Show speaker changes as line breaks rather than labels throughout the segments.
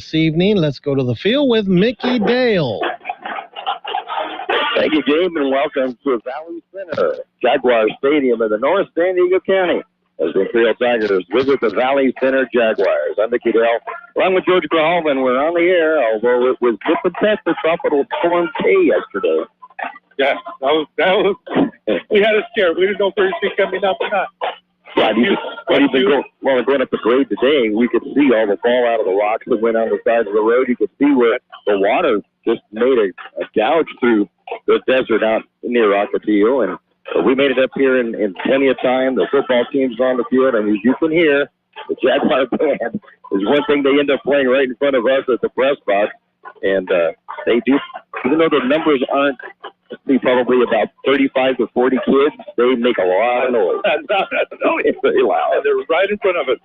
This evening, let's go to the field with Mickey Dale.
Thank you, Gabe, and welcome to Valley Center, Jaguar Stadium in the North San Diego County, as the Imperial Tigers visit the Valley Center Jaguars. I'm Mickey Dale, along with George Grijalva, and we're on the air, although it was dip and test the Tropical Storm K yesterday.
Yeah, that was we had a scare. We didn't know if we were coming up or not.
Yeah, going up the grade today, we could see all the fall out of the rocks that went on the side of the road. You could see where the water just made a gouge through the desert out near Ocotillo. And we made it up here in plenty of time. The football team's on the field, and as you can hear, the Jaguar band is one thing they end up playing right in front of us at the press box. And they do, even though the numbers aren't probably about 35 to 40 kids, they make a lot of noise. It's very loud.
And they're right in front of us.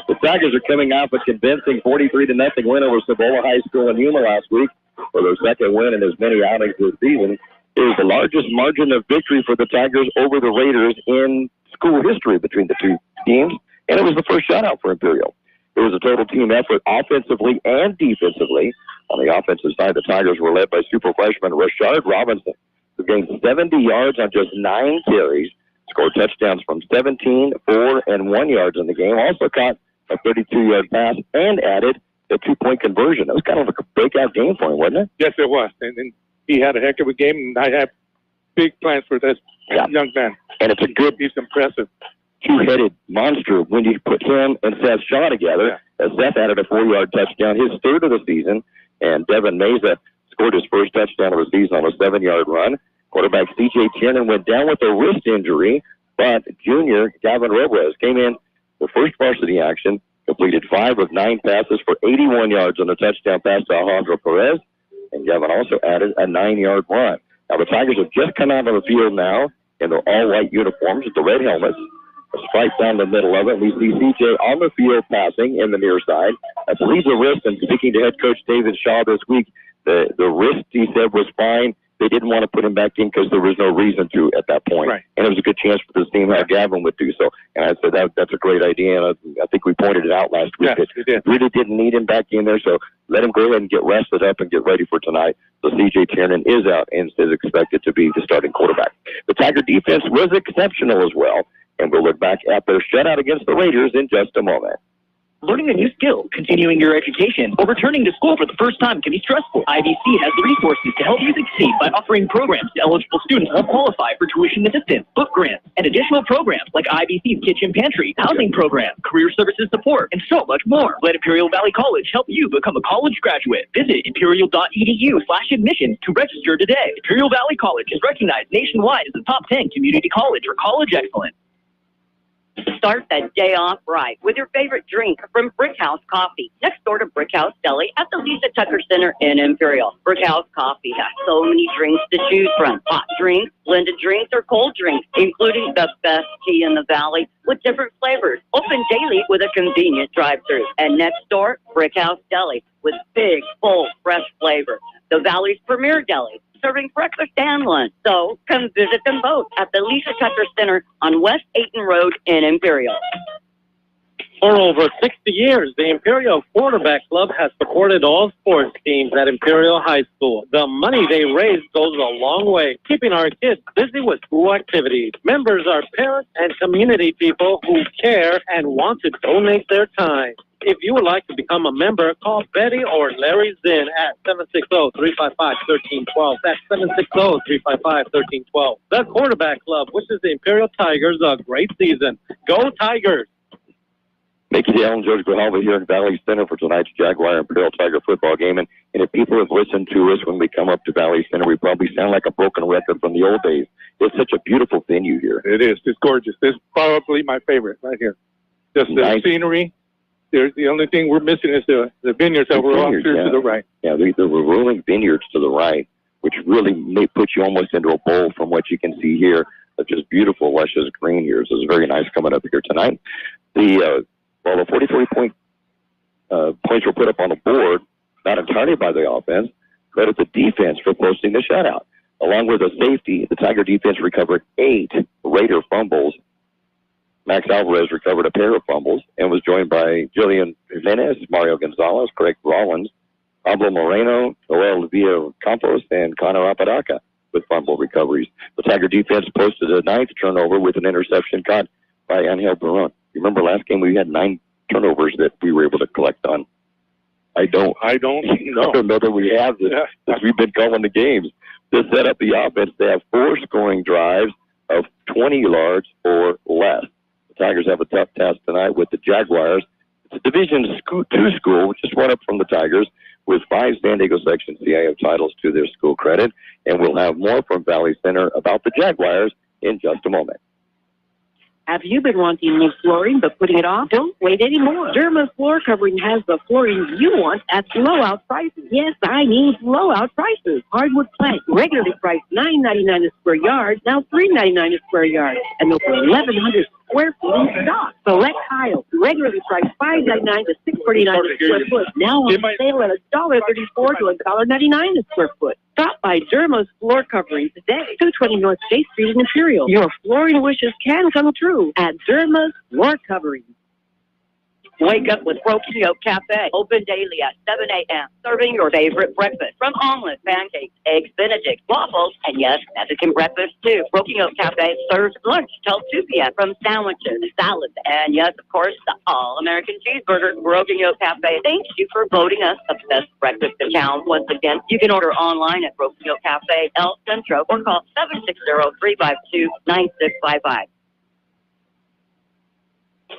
The Tigers are coming off a convincing 43-0 win over Cibola High School in Yuma last week for their second win in as many outings this season. It was the largest margin of victory for the Tigers over the Raiders in school history between the two teams, and it was the first shutout for Imperial. It was a total team effort offensively and defensively. On the offensive side, the Tigers were led by super freshman Rashard Robinson, who gained 70 yards on just 9 carries, scored touchdowns from 17, 4, and 1 yards in the game. Also caught a 32-yard pass and added a 2-point conversion. That was kind of a breakout game for him, wasn't it?
Yes, it was. And he had a heck of a game, and I have big plans for this young man.
And it's a good,
he's impressive.
Two-headed monster when you put him and Seth Shaw together. As Seth added a 4-yard touchdown, his third of the season, and Devin Meza scored his first touchdown of the season on a 7-yard run. Quarterback C.J. Tiernan went down with a wrist injury, but junior Gavin Robles came in the first varsity action, completed 5 of 9 passes for 81 yards on a touchdown pass to Alejandro Perez, and Gavin also added a 9-yard run. Now, the Tigers have just come out on the field now in their all-white uniforms with the red helmets. A stripe down the middle of it. We see C.J. on the field passing in the near side. I believe the wrist, and speaking to head coach David Shaw this week, the wrist, he said, was fine. They didn't want to put him back in because there was no reason to at that point.
Right.
And it was a good chance for this team how Gavin would do so. And I said that's a great idea. And I think we pointed it out last week.
Yes, we did.
Really didn't need him back in there, so let him go ahead and get rested up and get ready for tonight. So C.J. Tiernan is out and is expected to be the starting quarterback. The Tiger defense was exceptional as well, and we'll look back at their shutout against the Raiders in just a moment.
Learning a new skill, continuing your education, or returning to school for the first time can be stressful. IBC has the resources to help you succeed by offering programs to eligible students who qualify for tuition assistance, book grants, and additional programs like IBC's Kitchen Pantry, housing program, career services support, and so much more. Let Imperial Valley College help you become a college graduate. Visit imperial.edu/admissions to register today. Imperial Valley College is recognized nationwide as a top 10 community college for college excellence.
Start that day off right with your favorite drink from Brick House Coffee, next door to Brick House Deli at the Lisa Tucker Center in Imperial. Brick House Coffee has so many drinks to choose from. Hot drinks, blended drinks, or cold drinks, including the best tea in the valley with different flavors. Open daily with a convenient drive-thru. And next door, Brick House Deli with big, full, fresh flavor. The valley's premier deli, serving breakfast and lunch. So come visit them both at the Lisa Tucker Center on West Ayton Road in Imperial.
For over 60 years, the Imperial Quarterback Club has supported all sports teams at Imperial High School. The money they raise goes a long way, keeping our kids busy with school activities. Members are parents and community people who care and want to donate their time. If you would like to become a member, call Betty or Larry Zinn at 760-355-1312. That's 760-355-1312. The Quarterback Club wishes the Imperial Tigers a great season. Go Tigers!
Mickey Dale and George Grijalva here in Valley Center for tonight's Jaguar Imperial Tiger football game. And if people have listened to us when we come up to Valley Center, we probably sound like a broken record from the old days. It's such a beautiful venue here.
It is. It's gorgeous. This is probably my favorite right here. Just the scenery. There's the only thing we're missing is the vineyards that were off here to the right.
Yeah, the rolling vineyards to the right, which really may put you almost into a bowl from what you can see here. It's just beautiful, luscious green here. So it's very nice coming up here tonight. The 43 points were put up on the board, not entirely by the offense, but it's the defense for posting the shutout. Along with a safety, the Tiger defense recovered 8 Raider fumbles Max Alvarez recovered a pair of fumbles and was joined by Jillian Jimenez, Mario Gonzalez, Craig Rollins, Pablo Moreno, Noel Villa-Campos, and Connor Apodaca with fumble recoveries. The Tiger defense posted a 9th turnover with an interception caught by Angel Barron. You remember last game we had 9 turnovers that we were able to collect on? I don't know that we have this, because we've been calling the games. To set up the offense, they have 4 scoring drives of 20 yards or less. The Tigers have a tough task tonight with the Jaguars. It's a Division 2 school, which is one up from the Tigers, with 5 San Diego Section CIF titles to their school credit. And we'll have more from Valley Center about the Jaguars in just a moment.
Have you been wanting new flooring but putting it off? Don't wait anymore. Derma Floor Covering has the flooring you want at blowout prices. Yes, I mean blowout prices. Hardwood plank, regularly priced $9.99 a square yard, now $3.99 a square yard. And over 1,100 square feet in stock. Select tiles, regularly priced $5.99 to $6.49 a square foot, now on sale at $1.34 to $1.99 a square foot. Stop by Derma's Floor Covering today, 220 North State Street in Imperial. Your flooring wishes can come true at Derma's Floor Covering.
Wake up with Broken Yolk Café, open daily at 7 a.m., serving your favorite breakfast, from omelets, pancakes, eggs benedict, waffles, and yes, Mexican breakfast too. Broken Yolk Café serves lunch till 2 p.m. from sandwiches, salads, and yes, of course, the all-American cheeseburger. Broken Yolk Café thanks you for voting us the best breakfast in town. Once again, you can order online at Broken Yolk Café, El Centro, or call 760-352-9655.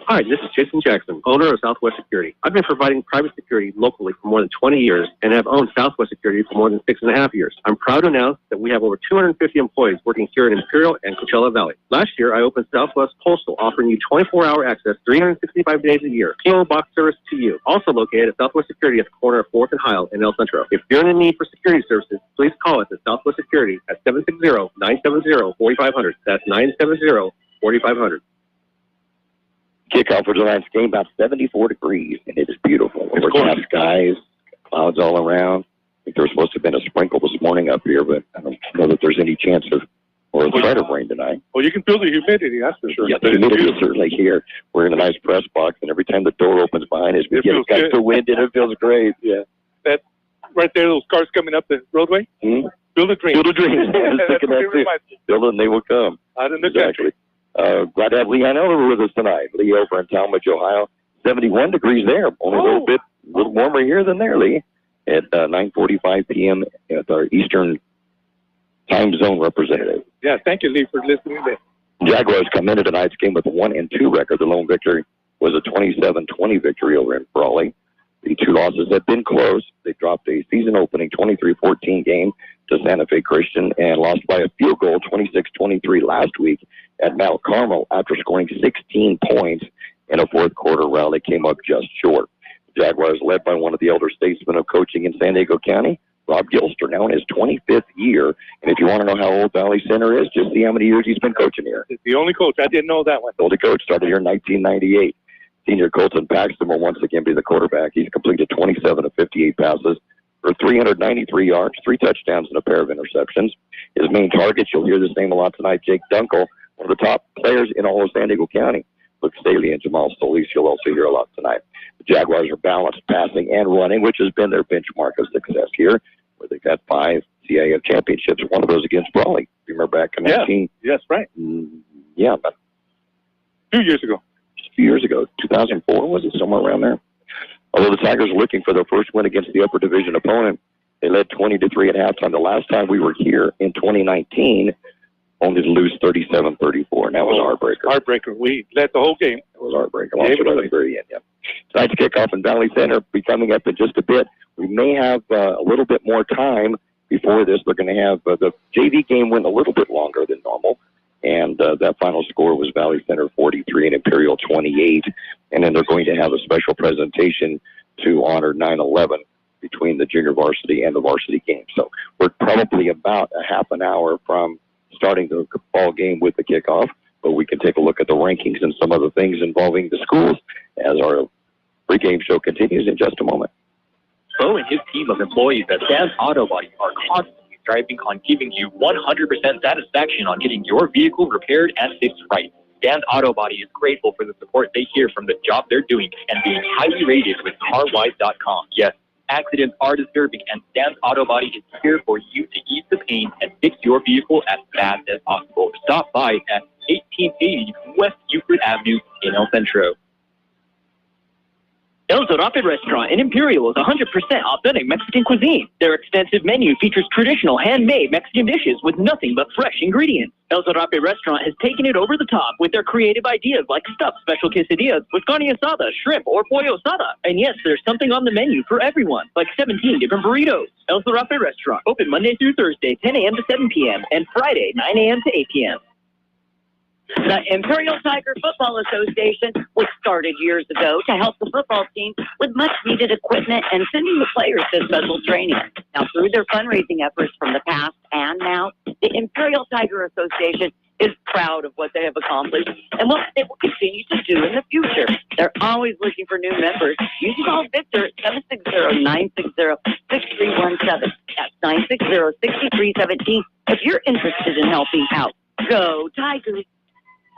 Hi, this is Jason Jackson, owner of Southwest Security. I've been providing private security locally for more than 20 years and have owned Southwest Security for more than 6.5 years. I'm proud to announce that we have over 250 employees working here in Imperial and Coachella Valley. Last year, I opened Southwest Postal, offering you 24-hour access 365 days a year. P.O. Box service to you. Also located at Southwest Security at the corner of 4th and Heil in El Centro. If you're in need for security services, please call us at Southwest Security at 760-970-4500. That's 970-4500.
Kickoff for tonight's game, about 74 degrees, and it is beautiful. Overcast skies, clouds all around. I think there's supposed to have been a sprinkle this morning up here, but I don't know that there's any chance of or a threat of rain tonight.
Well, you can feel the humidity, that's for sure.
Yeah, the humidity is certainly here. We're in a nice press box, and every time the door opens behind us, we get a gust of wind, and it feels great. Yeah.
That right there, those cars coming up the roadway.
Mm-hmm.
Build a dream.
Build a dream. Build it, and they will come.
Out in the country.
Glad to have Lee Hanover with us tonight. Lee over in Talmadge, Ohio. 71 degrees there. Only a little warmer here than there, Lee. At 9:45 p.m. at our Eastern Time Zone representative.
Yeah, thank you, Lee, for listening to
Jaguars come into tonight's game with a 1-2 record. The lone victory was a 27-20 victory over in Brawley. The 2 losses have been close. They dropped a season-opening 23-14 game to Santa Fe Christian and lost by a field goal 26-23 last week at Mount Carmel after scoring 16 points in a fourth quarter round. They came up just short. The Jaguars, led by one of the elder statesmen of coaching in San Diego County, Rob Gilster, now in his 25th year. And if you want to know how old Valley Center is, just see how many years he's been coaching here.
It's the only coach. I didn't know that one.
The only coach, started here in 1998. Senior Colton Paxton will once again be the quarterback. He's completed 27 of 58 passes for 393 yards, 3 touchdowns, and a pair of interceptions. His main targets, you'll hear this name a lot tonight, Jake Dunkel, one of the top players in all of San Diego County. Luke Staley and Jamal Solis, you'll also hear a lot tonight. The Jaguars are balanced passing and running, which has been their benchmark of success here, where they've had 5 CIF championships, one of those against Brawley. Remember back in 19?
Yes, right.
Yeah, but
2 years ago.
Just a few years ago. 2004, was it? Somewhere around there. Although the Tigers are looking for their first win against the upper division opponent, they led 20-3 at halftime. The last time we were here in 2019, only to lose 37-34. That was a heartbreaker.
Heartbreaker. We led the whole game.
It was a heartbreaker. Lost it at the very end, yeah. Tonight's kickoff in Valley Center be coming up in just a bit. We may have a little bit more time before this. They're going to have the JV game went a little bit longer than normal. And that final score was Valley Center 43 and Imperial 28. And then they're going to have a special presentation to honor 9/11 between the junior varsity and the varsity game. So we're probably about a half an hour from starting the ball game with the kickoff. But we can take a look at the rankings and some other things involving the schools as our pregame show continues in just a moment.
Bo and his team of employees at Sam's Auto Body are constantly striving on giving you 100% satisfaction on getting your vehicle repaired and fixed right. Stan's Auto Body is grateful for the support they hear from the job they're doing and being highly rated with CarWise.com. Yes, accidents are disturbing, and Stan's Auto Body is here for you to ease the pain and fix your vehicle as fast as possible. Stop by at 1880 West Euclid Avenue in El Centro.
El Zarape restaurant in Imperial is 100% authentic Mexican cuisine. Their extensive menu features traditional handmade Mexican dishes with nothing but fresh ingredients. El Zarape restaurant has taken it over the top with their creative ideas like stuffed special quesadillas with carne asada, shrimp, or pollo asada. And yes, there's something on the menu for everyone, like 17 different burritos. El Zarape restaurant, open Monday through Thursday, 10 a.m. to 7 p.m., and Friday, 9 a.m. to 8 p.m.
The Imperial Tiger Football Association was started years ago to help the football team with much-needed equipment and sending the players to special training. Now, through their fundraising efforts from the past and now, the Imperial Tiger Association is proud of what they have accomplished and what they will continue to do in the future. They're always looking for new members. You can call Victor at 760-960-6317. That's 960-6317 if you're interested in helping out. Go Tigers!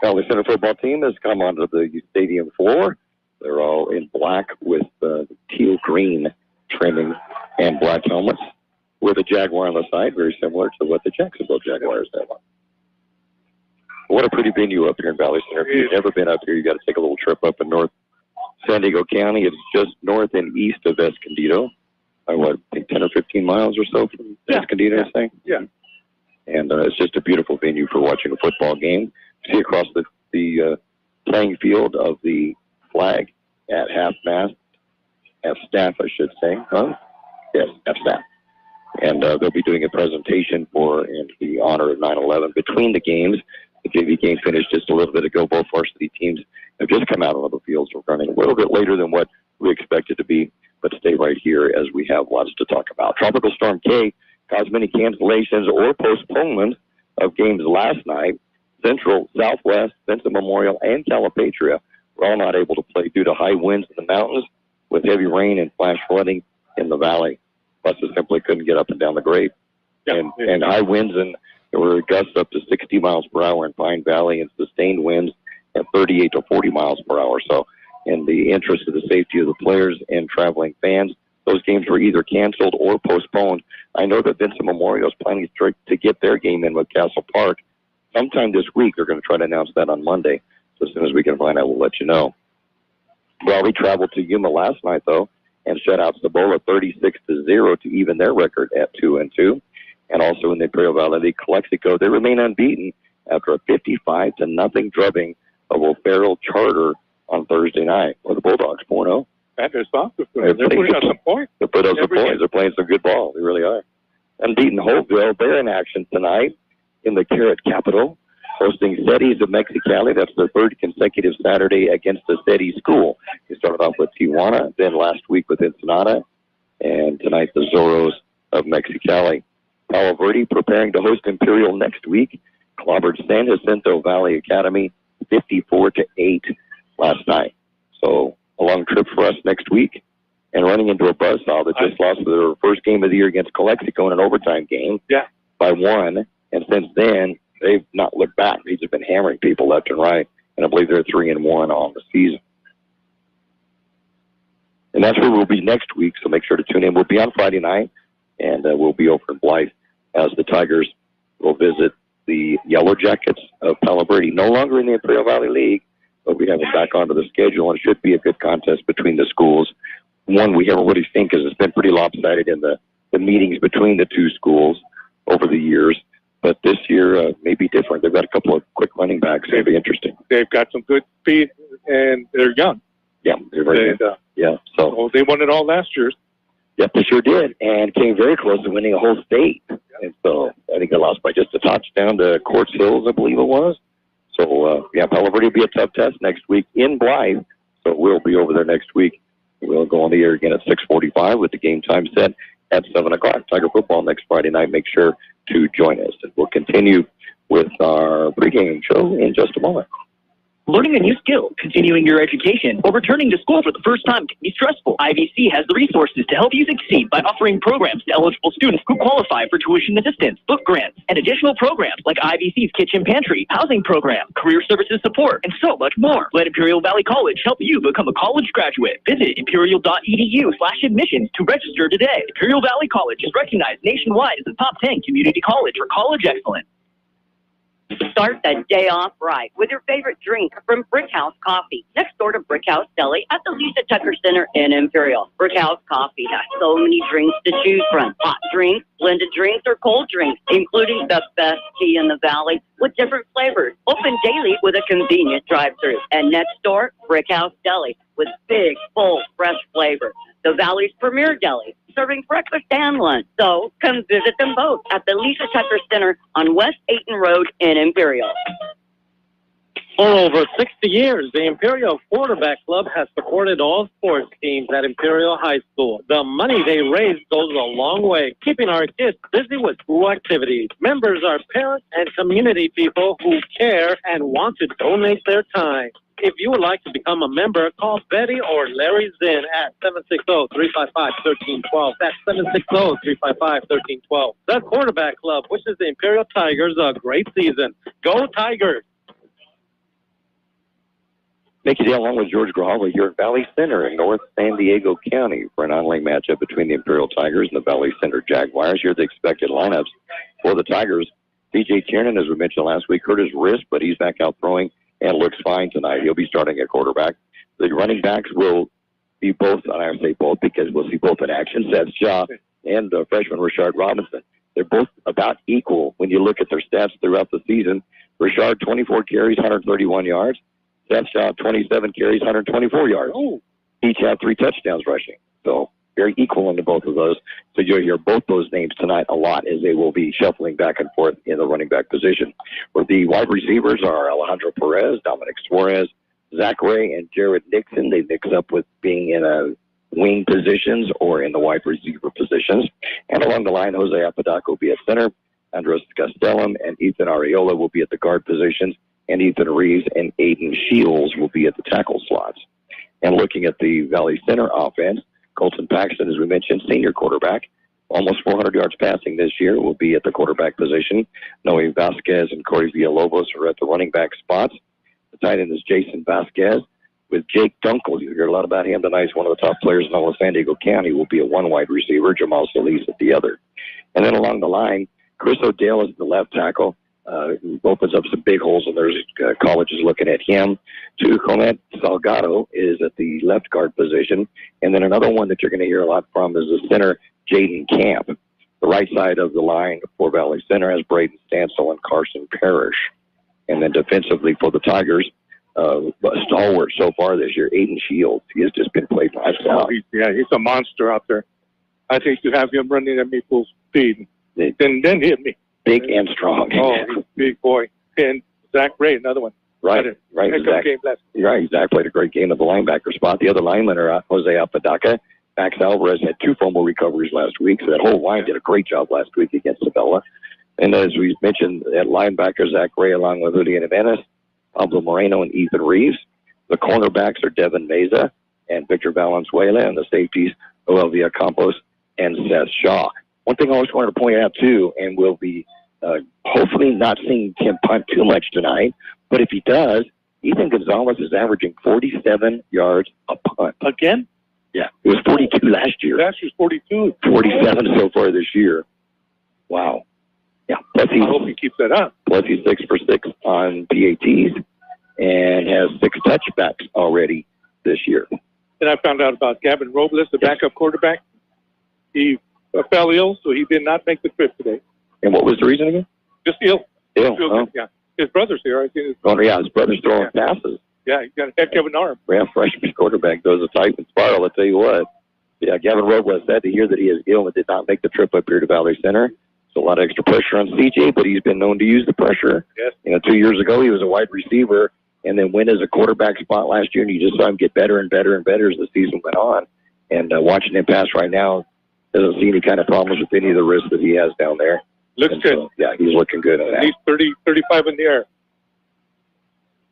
Well, the Center football team has come onto the stadium floor. They're all in black with teal green trimming and black helmets with a Jaguar on the side, very similar to what the Jacksonville Jaguars have on. What a pretty venue up here in Valley Center. If you've never been up here, you got to take a little trip up in North San Diego County. It's just north and east of Escondido. I think 10 or 15 miles or so from Escondido, I think.
Yeah.
And it's just a beautiful venue for watching a football game. See across the playing field of the flag at half-mast, half-staff, I should say. Huh? Yes, half-staff. And they'll be doing a presentation in the honor of 9/11 between the games. The JV game finished just a little bit ago. Both varsity teams have just come out on the fields. We're running a little bit later than what we expected to be, but stay right here as we have lots to talk about. Tropical Storm K caused many cancellations or postponements of games last night. Central, Southwest, Vincent Memorial, and Calipatria were all not able to play due to high winds in the mountains with heavy rain and flash flooding in the valley. Buses simply couldn't get up and down the grade. Yeah. And high winds, and there were gusts up to 60 miles per hour in Pine Valley and sustained winds at 38 to 40 miles per hour. So in the interest of the safety of the players and traveling fans, those games were either canceled or postponed. I know that Vincent Memorial is planning to get their game in with Castle Park sometime this week. They're going to try to announce that on Monday. So as soon as we can find out, we'll let you know. Raleigh traveled to Yuma last night, though, and shut out Cibola 36-0 to even their record at 2-2. And also in the Imperial Valley League, Calexico, they remain unbeaten after a 55-0 drubbing of O'Farrell Charter on Thursday night. Well, the Bulldogs 4-0.
That is awesome. They're putting up some points.
They're putting up some points. They're playing some good ball. They really are. Unbeaten Hopeville, they're in action tonight in the Carrot Capital, hosting Cetis of Mexicali. That's their third consecutive Saturday against the Cetis school. They started off with Tijuana, then last week with Ensenada, and tonight the Zorros of Mexicali. Palo Verde preparing to host Imperial next week. Clobbered San Jacinto Valley Academy 54-8 last night. So a long trip for us next week, and running into a buzzsaw that just lost their first game of the year against Calexico in an overtime game by 1. And since then, they've not looked back. They've just been hammering people left and right. And I believe they're 3-1 on the season. And that's where we'll be next week, so make sure to tune in. We'll be on Friday night, and we'll be over in Blythe as the Tigers will visit the Yellow Jackets of Palo Verde. No longer in the Imperial Valley League, but we have them back onto the schedule, and it should be a good contest between the schools. One we haven't really seen because it's been pretty lopsided in the meetings between the two schools over the years. But this year may be different. They've got a couple of quick running backs. It'll be interesting.
They've got some good speed, and they're young.
Yeah, they're very good. So
they won it all last year.
Yep, they sure did, and came very close to winning a whole state. And so I think they lost by just a touchdown to Quartz Hills, I believe it was. So, Palo Verde will be a tough test next week in Blythe. So we'll be over there next week. We'll go on the air again at 6:45 with the game time set at 7 o'clock. Tiger football next Friday night. Make sure to join us. And we'll continue with our pregame show in just a moment.
Learning a new skill, continuing your education, or returning to school for the first time can be stressful. IVC has the resources to help you succeed by offering programs to eligible students who qualify for tuition assistance, book grants, and additional programs like IVC's Kitchen Pantry, housing program, career services support, and so much more. Let Imperial Valley College help you become a college graduate. Visit imperial.edu/admissions to register today. Imperial Valley College is recognized nationwide as a top 10 community college for college excellence.
Start the day off right with your favorite drink from Brick House Coffee, next door to Brick House Deli at the Lisa Tucker Center in Imperial. Brick House Coffee has so many drinks to choose from. Hot drinks, blended drinks, or cold drinks, including the best tea in the valley with different flavors. Open daily with a convenient drive-thru. And next door, Brick House Deli with big, full, fresh flavor. The Valley's premier deli, serving breakfast and lunch. So come visit them both at the Lisa Tucker Center on West Ayton Road in Imperial.
For over 60 years, the Imperial Quarterback Club has supported all sports teams at Imperial High School. The money they raise goes a long way, keeping our kids busy with school activities. Members are parents and community people who care and want to donate their time. If you would like to become a member, call Betty or Larry Zinn at 760-355-1312. That's 760-355-1312. The Quarterback Club wishes the Imperial Tigers a great season. Go Tigers!
Mickey Dale along with George Grijalva here at Valley Center in North San Diego County for an online matchup between the Imperial Tigers and the Valley Center Jaguars. Here are the expected lineups for the Tigers. C.J. Tiernan, as we mentioned last week, hurt his wrist, but he's back out throwing and looks fine tonight. He'll be starting at quarterback. The running backs will be both, and I say both because we'll see both in action, Seth Shaw and freshman Rashard Robinson. They're both about equal when you look at their stats throughout the season. Rashard, 24 carries, 131 yards. Seth Shaw, 27 carries, 124 yards. Oh. Each have 3 touchdowns rushing. So very equal into both of those. So you'll hear both those names tonight a lot as they will be shuffling back and forth in the running back position. Where the wide receivers are Alejandro Perez, Dominic Suarez, Zach Ray, and Jared Nixon. They mix up with being in a wing positions or in the wide receiver positions. And along the line, Jose Apodaca will be at center. Andres Castellum and Ethan Areola will be at the guard positions. And Ethan Reeves and Aiden Shields will be at the tackle slots. And looking at the Valley Center offense, Colton Paxton, as we mentioned, senior quarterback, almost 400 yards passing this year, will be at the quarterback position. Noe Vasquez and Corey Villalobos are at the running back spots. The tight end is Jason Vasquez with Jake Dunkel. You hear a lot about him tonight. He's one of the top players in all of San Diego County. Will be a one wide receiver, Jamal Solis at the other. And then along the line, Chris O'Dell is the left tackle. Opens up some big holes, and there's colleges looking at him. Clement Salgado is at the left guard position. And then another one that you're going to hear a lot from is the center, Jaden Camp. The right side of the line for Valley Center has Braden Stansel and Carson Parrish. And then defensively for the Tigers, stalwart so far this year, Aiden Shields. He has just been played by himself.
He's a monster out there. I think to have him running at me full speed, then hit me.
Big and strong.
Oh, he's a big boy. And Zach Ray, another one.
Right. Zach,
game last week.
Right. Zach played a great game at the linebacker spot. The other linemen are Jose Apodaca. Max Alvarez had 2 fumble recoveries last week, so that whole line did a great job last week against Sabella. And as we mentioned, at linebacker, Zach Ray along with Julian Jimenez, Pablo Moreno, and Ethan Reeves. The cornerbacks are Devin Meza and Victor Valenzuela, and the safeties, Oelvia Campos and Seth Shaw. One thing I always wanted to point out, too, and we'll be hopefully not seeing Tim punt too much tonight, but if he does, Ethan Gonzalez is averaging 47 yards a punt.
Again?
Yeah. It was 42 last year.
Last year's 42.
47 so far this year. Wow. Yeah.
I hope he keeps that up.
Plus he's 6 for 6 on PATs and has 6 touchbacks already this year.
And I found out about Gavin Robles, the backup quarterback. He fell ill, so he did not make the trip today.
And what was the reason again?
Just ill.
Ill,
Yeah. His brother's here. I think.
His brother's throwing passes.
Yeah, he's got a heck of an arm.
Yeah, freshman quarterback does a tight and spiral, I'll tell you what. Yeah, Gavin Robles sad to hear that he is ill and did not make the trip up here to Valley Center. So a lot of extra pressure on CJ, but he's been known to use the pressure.
Yes.
2 years ago, he was a wide receiver and then went as a quarterback spot last year, and you just saw him get better and better and better as the season went on. And watching him pass right now, doesn't see any kind of problems with any of the risks that he has down there.
Looks good.
So, yeah, he's looking good.
At least 30, 35 in the air.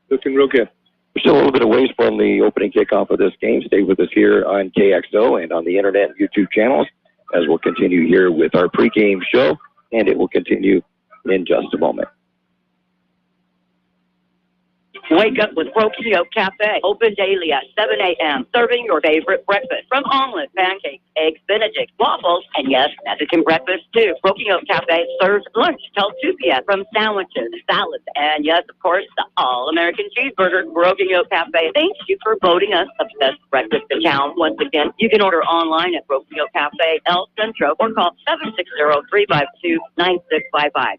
Looking real good.
We're still a little bit of ways from the opening kickoff of this game. Stay with us here on KXO and on the internet and YouTube channels as we'll continue here with our pregame show, and it will continue in just a moment.
Wake up with Kxo Café. Open daily at 7 a.m. Serving your favorite breakfast from omelet, pancakes, eggs, Benedict, waffles, and yes, Mexican breakfast too. Kxo Café serves lunch till 2 p.m. from sandwiches, salads, and yes, of course, the all-American cheeseburger. Kxo Café thanks you for voting us the best breakfast in town. Once again, you can order online at Kxo Café El Centro or call 760-352-9655.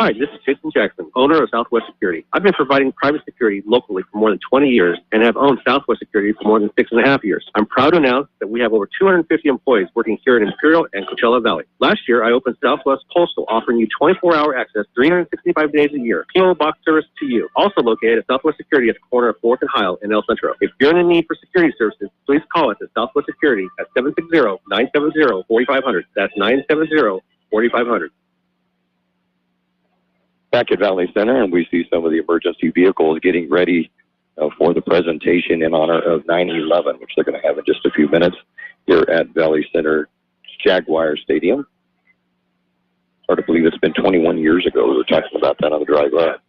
Hi, this is Jason Jackson, owner of Southwest Security. I've been providing private security locally for more than 20 years and have owned Southwest Security for more than 6.5 years. I'm proud to announce that we have over 250 employees working here in Imperial and Coachella Valley. Last year, I opened Southwest Postal, offering you 24-hour access 365 days a year. PO box service to you. Also located at Southwest Security at the corner of 4th and Heil in El Centro. If you're in need for security services, please call us at Southwest Security at 760-970-4500. That's 970-4500.
Back at Valley Center, and we see some of the emergency vehicles getting ready for the presentation in honor of 9/11, which they're going to have in just a few minutes here at Valley Center Jaguar Stadium. Hard to believe it's been 21 years ago. We were talking about that on the drive up.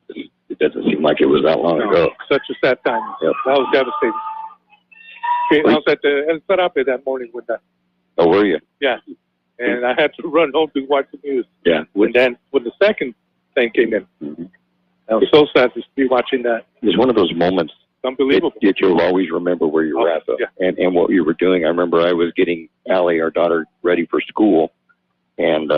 It doesn't seem like it was that long ago.
Such a sad time. Yep. That was devastating. I was at the Zarape that morning with that.
Oh, were you?
Yeah. And I had to run home to watch the news.
Yeah.
And then when the second thing came in, I was so sad to be watching that.
It was one of those moments.
Unbelievable.
That you'll always remember where you were at, though, and what you were doing. I remember I was getting Allie, our daughter, ready for school, and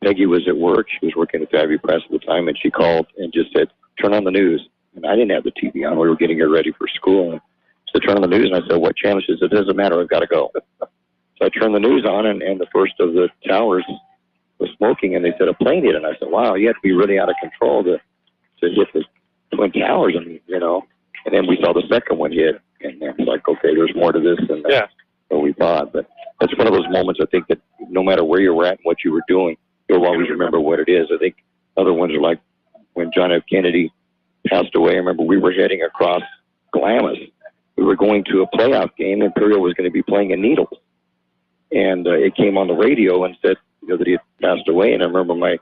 Peggy was at work. She was working at Fabby Press at the time, and she called and just said, "Turn on the news." And I didn't have the TV on. We were getting her ready for school. And she said, "Turn on the news." And I said, "What channel?" She said, "It doesn't matter. I've got to go." So I turned the news on, and the first of the towers was smoking, and they said a plane hit. And I said, "Wow, you have to be really out of control to hit the Twin Towers." And and then we saw the second one hit, and it was like, okay, there's more to this than what we thought. But that's one of those moments, I think, that no matter where you were at and what you were doing, you'll always remember what it is. I think other ones are like when John F. Kennedy passed away. I remember we were heading across Glamis. We were going to a playoff game. Imperial was going to be playing in Needles. And it came on the radio and said, that he had passed away. And I remember my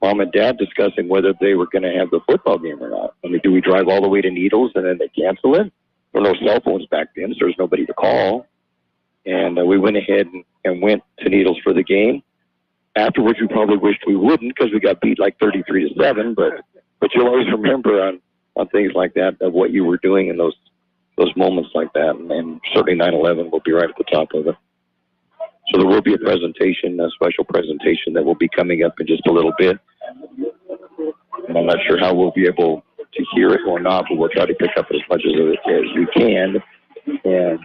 mom and dad discussing whether they were going to have the football game or not. I mean, do we drive all the way to Needles and then they cancel it? There were no cell phones back then, so there was nobody to call. And we went ahead and went to Needles for the game. Afterwards, we probably wished we wouldn't because we got beat like 33-7. But you'll always remember on things like that of what you were doing in those moments like that. And certainly 9/11 will be right at the top of it. So there will be a presentation, a special presentation that will be coming up in just a little bit. And I'm not sure how we'll be able to hear it or not, but we'll try to pick up as much of it as we can. And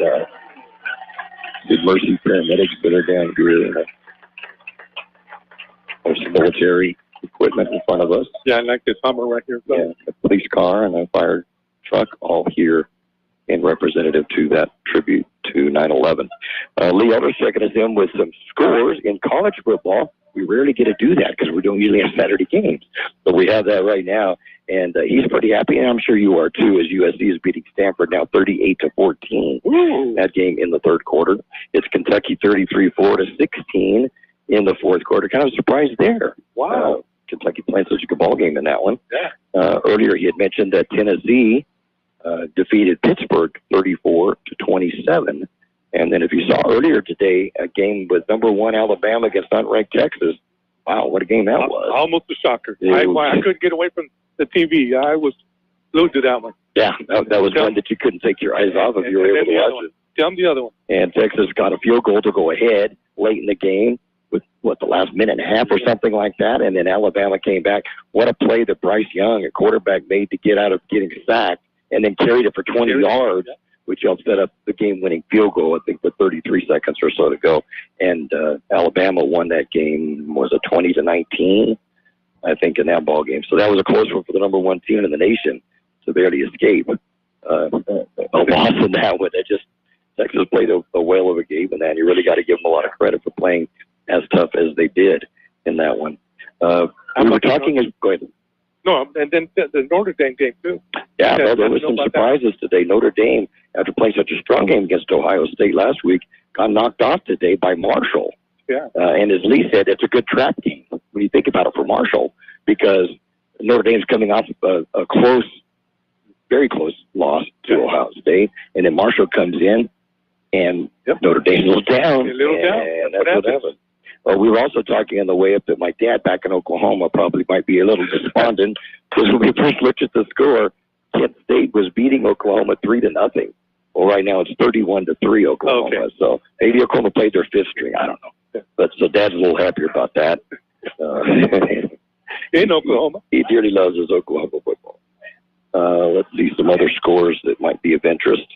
the Mercy paramedics that are down here, and there's some military equipment in front of us.
Yeah, I like this Hummer right here.
Yeah, a police car and a fire truck all here in representative to that tribute to 9/11. Lee Elder's checking us in with some scores in college football. We rarely get to do that because we don't usually have Saturday games, but we have that right now, and he's pretty happy, and I'm sure you are too, as USC is beating Stanford now 38-14. That game in the third quarter. It's Kentucky 33-4-16 in the fourth quarter. Kind of surprised there.
Wow.
Kentucky playing such a good ball game in that one.
Yeah.
Earlier he had mentioned that Tennessee defeated Pittsburgh 34-27. And then if you saw earlier today, a game with number 1 Alabama against unranked Texas. Wow, what a game that was.
Almost a shocker. I couldn't get away from the TV. I was glued to that one.
Yeah, that was one that you couldn't take your eyes off if you were able to watch it.
Tell them the other one.
And Texas got a field goal to go ahead late in the game with, the last minute and a half or something like that. And then Alabama came back. What a play that Bryce Young, a quarterback, made to get out of getting sacked. And then carried it for 20 yards, which helped set up the game-winning field goal, I think, with 33 seconds or so to go. And Alabama won that game, was it 20-19, I think, in that ball game. So that was a close one for the number 1 team in the nation to barely escape a loss in that one. Texas played a whale of a game in that, and you really got to give them a lot of credit for playing as tough as they did in that one. We were talking. Go ahead.
No, and then the Notre Dame game, too.
Yeah, no, there were some surprises today. Notre Dame, after playing such a strong game against Ohio State last week, got knocked off today by Marshall.
Yeah.
And as Lee said, it's a good trap game when you think about it for Marshall, because Notre Dame's coming off a close, very close loss to Ohio State, and then Marshall comes in, and Notre Dame's a little down. And that's what happened. Well, we were also talking on the way up that my dad back in Oklahoma probably might be a little despondent, because when we first looked at the score, Kent State was beating Oklahoma 3-0. Well, right now it's 31-3 Oklahoma. Okay. So maybe Oklahoma played their fifth string. I don't know. But so Dad's a little happier about that.
In Oklahoma.
He dearly loves his Oklahoma football. Let's see some other scores that might be of interest.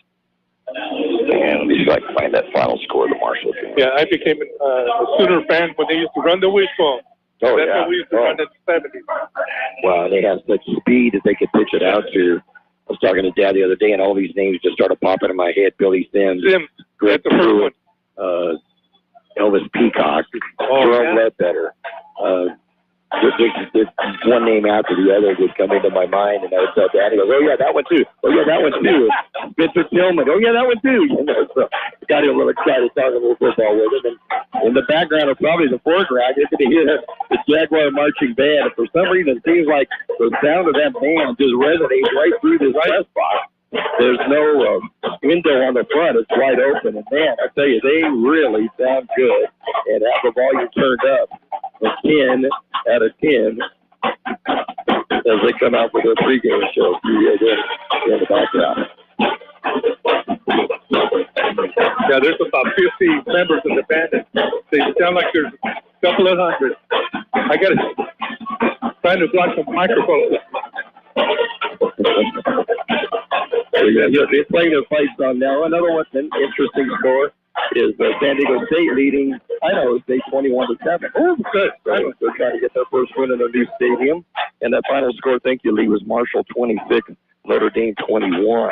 And let me see if I can find that final score of the Marshall game.
Yeah, I became a Sooner fan when they used to run the wishbone.
Oh,
That's what we used to run in the 70s.
Wow, they have such speed that they could pitch it out to. I was talking to Dad the other day, and all these names just started popping in my head. Billy Sims, Greg Pruitt, Elvis Peacock, Jerome Ledbetter. There's one name after the other would come into my mind, and I would tell Dad, he goes, oh, yeah, that one, too. Oh, yeah, that one, too. Spencer Tillman. Oh, yeah, that one, too. You know, so I got him a little excited talking a little football with him. And in the background, or probably the foreground, you're going to hear the Jaguar marching band. And for some reason, it seems like the sound of that band just resonates right through this press box. There's no window on the front. It's wide open. And, man, I tell you, they really sound good and have the volume turned up. A 10 out of 10 as they come out for their pregame show. In the background.
Yeah, there's about 50 members of the band. They sound like there's a couple of hundred. I got to trying to block some microphones.
They're playing their fights on now. Another one, an interesting score is San Diego State leading Idaho State 21-7. Oh, good. So they're trying to get their first win in their new stadium. And that final score, thank you, Lee, was Marshall 26, Notre Dame 21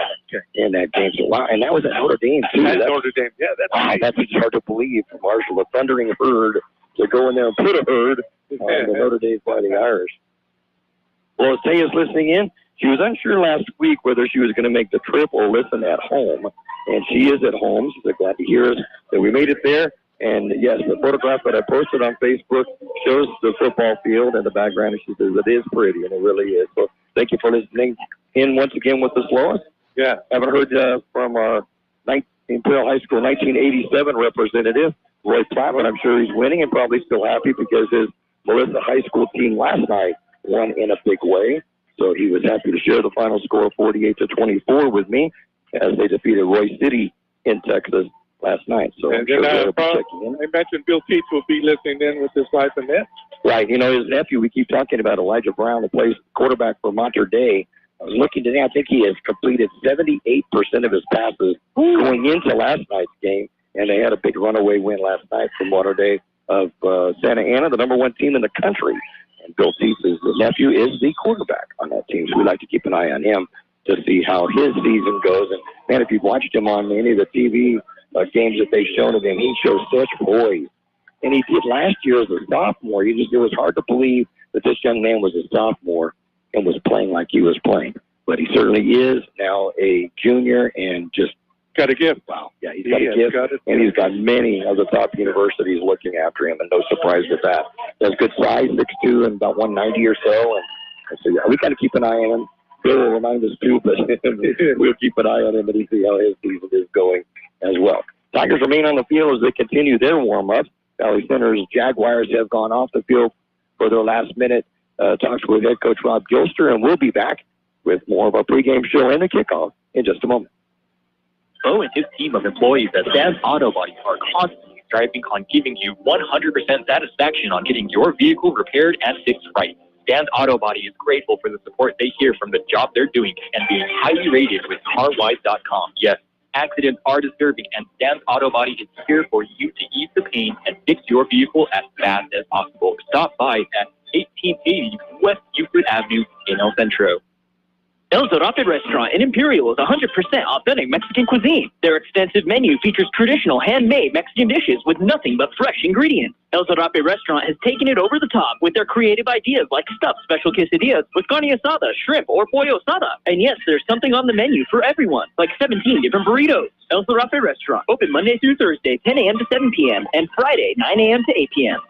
in that game. So, wow, and that was at Notre Dame, too.
That's Notre Dame. Yeah,
that's just hard to believe for Marshall, a thundering herd, to go in there and put a herd on the Notre Dame Fighting Irish. Well, Taya's listening in. She was unsure last week whether she was going to make the trip or listen at home, and she is at home. She's glad to hear us that we made it there. And, yes, the photograph that I posted on Facebook shows the football field in the background, and she says it is pretty, and it really is. So thank you for listening in once again with us, Lois.
Yeah.
Haven't heard from Imperial High School 1987 representative, Roy Platt, but I'm sure he's winning and probably still happy because his Melissa High School team last night won in a big way. So he was happy to share the final score of 48-24 with me as they defeated Roy City in Texas last night. So
and then I mentioned Bill Teets will be listening in with his wife Annette.
Right. You know, his nephew, we keep talking about Elijah Brown, who plays quarterback for Monterey. I was looking today. I think he has completed 78% of his passes going into last night's game, and they had a big runaway win last night from Monterey of Santa Ana, the number one team in the country. And Bill Teets, the nephew, is the quarterback on that team, so we like to keep an eye on him to see how his season goes. And, man, if you've watched him on any of the TV games that they've shown of him, he shows such poise. And he did last year as a sophomore. It was hard to believe that this young man was a sophomore and was playing like he was playing. But he certainly is now a junior and just
got a gift.
Wow. Yeah, he's got a gift. And he's got many of the top universities looking after him, and no surprise with that. He has good size, 6'2", and about 190 or so. And so, yeah, we got to keep an eye on him. Bill will remind us, too, but we'll keep an eye on him and see how his season is going as well. Tigers remain on the field as they continue their warm-ups. Valley Center's Jaguars have gone off the field for their last-minute talks with head coach Rob Gilster, and we'll be back with more of our pregame show and the kickoff in just a moment.
Bo and his team of employees at Dan's Auto Body are constantly striving on giving you 100% satisfaction on getting your vehicle repaired and fixed right. Dan's Auto Body is grateful for the support they hear from the job they're doing and being highly rated with CarWise.com. Yes, accidents are disturbing, and Dan's Auto Body is here for you to ease the pain and fix your vehicle as fast as possible. Stop by at 1880 West Euclid Avenue in El Centro.
El Zarape Restaurant in Imperial is 100% authentic Mexican cuisine. Their extensive menu features traditional handmade Mexican dishes with nothing but fresh ingredients. El Zarape Restaurant has taken it over the top with their creative ideas like stuffed special quesadillas with carne asada, shrimp, or pollo asada. And yes, there's something on the menu for everyone, like 17 different burritos. El Zarape Restaurant, open Monday through Thursday, 10 a.m. to 7 p.m., and Friday, 9 a.m. to 8 p.m.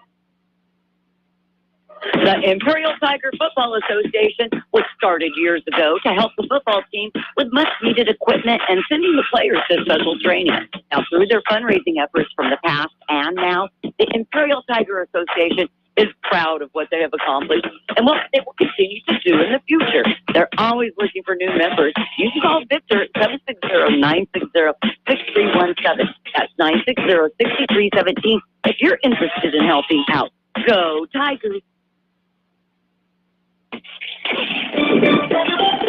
The Imperial Tiger Football Association was started years ago to help the football team with much-needed equipment and sending the players to special training. Now, through their fundraising efforts from the past and now, the Imperial Tiger Association is proud of what they have accomplished and what they will continue to do in the future. They're always looking for new members. You can call Victor at 760-960-6317. That's 960-6317 if you're interested in helping out. Go Tigers!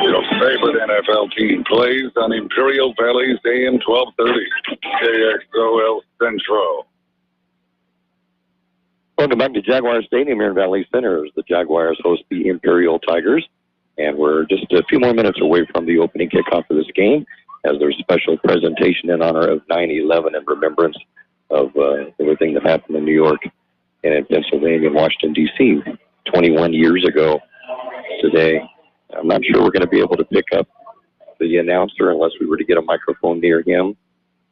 Your favorite NFL team plays on Imperial Valley's AM 1230, KXOL Centro.
Welcome back to Jaguar Stadium here in Valley Center as the Jaguars host the Imperial Tigers. And we're just a few more minutes away from the opening kickoff of this game as there's a special presentation in honor of 9/11 in remembrance of everything that happened in New York and in Pennsylvania and Washington, D.C. 21 years ago today. I'm not sure we're going to be able to pick up the announcer unless we were to get a microphone near him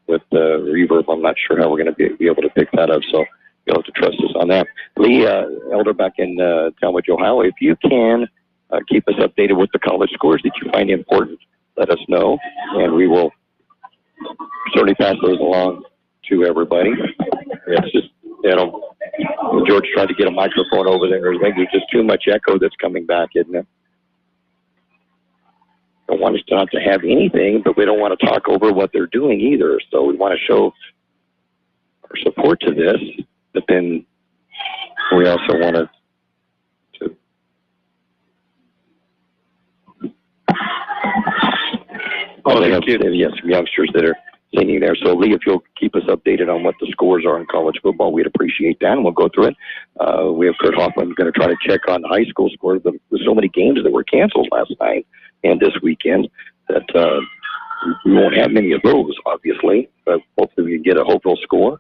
with the reverb. I'm not sure how we're going to be able to pick that up, so you'll have to trust us on that. Lee Elder back in Talmadge, Ohio, if you can keep us updated with the college scores that you find important, let us know, and we will certainly pass those along to everybody. It's just, George tried to get a microphone over there. I think there's just too much echo that's coming back, isn't it? Don't want us not to have anything, but we don't want to talk over what they're doing either. So we want to show our support to this, but then we also want to they have some youngsters that are singing there. So, Lee, if you'll keep us updated on what the scores are in college football, we'd appreciate that, and we'll go through it. We have Kurt Hoffman going to try to check on high school scores. There's so many games that were canceled last night and this weekend that we won't have many of those, obviously, but hopefully we can get a hopeful score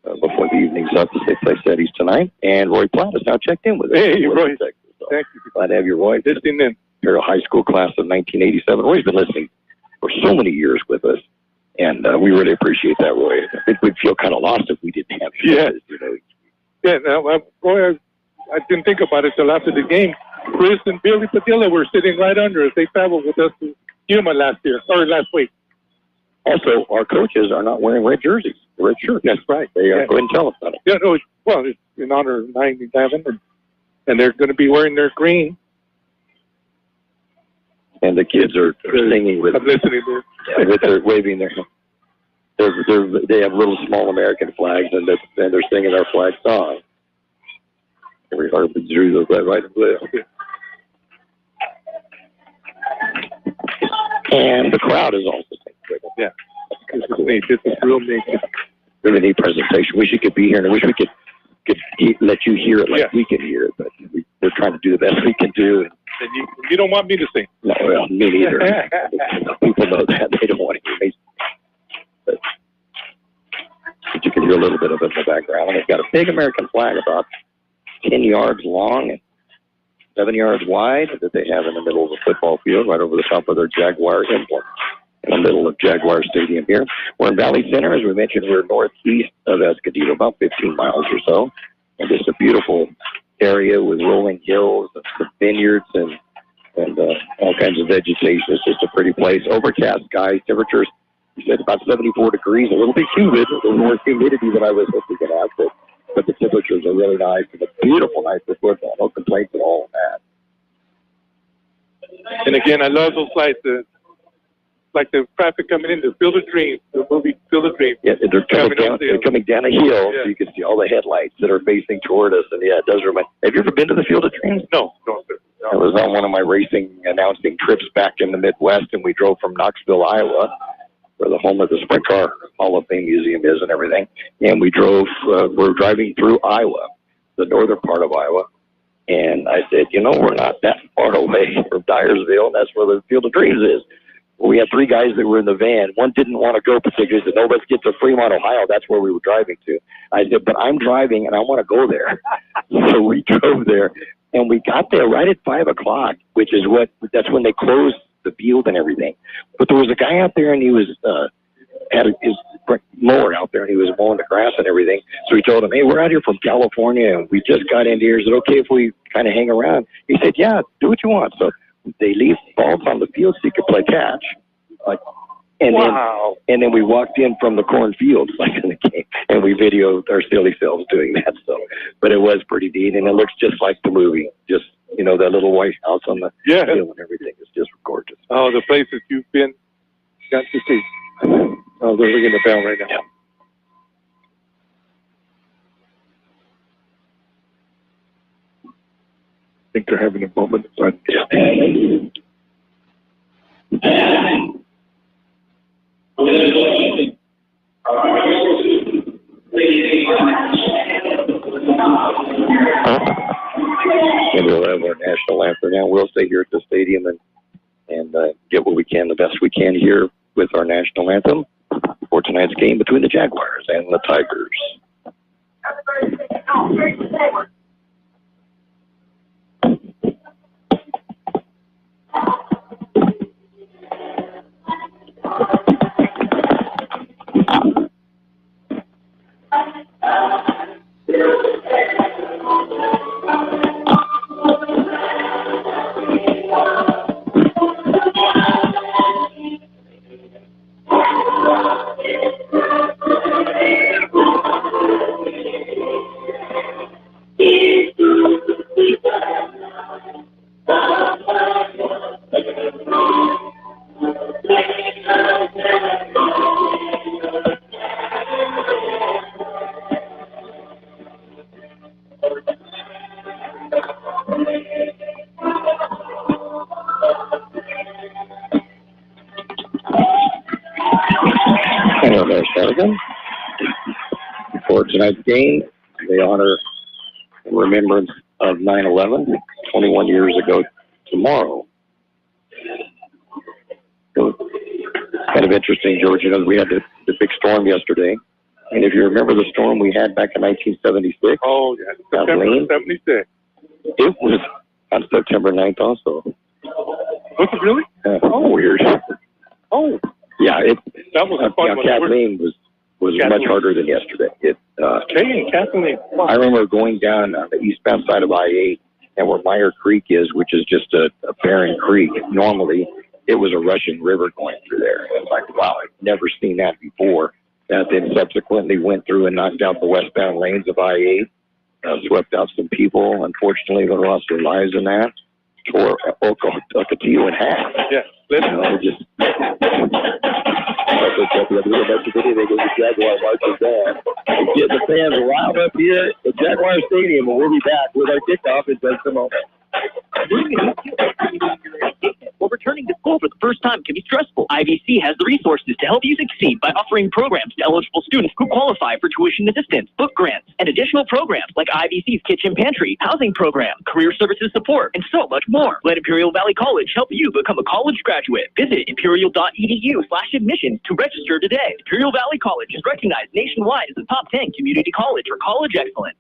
before the evening's up as they play Seddies tonight. And Roy Platt has now checked in with us.
Hey, Roy.
So
thank you.
Glad to have you, Roy.
Listening in.
You're a high school class of 1987. Roy's been listening for so many years with us, and we really appreciate that, Roy. I think we'd feel kind of lost if we didn't have you.
Yeah. Yeah, now, Roy, I didn't think about it till after the game. Chris and Billy Padilla were sitting right under us. They traveled with us to Yuma last week.
Also, our coaches are not wearing red jerseys, red shirts.
That's right.
They are. Go ahead and tell us about it.
Yeah, no, well, it's in honor of 9/11, and they're going to be wearing their green.
And the kids are singing with.
I'm listening to it.
Yeah, they're waving their. They have little small American flags, and they're singing our flag song. Every heart beats through the red, white, and blue. And the crowd is also singing with them.
Yeah, this is neat. This is real neat.
Really neat presentation. Wish you could be here, and I wish we could let you hear it like we can hear it, but we're trying to do the best we can do.
And you don't want me to sing?
No, well, me neither. People know that. They don't want to hear me. But you can hear a little bit of it in the background. And they've got a big American flag about 10 yards long and 7 yards wide that they have in the middle of the football field, right over the top of their Jaguar emblem, in the middle of Jaguar Stadium here. We're in Valley Center. As we mentioned, we're northeast of Escondido, about 15 miles or so. And just a beautiful area with rolling hills and some vineyards and all kinds of vegetation. It's just a pretty place. Overcast skies, temperatures, you said about 74 degrees, a little bit humid, a little more humidity than I was hoping to have, but the temperatures are really nice and a beautiful night for football. No complaints at all on that.
And again, I love those lights, like the traffic coming in, the Field of Dreams, the movie Field of Dreams.
Yeah, they're coming down a hill, so you can see all the headlights that are facing toward us. And yeah, it does remind. Have you ever been to the Field of Dreams?
No, sir. No.
I was on one of my racing announcing trips back in the Midwest, and we drove from Knoxville, Iowa, where the home of the Sprint Car Hall of Fame Museum is and everything. And we drove, we're driving through Iowa, the northern part of Iowa, And I said, we're not that far away from Dyersville. That's where the Field of Dreams is. Well, we had 3 guys that were in the van. One didn't want to go particularly. He said, no, let's get to Fremont, Ohio. That's where we were driving to. I said, but I'm driving and I want to go there. So we drove there, and we got there right at 5 o'clock, that's when they closed the field and everything. But there was a guy out there, and he was had his mower out there, and he was mowing the grass and everything. So he told him, hey, we're out here from California, and we just got into here. Is it okay if we kind of hang around? He said, yeah, do what you want. So they leave balls on the field so you could play catch. And then we walked in from the cornfield like in the game, and we videoed our silly selves doing that. So, but it was pretty neat, and it looks just like the movie. Just that little white house on the field and everything is just gorgeous.
Oh, the places you've got to see. Oh, they're ringing the bell right now.
Yeah.
I think they're having a moment.
And we'll have our national anthem now. We'll stay here at the stadium and get what we can, the best we can here with our national anthem for tonight's game between the Jaguars and the Tigers. For tonight's game, they honor in remembrance of 9/11, 21 years ago tomorrow. So, kind of interesting, George. We had the big storm yesterday. And if you remember the storm we had back in 1976.
Oh, yeah. September 76.
It was on September 9th also.
Was it really?
Oh, weird.
Oh.
Yeah,
that was a fun one.
Kathleen was much harder than yesterday.
Kathleen. Wow.
I remember going down on the eastbound side of I-8, and where Meyer Creek is, which is just a barren creek. Normally, it was a rushing river going through there. And it's like, wow, I've never seen that before. That then subsequently went through and knocked out the westbound lanes of I-8, swept out some people. Unfortunately, they lost their lives in that. Tore Ocotillo in half.
Yeah,
just. Jaguar marches down. Get the fans riled up here at Jaguar Stadium, and we'll be back with our kickoff in just a moment.
Well, returning to school for the first time can be stressful. IVC has the resources to help you succeed by offering programs to eligible students who qualify for tuition assistance, book grants, and additional programs like IVC's Kitchen Pantry, housing program, career services support, and so much more. Let Imperial Valley College help you become a college graduate. Visit imperial.edu/admissions to register today. Imperial Valley College is recognized nationwide as a top 10 community college for college excellence.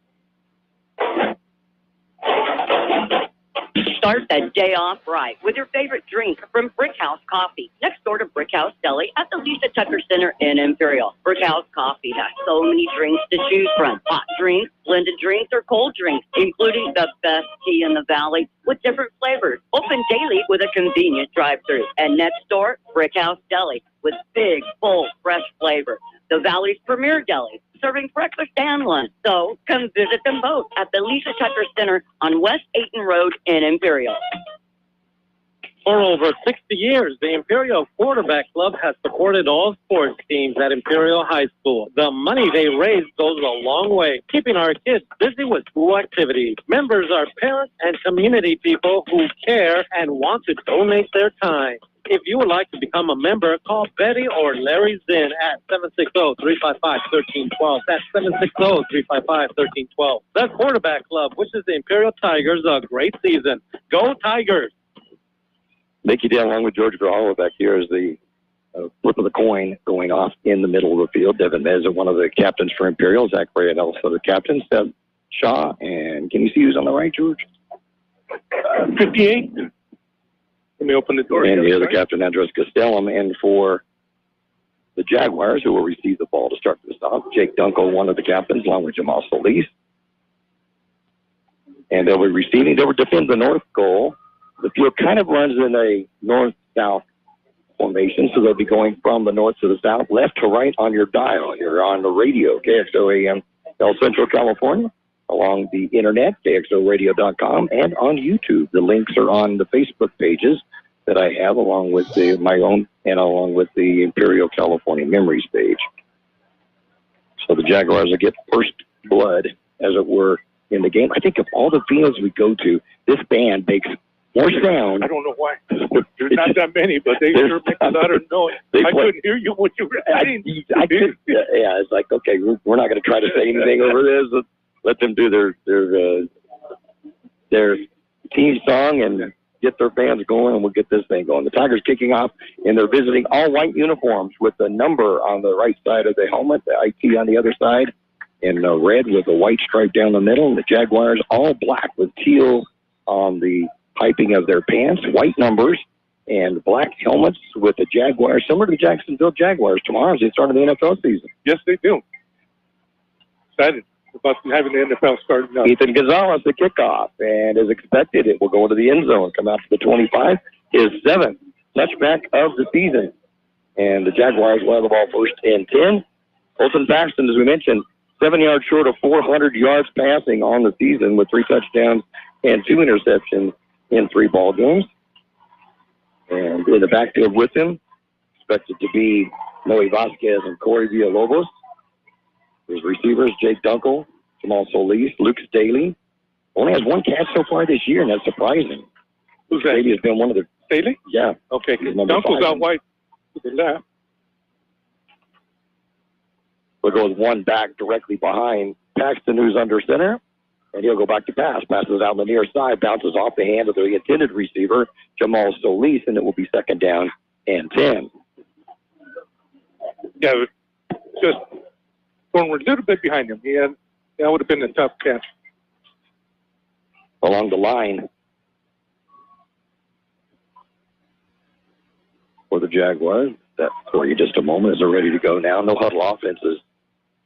Start that day off right with your favorite drink from Brickhouse Coffee, next door to Brickhouse Deli at the Lisa Tucker Center in Imperial. Brickhouse Coffee has so many drinks to choose from. Hot drinks, blended drinks, or cold drinks, including the best tea in the valley with different flavors. Open daily with a convenient drive-thru. And next door, Brickhouse Deli with big, full, fresh flavor. The Valley's premier deli, serving breakfast and lunch. So come visit them both at the Lisa Tucker Center on West Ayton Road in Imperial.
For over 60 years, the Imperial Quarterback Club has supported all sports teams at Imperial High School. The money they raise goes a long way, keeping our kids busy with school activities. Members are parents and community people who care and want to donate their time. If you would like to become a member, call Betty or Larry Zinn at 760-355-1312. That's 760-355-1312. The Quarterback Club wishes the Imperial Tigers a great season. Go Tigers!
Mickey Dale along with George Grijalva back here is the flip of the coin going off in the middle of the field. Devin Meza, one of the captains for Imperial. Zach Bray, also the captain. Seb Shaw, and can you see who's on the right, George?
58. Let me open the door.
And the other captain, Andres Castellum. And for the Jaguars, who will receive the ball to start this off, Jake Dunkel, one of the captains, along with Jamal Solis. And they'll be receiving. They will defend the north goal. The field kind of runs in a north-south formation, so they'll be going from the north to the south, left to right on your dial. You're on the radio, Kxo AM, El Centro, California, along the internet, kxoradio.com, and on YouTube. The links are on the Facebook pages that I have, along with my own and along with the Imperial California Memories page. So the Jaguars will get first blood, as it were, in the game. I think of all the fields we go to, this band makes more sound.
I don't know why. There's not that many, but they sure make a lot of noise. I couldn't hear you when you were saying.
Yeah, it's like, okay, we're not going to try to say anything over this. Let them do their team song and get their fans going, and we'll get this thing going. The Tigers kicking off, and they're visiting all white uniforms with the number on the right side of the helmet, the IT on the other side, and red with a white stripe down the middle. And the Jaguars all black with teal on the piping of their pants, white numbers, and black helmets with the Jaguars, similar to the Jacksonville Jaguars tomorrow as they start the NFL season.
Yes, they do. Excited about having the NFL starting up.
Ethan Gonzalez, the kickoff, and as expected, it will go into the end zone, come out to the 25, his 7th touchback of the season. And the Jaguars will have the ball first and 10. Colton Paxton, as we mentioned, 7 yards short of 400 yards passing on the season with 3 touchdowns and 2 interceptions in 3 ball games. And in the backfield with him, expected to be Noe Vasquez and Corey Villalobos. His receivers, Jake Dunkel, Jamal Solis, Luke Staley. Only has 1 catch so far this year, and that's surprising.
Who's that?
Staley has been one of the...
Staley?
Yeah.
Okay, Dunkel's out wide to the left.
We'll go with 1 back directly behind Paxton, who's under center. And he'll go back to pass. Passes out on the near side, bounces off the hand of the intended receiver, Jamal Solis, and it will be 2nd down and 10.
Yeah, just going a little bit behind him. That would have been a tough catch.
Along the line for the Jaguars. That for you just a moment as they're ready to go now. No huddle offenses.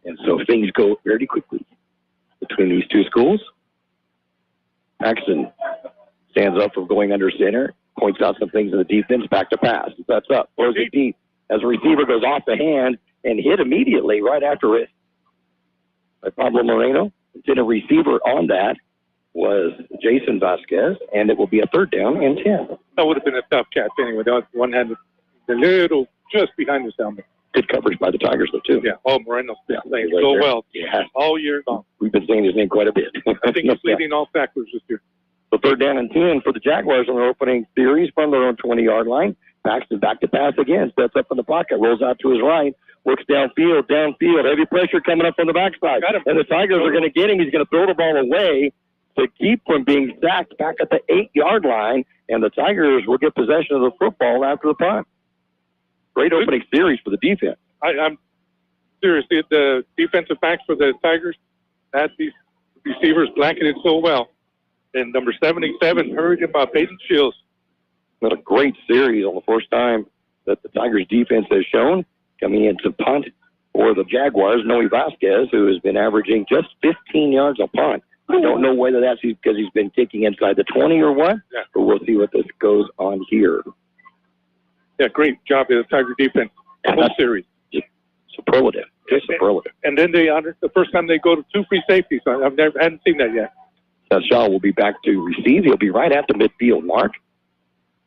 And so things go very quickly between these two schools. Paxton stands up from going under center, points out some things in the defense, back to pass. That's up, throws it deep. As a receiver goes off the hand and hit immediately right after it by Pablo Moreno. Then a receiver on that was Jason Vasquez, and it will be a 3rd down and 10.
That would have been a tough catch anyway. That was one-handed, a little just behind his helmet.
Good coverage by the Tigers, though, too.
Yeah. Oh, Moreno's been playing so well all year long.
We've been saying his name quite a bit.
I think he's leading all tackles this year.
The 3rd down and 10 for the Jaguars on their opening series from their own 20-yard line. Paxton back to pass again. Steps up in the pocket, rolls out to his right, works downfield. Heavy pressure coming up from the backside. And the Tigers are going to get him. He's going to throw the ball away to keep from being sacked back at the 8-yard line. And the Tigers will get possession of the football after the punt. Great opening series for the defense.
I'm serious. The defensive backs for the Tigers had these receivers blanketed so well. And number 77 hurried him by Peyton Shields.
What a great series on the first time that the Tigers defense has shown. Coming in to punt for the Jaguars, Noe Vasquez, who has been averaging just 15 yards a punt. I don't know whether that's because he's been kicking inside the 20 or what, but we'll see what this goes on here.
Yeah, great job of the Tiger defense. The whole series.
Superlative. Just superlative.
And then they honored the first time they go to 2 free safeties. I hadn't seen that yet.
Shaw will be back to receive. He'll be right at the midfield mark.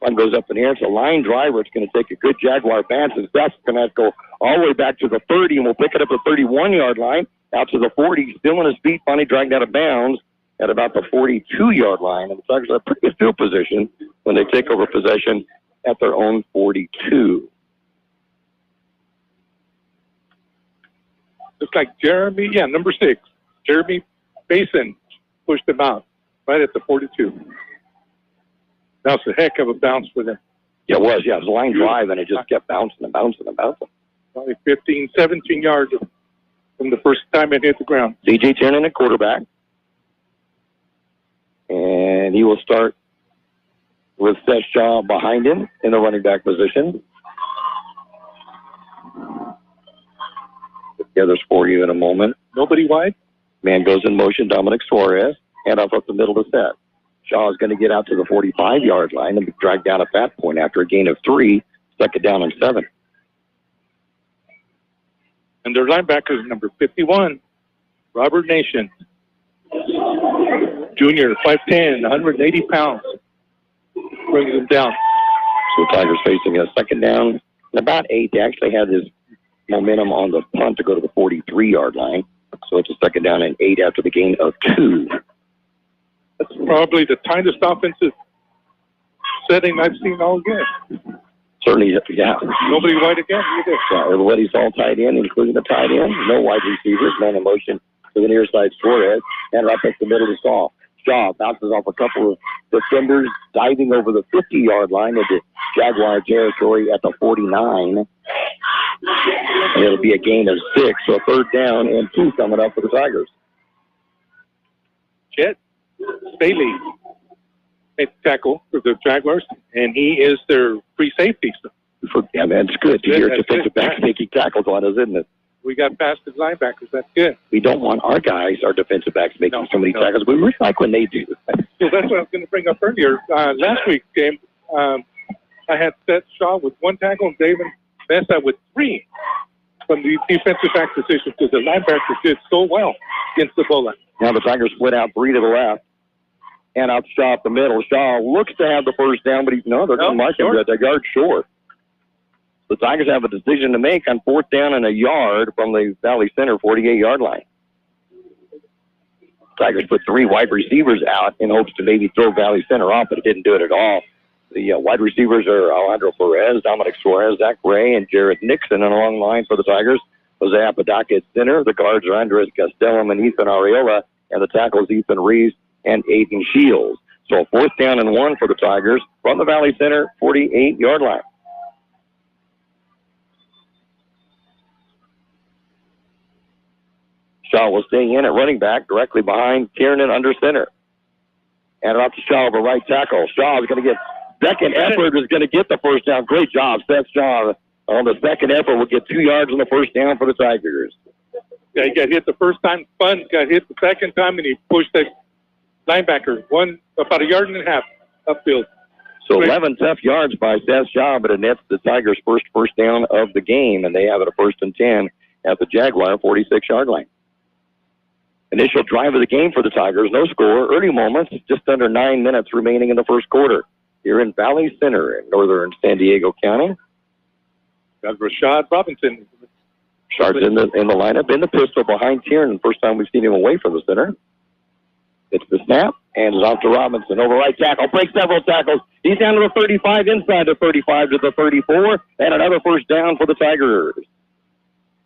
One goes up in the air. It's a line driver. It's going to take a good Jaguar bounce. And Seth's going to have to go all the way back to the 30, and we'll pick it up at the 31-yard line, out to the 40, still on his feet, finally dragged out of bounds at about the 42-yard line. And the Tigers are in a pretty good field position when they take over possession at their own 42.
Looks like number 6, Jeremy Basin pushed him out right at the 42. That was a heck of a bounce for them.
Yeah, it was. Yeah, it was a line drive, and it just kept bouncing and bouncing and bouncing.
Probably 15, 17 yards from the first time it hit the ground.
C.J. Tiernan at quarterback. And he will start with Seth Shaw behind him in the running back position. The others for you in a moment.
Nobody wide.
Man goes in motion, Dominic Suarez. Hand off up the middle to Seth. Shaw is going to get out to the 45-yard line and be dragged down at that point after a gain of 3, second down and 7.
And their linebacker is number 51, Robert Nation. Junior, 5'10", 180 pounds. Brings him down.
So the Tigers facing a second down and about 8. They actually had his momentum on the punt to go to the 43-yard line. So it's a second down and 8 after the gain of 2.
That's probably the tightest offensive setting I've seen all game.
Certainly, yeah.
Nobody wide again either.
Yeah, everybody's all tight end, including the tight end. No wide receivers. Man in motion to the near side, Suarez. And right up the middle to Shaw. Shaw bounces off a couple of defenders, diving over the 50-yard line into Jaguar territory at the 49. And it'll be a gain of 6, so a third down and 2 coming up for the Tigers.
Chet Staley made the tackle for the Jaguars, and he is their free safety.
Yeah, man, it's good to hear defensive backs making tackles on us, isn't it?
We got past the linebackers. That's good.
We don't want our guys, our defensive backs, making so many tackles. We really like when they do.
So that's what I was going to bring up earlier. Last week's game, I had Seth Shaw with 1 tackle and David Mesa with 3 from the defensive back position because the linebackers did so well against the Bola.
Now the Tigers split out 3 to the left. And out Shaw up the middle. Shaw looks to have the first down, but they're going to mark him at the yard short. The Tigers have a decision to make on 4th down and a yard from the Valley Center 48-yard line. Tigers put 3 wide receivers out in hopes to maybe throw Valley Center off, but it didn't do it at all. The wide receivers are Alejandro Perez, Dominic Suarez, Zach Ray, and Jared Nixon. And along the line for the Tigers, Jose Apodaca at center. The guards are Andres Castellum and Ethan Areola, and the tackles Ethan Reeves and Aiden Shields. So 4th down and 1 for the Tigers from the Valley Center 48-yard line. Shaw will stay in at running back directly behind Tiernan under center. And off to Shaw, the right tackle. Shaw is going to get second effort, is going to get the first down. Great job, Seth Shaw. On the second effort, will get 2 yards on the first down for the Tigers.
Yeah, he got hit the first time, got hit the second time, and he pushed the linebacker about 1.5 yards upfield.
So 11 tough yards by Seth Shaw, but it nets the Tigers' first down of the game, and they have it a 1st and 10 at the Jaguar 46-yard line. Initial drive of the game for the Tigers, no score. Early moments, just under 9 minutes remaining in the first quarter. Here in Valley Center in northern San Diego County.
Got Rashad Robinson.
Sharp's in the lineup, in the pistol behind Tiernan. First time we've seen him away from the center. It's the snap, and it's off to Robinson. Over right tackle, breaks several tackles. He's down to the 35, inside the 35 to the 34, and another first down for the Tigers.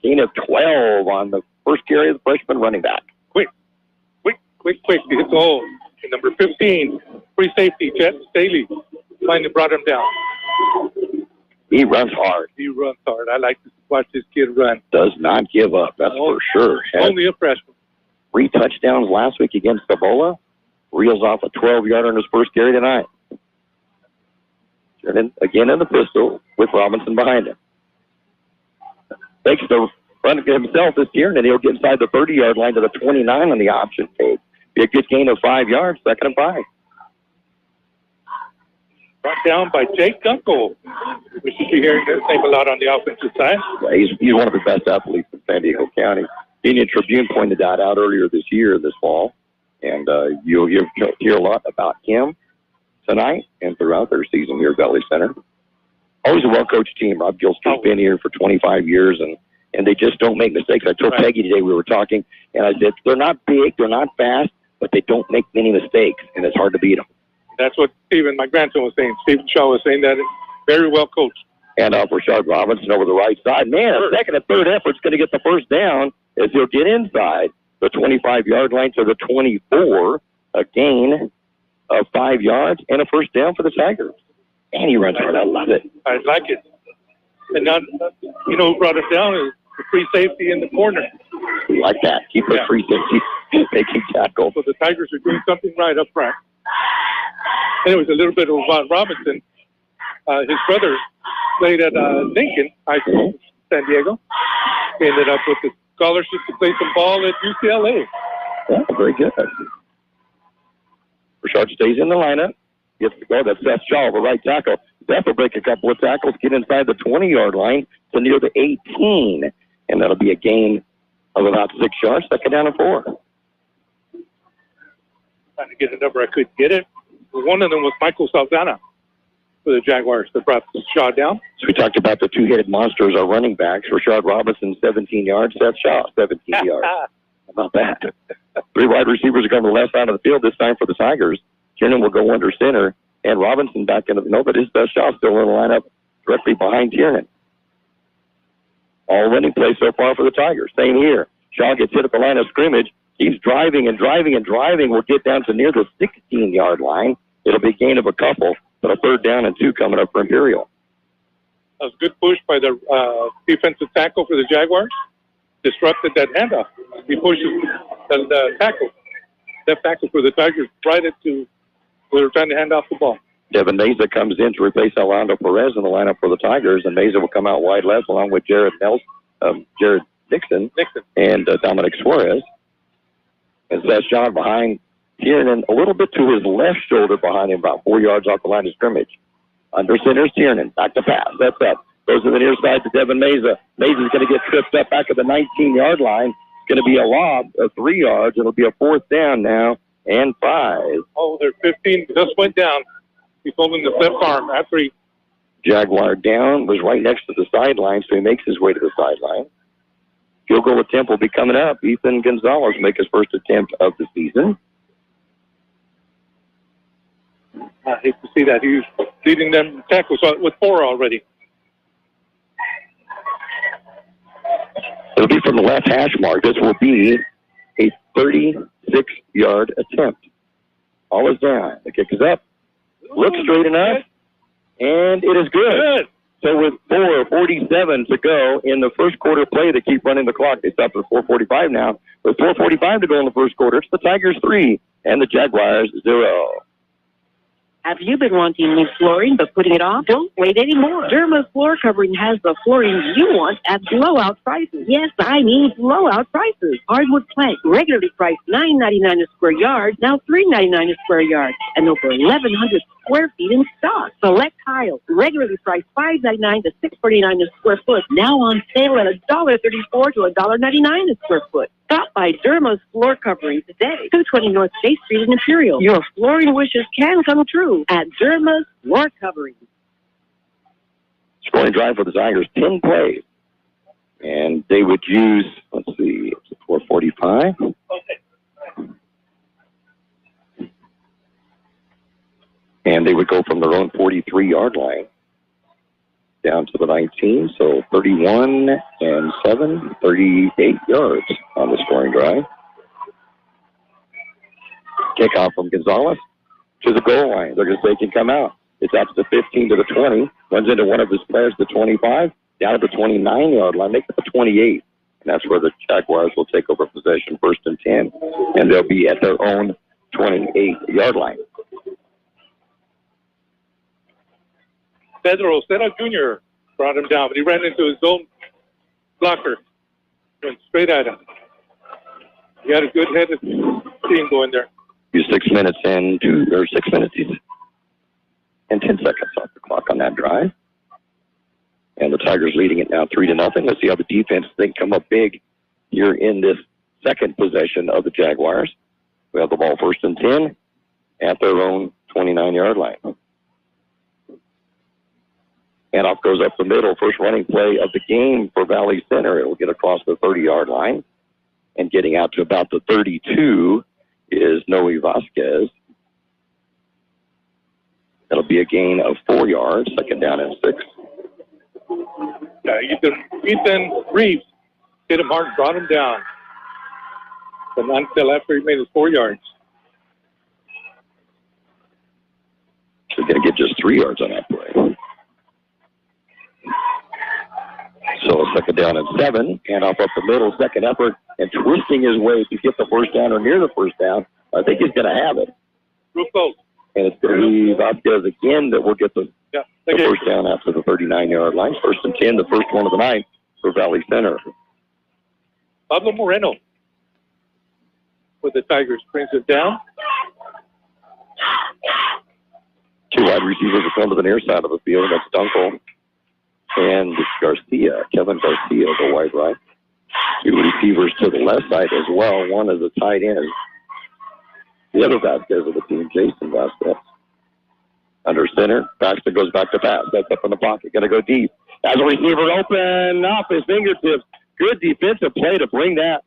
Gain of 12 on the first carry of the freshman running back.
Quick. It's all. Number 15, free safety, Chet Staley. Finally brought him down.
He runs hard.
I like to watch this kid run.
Does not give up, that's for sure.
Only a freshman.
3 touchdowns last week against Ebola. Reels off a 12-yarder in his first carry tonight. Tiernan again in the pistol with Robinson behind him. Takes the run himself this year, and then he'll get inside the 30-yard line to the 29 on the option tape. Be a good gain of 5 yards, 2nd and 5.
Brought down by Jake Gunkel. We should be hearing his name a lot on the offensive side.
Yeah, he's one of the best athletes in San Diego County. Union Tribune pointed that out earlier this fall, and you'll hear a lot about him. tonight and throughout their season here at Valley Center. Always a well-coached team. Rob Gilster's been here for 25 years, and they just don't make mistakes. I told Peggy today we were talking, and I said, they're not big, they're not fast, but they don't make many mistakes, and it's hard to beat them.
That's what Stephen, my grandson, was saying. Stephen Shaw was saying that. Very well coached.
And for Rashard Robinson over the right side. Man, a second and third effort's going to get the first down as he'll get inside the 25-yard line to the 24, a gain of 5 yards, and a first down for the Tigers. And he runs hard. I love it.
I like it. And now, you know who brought us down is the free safety in the corner.
We like that. Keep the free safety making tackle.
So the Tigers are doing something right up front. And it was a little bit about Robinson. His brother played at Lincoln High School, San Diego. He ended up with a scholarship to play some ball at UCLA.
Yeah, very good. Rashard stays in the lineup. Gets to go. That's Seth Shaw, the right tackle. Seth will break a couple of tackles, get inside the 20-yard line to near the 18. And that'll be a gain of about 6 yards, second down and 4.
Trying to get a number, I couldn't get it. One of them was Michael Salzana for the Jaguars that brought Shaw down.
So we talked about the two-headed monsters, our running backs. Rashard Robinson, 17 yards. Seth Shaw, 17 yards. How about that? 3 wide receivers are going to the left side of the field this time for the Tigers. Tiernan will go under center, and Robinson back into the middle, but his best shot still in the lineup directly behind Tiernan. All winning play so far for the Tigers. Same here. Shaw gets hit at the line of scrimmage. Keeps driving and driving and driving. We'll get down to near the 16-yard line. It'll be a gain of a couple, but a third down and 2 coming up for Imperial.
That was a good push by the defensive tackle for the Jaguars. Disrupted that handoff. He pushes the tackle. Left tackle for the Tigers right into where they're trying to hand off the ball.
Devin Meza comes in to replace Orlando Perez in the lineup for the Tigers, and Meza will come out wide left along with Jared Nixon and Dominic Suarez. And Seth Shaw behind Tiernan, a little bit to his left shoulder behind him, about 4 yards off the line of scrimmage. Under center's Tiernan. Back to pass. That's up. Goes to the near side to Devin Meza. Meza's going to get tripped up back at the 19-yard line. It's going to be a lob of 3 yards. It'll be a fourth down now and 5.
Oh, their 15 just went down. He's holding the left arm after he...
Jaguar down, was right next to the sideline, so he makes his way to the sideline. Field goal attempt will be coming up. Ethan Gonzalez make his first attempt of the season.
I hate to see that. He's leading them tackles with 4 already.
It'll be from the left hash mark. This will be a 36-yard attempt. All is down. The kick is up. Looks straight enough. And it is good. So with 4:47 to go in the first quarter play, they keep running the clock. They stop at 4:45 now. With 4:45 to go in the first quarter, it's the Tigers 3 and the Jaguars 0.
Have you been wanting new flooring but putting it off? Don't wait anymore. Derma Floor Covering has the flooring you want at blowout prices. Yes, I mean blowout prices. Hardwood plank, regularly priced $9.99 a square yard, now $3.99 a square yard, and over 1,100 square feet in stock. Select tiles, regularly priced $5.99 to $6.49 a square foot, now on sale at $1.34 to $1.99 a square foot. Stop by Derma's Floor Covering today, 220 North State Street in Imperial. Your flooring wishes can come true at Derma's Floor Covering.
Scoring drive for the Tigers, 10 plays. And they would use, let's see, 4:45. And they would go from their own 43-yard line down to the 19, so 31 and 7, 38 yards on the scoring drive. Kickoff from Gonzalez to the goal line. They're going to say he can come out. It's out to the 15 to the 20. Runs into one of his players, the 25, down at the 29-yard line. Makes it the 28. And that's where the Jaguars will take over possession, 1st and 10. And they'll be at their own 28-yard line.
Pedro Sena Jr. brought him down, but he ran into his own blocker. Went straight at him. He had a good headed team going there.
He's 6 minutes and 6 minutes and 10 seconds off the clock on that drive. And the Tigers leading it now 3-0. Let's see how the defense they come up big here in this second possession of the Jaguars. We have the ball 1st and 10 at their own 29-yard line. Handoff goes up the middle. First running play of the game for Valley Center. It will get across the 30-yard line. And getting out to about the 32 is Noe Vasquez. That'll be a gain of 4 yards, second down and 6.
Ethan Reeves hit him hard, brought him down. But not until after he made his 4 yards.
So going to get just 3 yards on that play. So second down and 7, handoff up the middle, second effort, and twisting his way to get the first down or near the first down. I think he's going to have it.
Real close.
And it's going to be Vasquez again that will get the first down after the 39-yard line. First and 10, the first one of the night for Valley Center.
Pablo Moreno with the Tigers brings it down.
2 wide receivers are come to the near side of the field. That's Dunkel and Garcia. Kevin Garcia, the wide right. 2 receivers to the left side as well. One is a tight end. The other Vasquez of the team, Jason Vasquez. Under center, Baxter goes back to pass. That's up in the pocket. Going to go deep. As a receiver open off his fingertips. Good defensive play to break that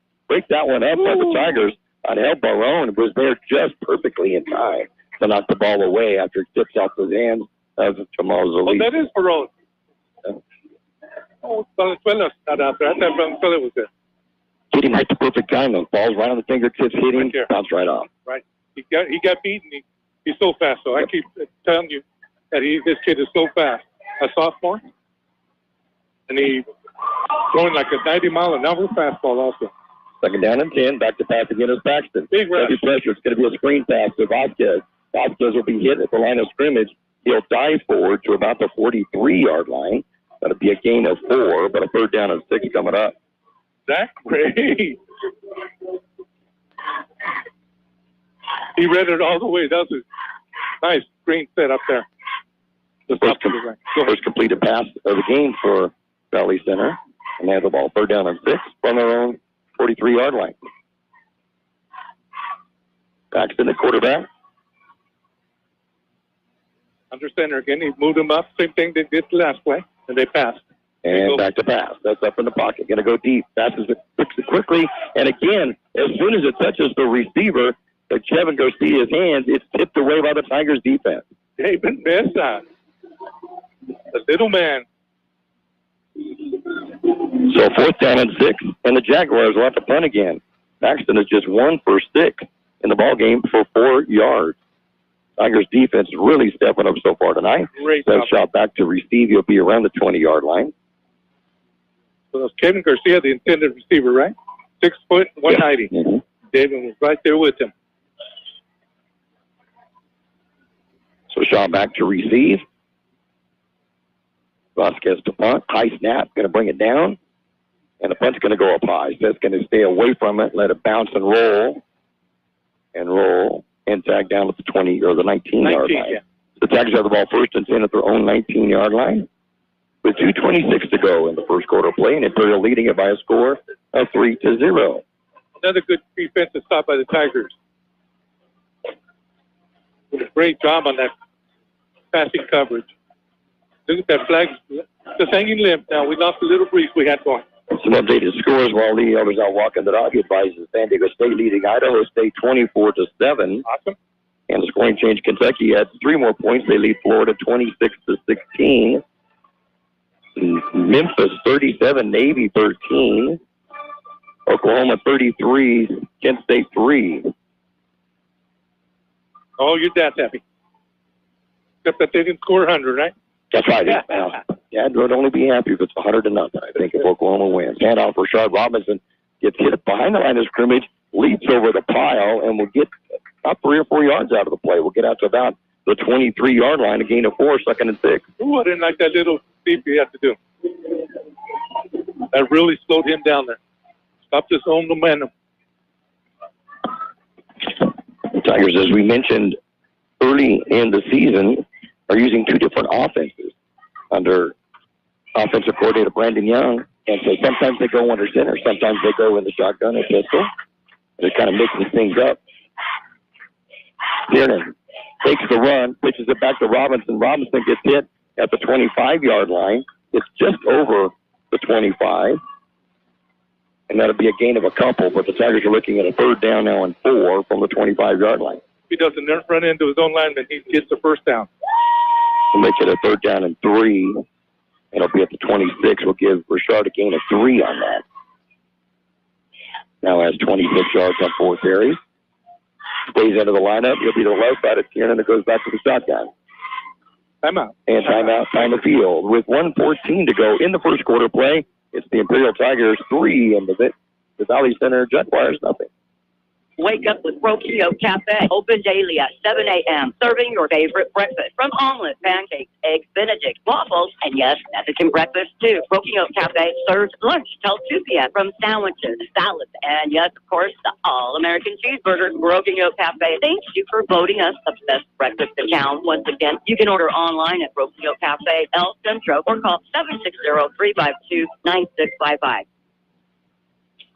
one up by the Tigers. Angel Barone was there just perfectly in time to knock the ball away after it tips out the hands of Jamal Zali.
Oh, that is Barone. Oh, Valenzuela's not out there. I thought Valenzuela was there.
Hitting right the perfect time. The ball's right on the fingertips, hitting, bounce right off.
Right. He got beaten. He's so fast. So I keep telling you that this kid is so fast. A sophomore, and he's throwing like a 90-mile-an-hour fastball also.
Second down and 10. Back to pass again is Paxton.
Big rush.
Heavy pressure. It's going to be a screen pass to Vasquez. Vasquez will be hit at the line of scrimmage. He'll dive forward to about the 43-yard line. That'll be a gain of 4, but a third down and 6 coming up.
Zach Ray. He read it all the way. That was a nice screen set up there.
The first completed pass of the game for Valley Center. And they have the ball third down and 6 from their own 43-yard line. Paxton, the quarterback.
Under center again. He moved him up. Same thing they did last play. And they passed.
And back to pass. That's up in the pocket. Going to go deep. Passes it quickly. And again, as soon as it touches the receiver, that Kevin Garcia's hands, it's tipped away by the Tigers defense.
David Mesa. The little man.
So fourth down and 6. And the Jaguars will have to punt again. Paxton is just 1 for 6 in the ball game for 4 yards. Tigers defense really stepping up so far tonight.
Great
that shot back to receive. You'll be around the 20-yard line.
So that's Kevin Garcia, the intended receiver, right? 6 foot, 190.
Yeah. Mm-hmm.
David was right there with him.
So shot back to receive. Vasquez to punt. High snap. Going to bring it down. And the punt's going to go up high. So it's going to stay away from it. Let it bounce and roll. And roll. And tag down at the 20 or the 19-yard line.
Yeah.
The Tigers have the ball first and 10 at their own 19-yard line. With 2:26 to go in the first quarter play, and Imperial leading it by a score of 3-0.
Another good defensive stop by the Tigers. Did a great job on that passing coverage. Look at that flag, just hanging limp. Now we lost a little breeze we had going.
Some updated scores while the others out walking the dog. He advises San Diego State leading Idaho State 24-7.
Awesome.
And the scoring change, Kentucky had 3 more points. They lead Florida 26-16. Memphis 37, Navy 13. Oklahoma 33, Kent State 3.
Oh, your dad's happy. Except that they didn't score 100, right?
That's right. Dad would only be happy if it's 100-0. I think if Oklahoma wins. Handoff for Rashard Robinson gets hit behind the line of scrimmage, leaps over the pile, and will get about 3 or 4 yards out of the play. We'll get out to about the 23-yard line, a gain of 4, second and 6.
Ooh, I didn't like that little deep he had to do. That really slowed him down there. Stopped his own momentum.
The Tigers, as we mentioned early in the season, are using 2 different offenses under offensive coordinator Brandon Young. And so sometimes they go under center, sometimes they go in the shotgun or pistol. They're kind of mixing things up. Kiernan takes the run, pitches it back to Robinson. Robinson gets hit at the 25-yard line. It's just over the 25. And that'll be a gain of a couple, but the Tigers are looking at a third down now and 4 from the 25-yard line.
If he doesn't run into his own lineman, he gets the first down.
We'll make it a third down and 3. It'll be at the 26. We'll give Richard a gain of 3 on that. Now has 26 yards on 4 carries. Stays into the lineup. He'll be the left side of 10, and it goes back to the shotgun.
Timeout.
And timeout, time of field. With 1:14 to go in the first quarter play, it's the Imperial Tigers 3 and the Valley Center Jaguars nothing.
Wake up with Kxo Café. Open daily at 7 a.m. Serving your favorite breakfast. From omelets, pancakes, eggs Benedict, waffles, and yes, Mexican breakfast too. Kxo Café serves lunch till 2 p.m. From sandwiches, salads, and yes, of course, the all-American cheeseburger. Kxo Café thanks you for voting us the best breakfast in town. Once again, you can order online at Kxo Café, El Centro, or call 760-352-9655.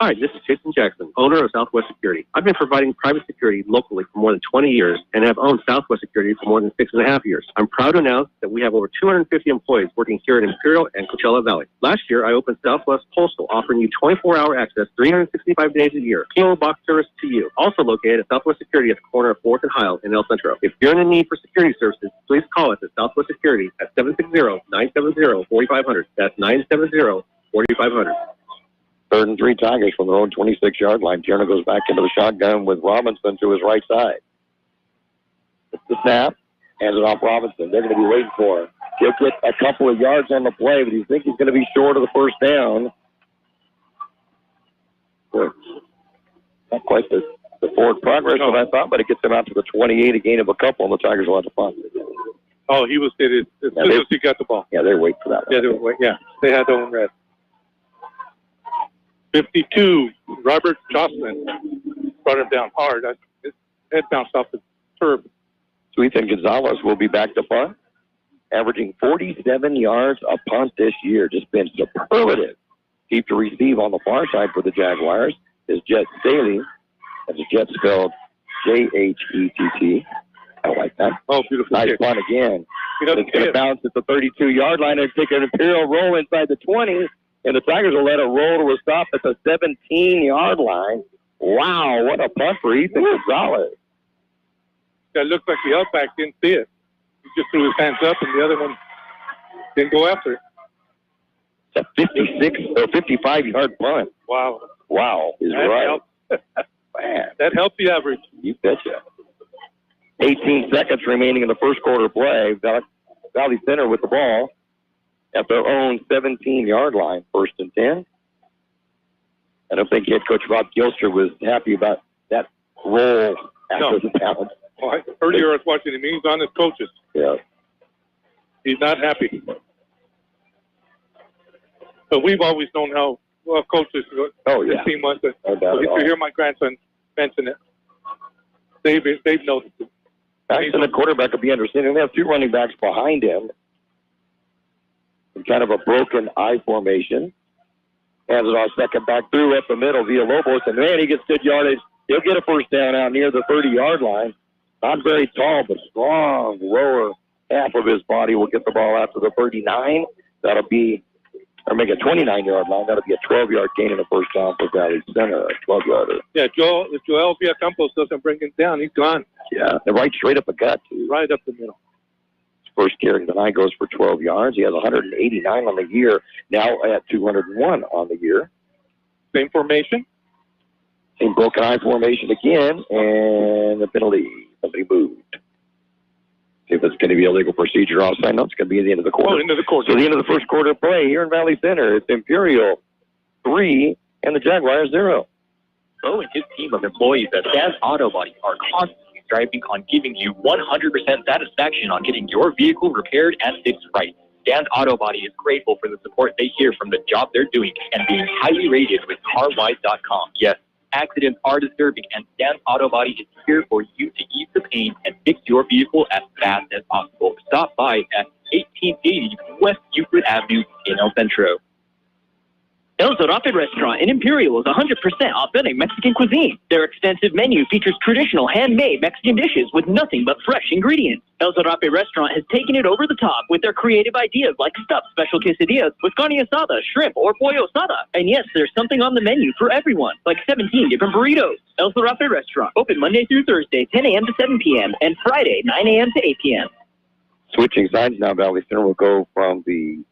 Hi, this is Jason Jackson, owner of Southwest Security. I've been providing private security locally for more than 20 years and have owned Southwest Security for more than 6.5 years. I'm proud to announce that we have over 250 employees working here in Imperial and Coachella Valley. Last year, I opened Southwest Postal, offering you 24-hour access 365 days a year. PO box service to you. Also located at Southwest Security at the corner of 4th and Highland in El Centro. If you're in the need for security services, please call us at Southwest Security at 760-970-4500. That's 970-4500.
3rd and 3 Tigers from their own 26-yard line. Tierna goes back into the shotgun with Robinson to his right side. It's the snap. Hands it off Robinson. They're going to be waiting for him. He'll get a couple of yards on the play, but you think he's going to be short of the first down. Good. Not quite the forward progress that I thought, but it gets him out to the 28, a gain of a couple, and the Tigers will have to punt.
Oh, he was hit as soon as he got the ball.
Yeah, they're waiting for that one.
They had their own red. 52, Robert Jocelyn brought him down hard. His head bounced off the turf.
So Ethan Gonzalez will be back to punt, averaging 47 yards a punt this year. Just been superlative. Deep to receive on the far side for the Jaguars is Jet Staley. That's a Jet spelled J-H-E-T-T. I like that.
Oh, beautiful.
Nice punt again. It's going to bounce at the 32-yard line and take an Imperial roll inside the 20. And the Tigers will let it roll to a stop at the 17-yard line. Wow, what a punt for Ethan Gonzalez.
That looked like the outback didn't see it. He just threw his hands up, and the other one didn't go after it.
It's a 56 or 55-yard punt.
Wow.
Wow, is right. Man.
That helped the average.
You betcha. 18 seconds remaining in the first quarter play. Valley Center with the ball at their own 17-yard line, 1st and 10. I don't think head coach Rob Gilster was happy about that roll after the pound.
Well, earlier I was watching him. He's on his coaches.
Yeah.
He's not happy. But we've always known how well coaches this team was. If you hear my grandson mention it, they've noticed it.
Actually, the quarterback will be understanding. They have 2 running backs behind him. In kind of a broken I formation. Hands it off second back through up the middle via Lobos. And man, he gets good yardage. He'll get a first down out near the 30-yard line. Not very tall, but strong. Lower half of his body will get the ball out to the 39. That'll be, or make a 29-yard line. That'll be a 12-yard gain in the first down for Valley Center, a 12-yarder.
Yeah, if Joel Villacampos doesn't bring him down, he's gone.
Yeah, and right straight up the gut, too.
Right up the middle.
First carry tonight goes for 12 yards. He has 189 on the year, now at 201 on the year.
Same formation.
Same broken eye formation again, and the penalty. Somebody moved. See if it's going to be a legal procedure offside. No, it's going to be at the end of the quarter.
Oh, end of the quarter.
So the end of the first quarter play here in Valley Center. It's Imperial 3 and the Jaguars 0.
Bo and his team of employees at Stan's Auto Body are constantly striving on giving you 100% satisfaction on getting your vehicle repaired and fixed right. Stan's Auto Body is grateful for the support they hear from the job they're doing and being highly rated with CarWise.com. Yes, accidents are disturbing, and Stan's Auto Body is here for you to ease the pain and fix your vehicle as fast as possible. Stop by at 1880 West Euclid Avenue in El Centro.
El Zarape restaurant in Imperial is 100% authentic Mexican cuisine. Their extensive menu features traditional handmade Mexican dishes with nothing but fresh ingredients. El Zarape restaurant has taken it over the top with their creative ideas like stuffed special quesadillas with carne asada, shrimp, or pollo asada. And yes, there's something on the menu for everyone, like 17 different burritos. El Zarape restaurant, open Monday through Thursday, 10 a.m. to 7 p.m., and Friday, 9 a.m. to 8 p.m.
Switching sides now, Valley Center will go from the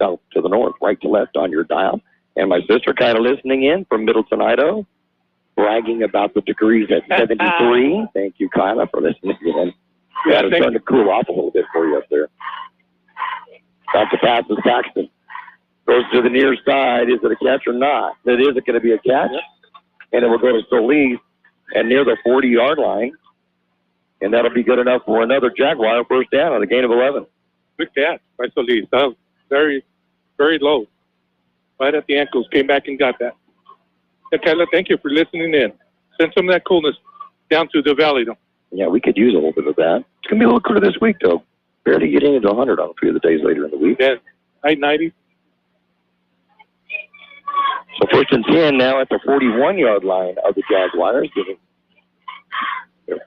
south to the north, right to left on your dial. And my sister kind of listening in from Middleton, Idaho, bragging about the degrees at 73. Thank you, Kyla, for listening in. Yeah, it's starting to cool off a little bit for you up there. About to pass is Paxton. Goes to the near side. Is it a catch or not? It is going to be a catch. Yep. And it will go to Solis and near the 40-yard line. And that'll be good enough for another Jaguar first down on a gain of 11.
Good catch by Solis. That was very, very low. Right at the ankles, came back and got that. And Kyla, thank you for listening in. Send some of that coolness down to the valley, though.
Yeah, we could use a little bit of that. It's going to be a little cooler this week, though. Barely getting into 100 on a few of the days later in the week.
Yeah, high 90.
So first and 10 now at the 41-yard line of the Jaguars, giving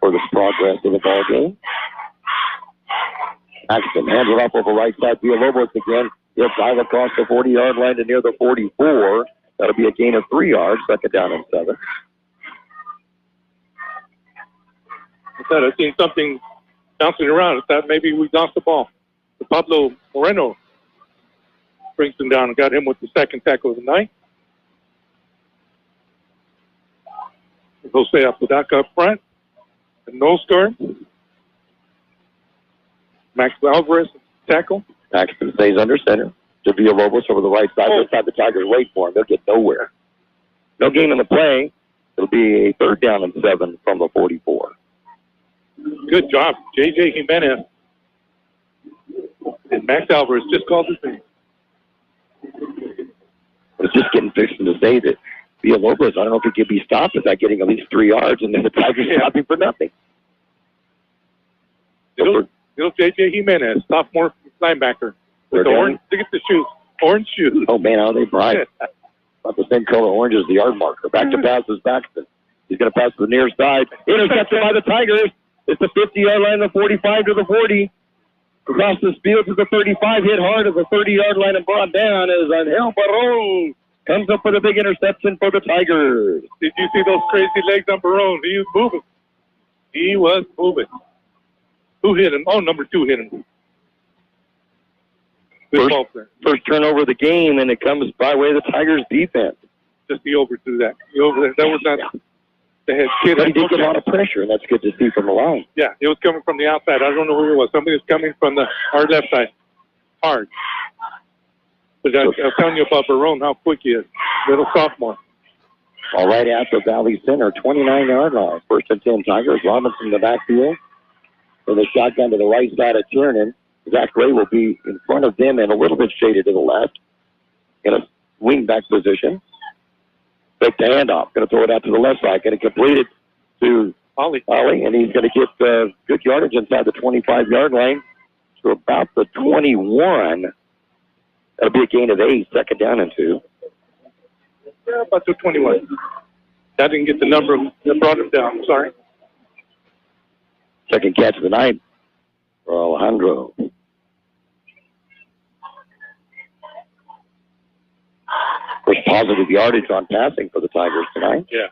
for the progress of the ball game. Paxton hands it off over right side. Villalobos again. He'll drive across the 40-yard line to near the 44. That'll be a gain of 3 yards. Second down and 7.
I said I seen something bouncing around. I thought maybe we lost the ball. The Pablo Moreno brings him down and got him with the second tackle of the night. Jose Apodaca up front. The nose guard. Max Alvarez tackle.
Paxton stays under center. To Villalobos over the right side. This time the Tigers wait for him. They'll get nowhere. No gain in the play. It'll be a third down and 7 from the 44.
Good job, J.J. Jimenez. And Max Alvarez just called his name.
I was just getting fixing to say that Villalobos, I don't know if he could be stopped without getting at least 3 yards, and then the Tigers stop him for nothing.
Little J.J. Jimenez, sophomore linebacker. With the orange, look at the shoes. Orange shoes.
Oh, man, how they bright. About the same color orange as the yard marker. Back to pass is Paxton. He's going to pass to the near side. Intercepted by the Tigers. It's the 50-yard line, the 45 to the 40. Across the field to the 35. Hit hard at the 30-yard line and brought down as Angel Barron comes up with a big interception for the Tigers.
Did you see those crazy legs on Barron? He was moving. He was moving. Who hit him? Oh, number 2 hit him.
First turnover of the game, and it comes by way of the Tigers' defense.
Just the overthrew that. That was not the head kid.
But he did get a lot of pressure, and that's good to see from the line.
Yeah, it was coming from the outside. I don't know who it was. Somebody was coming from our left side. Hard. But I was telling you about Barone, how quick he is. Little sophomore.
All right at the Valley Center, 29-yard line. First and 10 Tigers. Robinson in the backfield. With a shotgun to the right side of Tiernan. Zach Gray will be in front of them and a little bit shaded to the left in a wing-back position. Take the handoff. Going to throw it out to the left side. Going to complete it to Ollie, and he's going to get good yardage inside the 25-yard line to about the 21. That'll be a gain of 8, second down and 2.
Yeah, about the 21. I didn't get the number that brought him down. Sorry.
Second catch of the night for Alejandro. First positive yardage on passing for the Tigers tonight.
Yeah.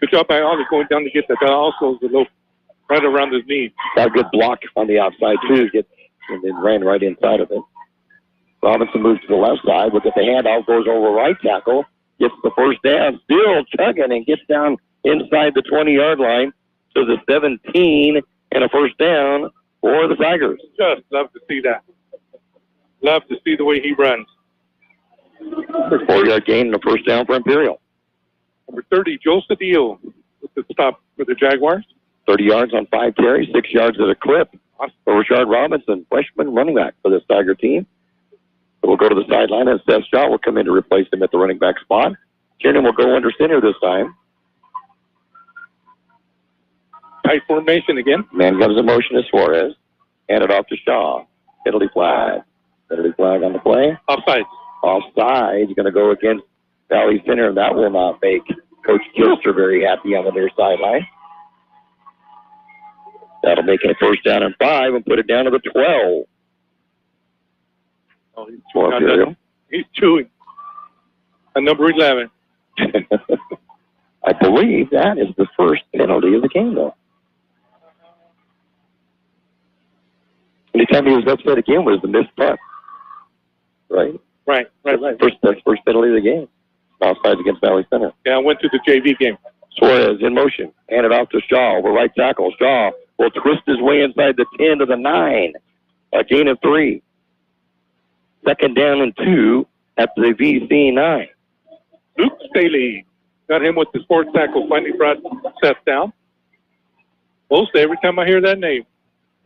Good job by Ollie going down to get that. That also was a little right around his knee.
Got a good block on the outside, too, and then ran right inside of it. Robinson moves to the left side. Look at the handoff, goes over right tackle, gets the first down, still chugging, and gets down inside the 20-yard line to the 17, and a first down for the Tigers.
Just love to see that. Love to see the way he runs.
4-yard gain and a first down for Imperial.
Number 30, Joe Cedillo with the stop for the Jaguars.
30 yards on 5 carries, 6 yards at a clip for Rashard Robinson, freshman running back for this Tiger team. So we'll go to the sideline, and Seth Shaw will come in to replace him at the running back spot. Tiernan will go under center this time.
Tight formation again.
Man comes in motion as Suarez. Hand it off to Shaw. Penalty flag. Penalty flag on the play.
Offside.
Offside. He's going to go against Valley Center, and that will not make Coach Gilster very happy on the near sideline. That'll make it a first down and 5 and put it down to the 12.
Oh, he's chewing. And number 11.
I believe that is the first penalty of the game, though. Anytime he was upset again was the missed punt. Right?
Right.
That's first penalty of the game. Offsides against Valley Center.
Yeah, I went to the JV game.
Suarez in motion. Hand it off to Shaw. Over right tackle. Shaw will twist his way inside the 10 to the 9. A gain of 3. Second down and 2 at the VC 9.
Luke Staley got him with the sports tackle. Finally brought Seth down. Most every time I hear that name,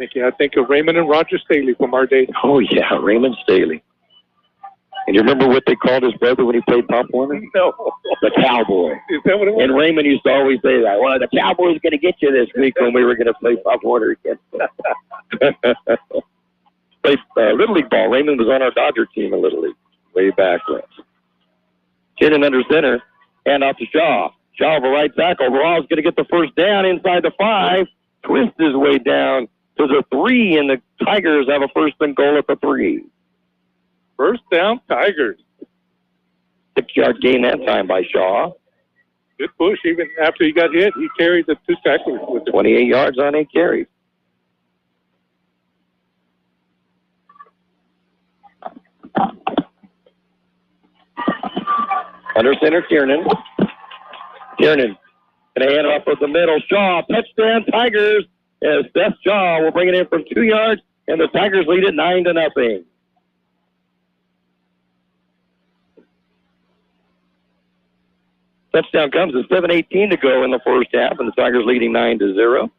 I think of Raymond and Roger Staley from our days.
Oh, yeah, Raymond Staley. And you remember what they called his brother when he played Pop Warner?
No.
The Cowboy.
Is that what it was?
And Raymond used to always say that. Well, the Cowboy's going to get you this week when we were going to play Pop Warner again. Played Little League ball. Raymond was on our Dodger team in Little League way back when. Kinnan under center. Hand off to Shaw. Shaw over right tackle. Raw's going to get the first down inside the 5. Twist his way down to the 3, and the Tigers have a first and goal at the 3.
First down, Tigers.
6-yard gain that time by Shaw.
Good push. Even after he got hit, he carried the 2 tacklers with him.
28 yards on 8 carries. Under center, Kiernan. Kiernan going to hand it off with the middle. Shaw, touchdown, Tigers. As Seth Shaw will bring it in from 2 yards, and the Tigers lead it 9-0. Touchdown comes at 7:18 to go in the first half, and the Tigers leading 9-0.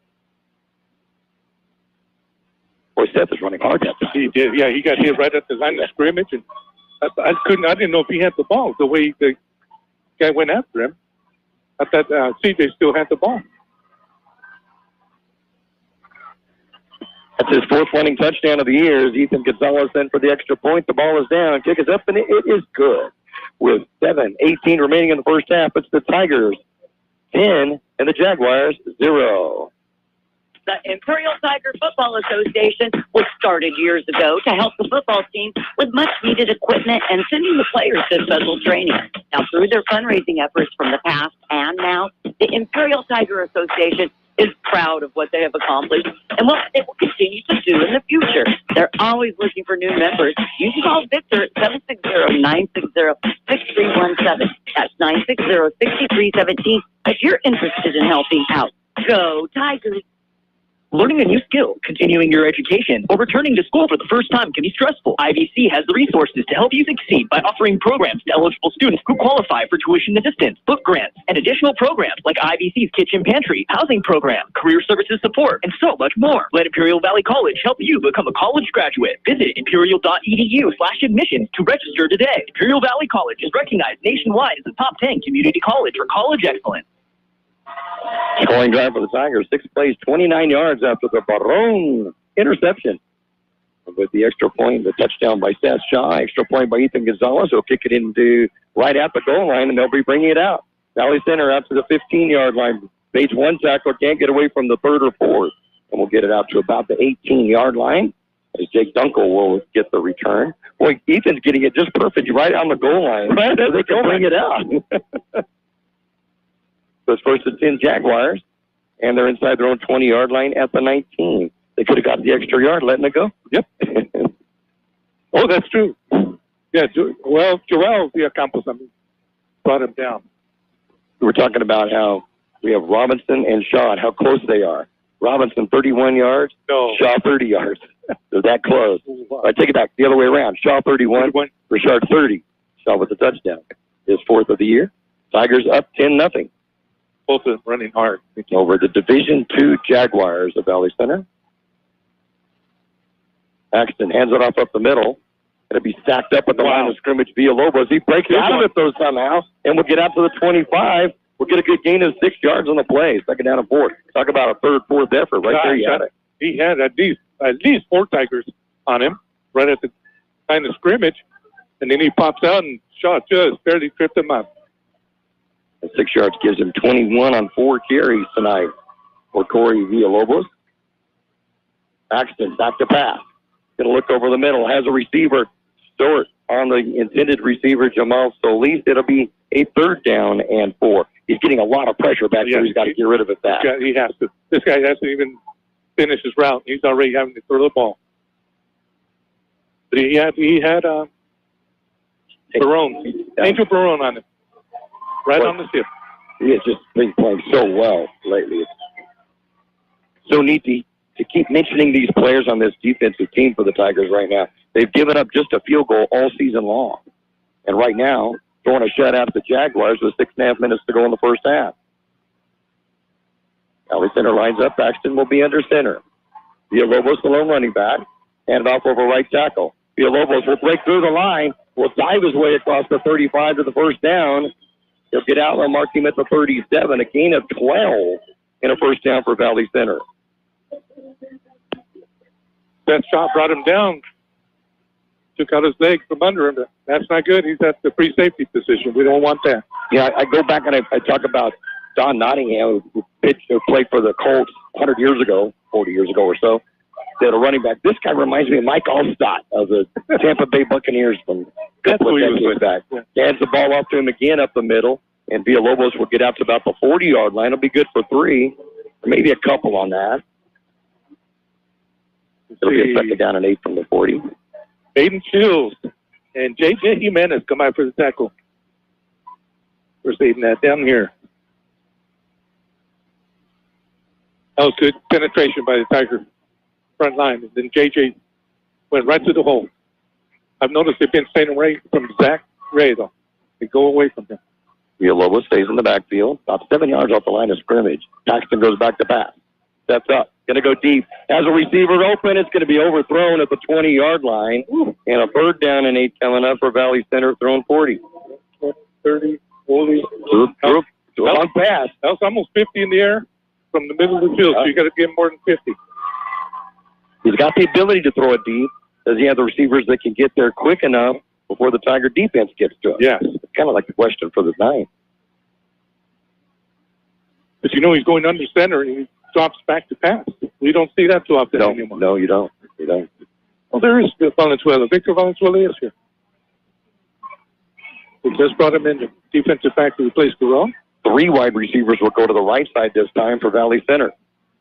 Boy, Seth is running hard that time.
He did. Yeah, he got hit right at the line of scrimmage, and I didn't know if he had the ball the way the guy went after him. I thought CJ still had the ball.
That's his 4th running touchdown of the year. As Ethan Gonzalez in for the extra point. The ball is down. Kick is up, and it is good. With 7:18 remaining in the first half, it's the Tigers 10 and the Jaguars 0.
The Imperial Tiger Football Association was started years ago to help the football team with much-needed equipment and sending the players to special training. Now, through their fundraising efforts from the past and now, the Imperial Tiger Association is proud of what they have accomplished and what they will continue to do in the future. They're always looking for new members. You can call Victor at 760-960-6317. That's 960-6317 if you're interested in helping out. Go Tigers!
Learning a new skill, continuing your education, or returning to school for the first time can be stressful. IVC has the resources to help you succeed by offering programs to eligible students who qualify for tuition assistance, book grants, and additional programs like IVC's Kitchen Pantry, housing program, career services support, and so much more. Let Imperial Valley College help you become a college graduate. Visit imperial.edu/admissions to register today. Imperial Valley College is recognized nationwide as a top 10 community college for college excellence.
Scoring drive for the Tigers. 6 plays, 29 yards after the Barron interception. With the extra point, the touchdown by Seth Shaw, extra point by Ethan Gonzalez. He'll kick it into right at the goal line, and they'll be bringing it out. Valley Center out to the 15-yard line. Page 1 tackler can't get away from the 3rd or 4th. And we'll get it out to about the 18-yard line as Jake Dunkel will get the return. Boy, Ethan's getting it just perfect right on the goal line. So they can bring it out. So it's first and 10 Jaguars, and they're inside their own 20-yard line at the 19. They could have got the extra yard letting it go.
Yep. Oh, that's true. Yeah, well, Joel Viacampo brought him down.
We're talking about how we have Robinson and Shaw, how close they are. Robinson, 31 yards.
No.
Shaw, 30 yards. They're that close. I take it back the other way around. Shaw, 31. Richard, 30. Shaw with the touchdown. His 4th of the year. Tigers up 10-0.
Both of them running hard.
Over the Division II Jaguars of Valley Center. Axton hands it off up the middle. Going to be stacked up at the line of scrimmage via Lobos. He breaks out of it, though, somehow, and we'll get out to the 25. We'll get a good gain of 6 yards on the play. 2nd down and 4. Talk about a 3rd, 4th effort. Right there, you had it.
He had at least 4 Tigers on him right at the line of scrimmage. And then he pops out and Shaw just barely tripped him up.
And 6 yards gives him 21 on 4 carries tonight for Corey Villalobos. Paxton back to pass. Going to look over the middle. Has a receiver short on the intended receiver, Jamal Solis. It'll be a 3rd down and 4. He's getting a lot of pressure back there. He's got to get rid of it fast.
He has to. This guy hasn't even finished his route. He's already having to throw the ball. But he had Barone, Angel Barone on him. Right on the tip.
He has just been playing so well lately. It's so neat to keep mentioning these players on this defensive team for the Tigers right now. They've given up just a field goal all season long. And right now, throwing a shutout at the Jaguars with 6.5 minutes to go in the first half. Valley Center lines up. Paxton will be under center. Villalobos, the lone running back. Hand it off over right tackle. Villalobos will break through the line. Will dive his way across the 35 to the first down. He'll get out and mark him at the 37. A gain of 12 and a first down for Valley Center.
That shot brought him down. Took out his leg from under him. That's not good. He's at the free safety position. We don't want that.
Yeah, I go back and I talk about Don Nottingham, who played for the Colts 100 years ago, 40 years ago or so. That a running back. This guy reminds me of Mike Allstott of the Tampa Bay Buccaneers from a couple of decades back. Yeah. Hands the ball off to him again up the middle, and Villalobos will get out to about the 40-yard line. It'll be good for 3, or maybe a couple on that. It'll be a 2nd down and 8 from the 40.
Aiden Shields and J.J. Jimenez come out for the tackle. We're saving that down here. That was good penetration by the Tiger front line. And then J.J. went right to the hole. I've noticed they've been staying away from Zach Ray, though. They go away from him.
Villalobos stays in the backfield, about 7 yards off the line of scrimmage. Paxton goes back to pass. Steps up. Going to go deep. Has a receiver open. It's going to be overthrown at the 20-yard line. And a 3rd down and 8 coming up for Valley Center, throwing 40.
30, 40.
Long pass.
That was almost 50 in the air from the middle of the field, so you got to give him more than 50.
He's got the ability to throw it deep. Does he have the receivers that can get there quick enough before the Tiger defense gets to him?
Yes.
It's kind of like the question for the night.
But he's going under center and he drops back to pass. We don't see that too often anymore.
No, you don't.
Well, there is Valenzuela. Victor Valenzuela is here. We just brought him in, the defensive back to replace Guerrero.
3 wide receivers will go to the right side this time for Valley Center.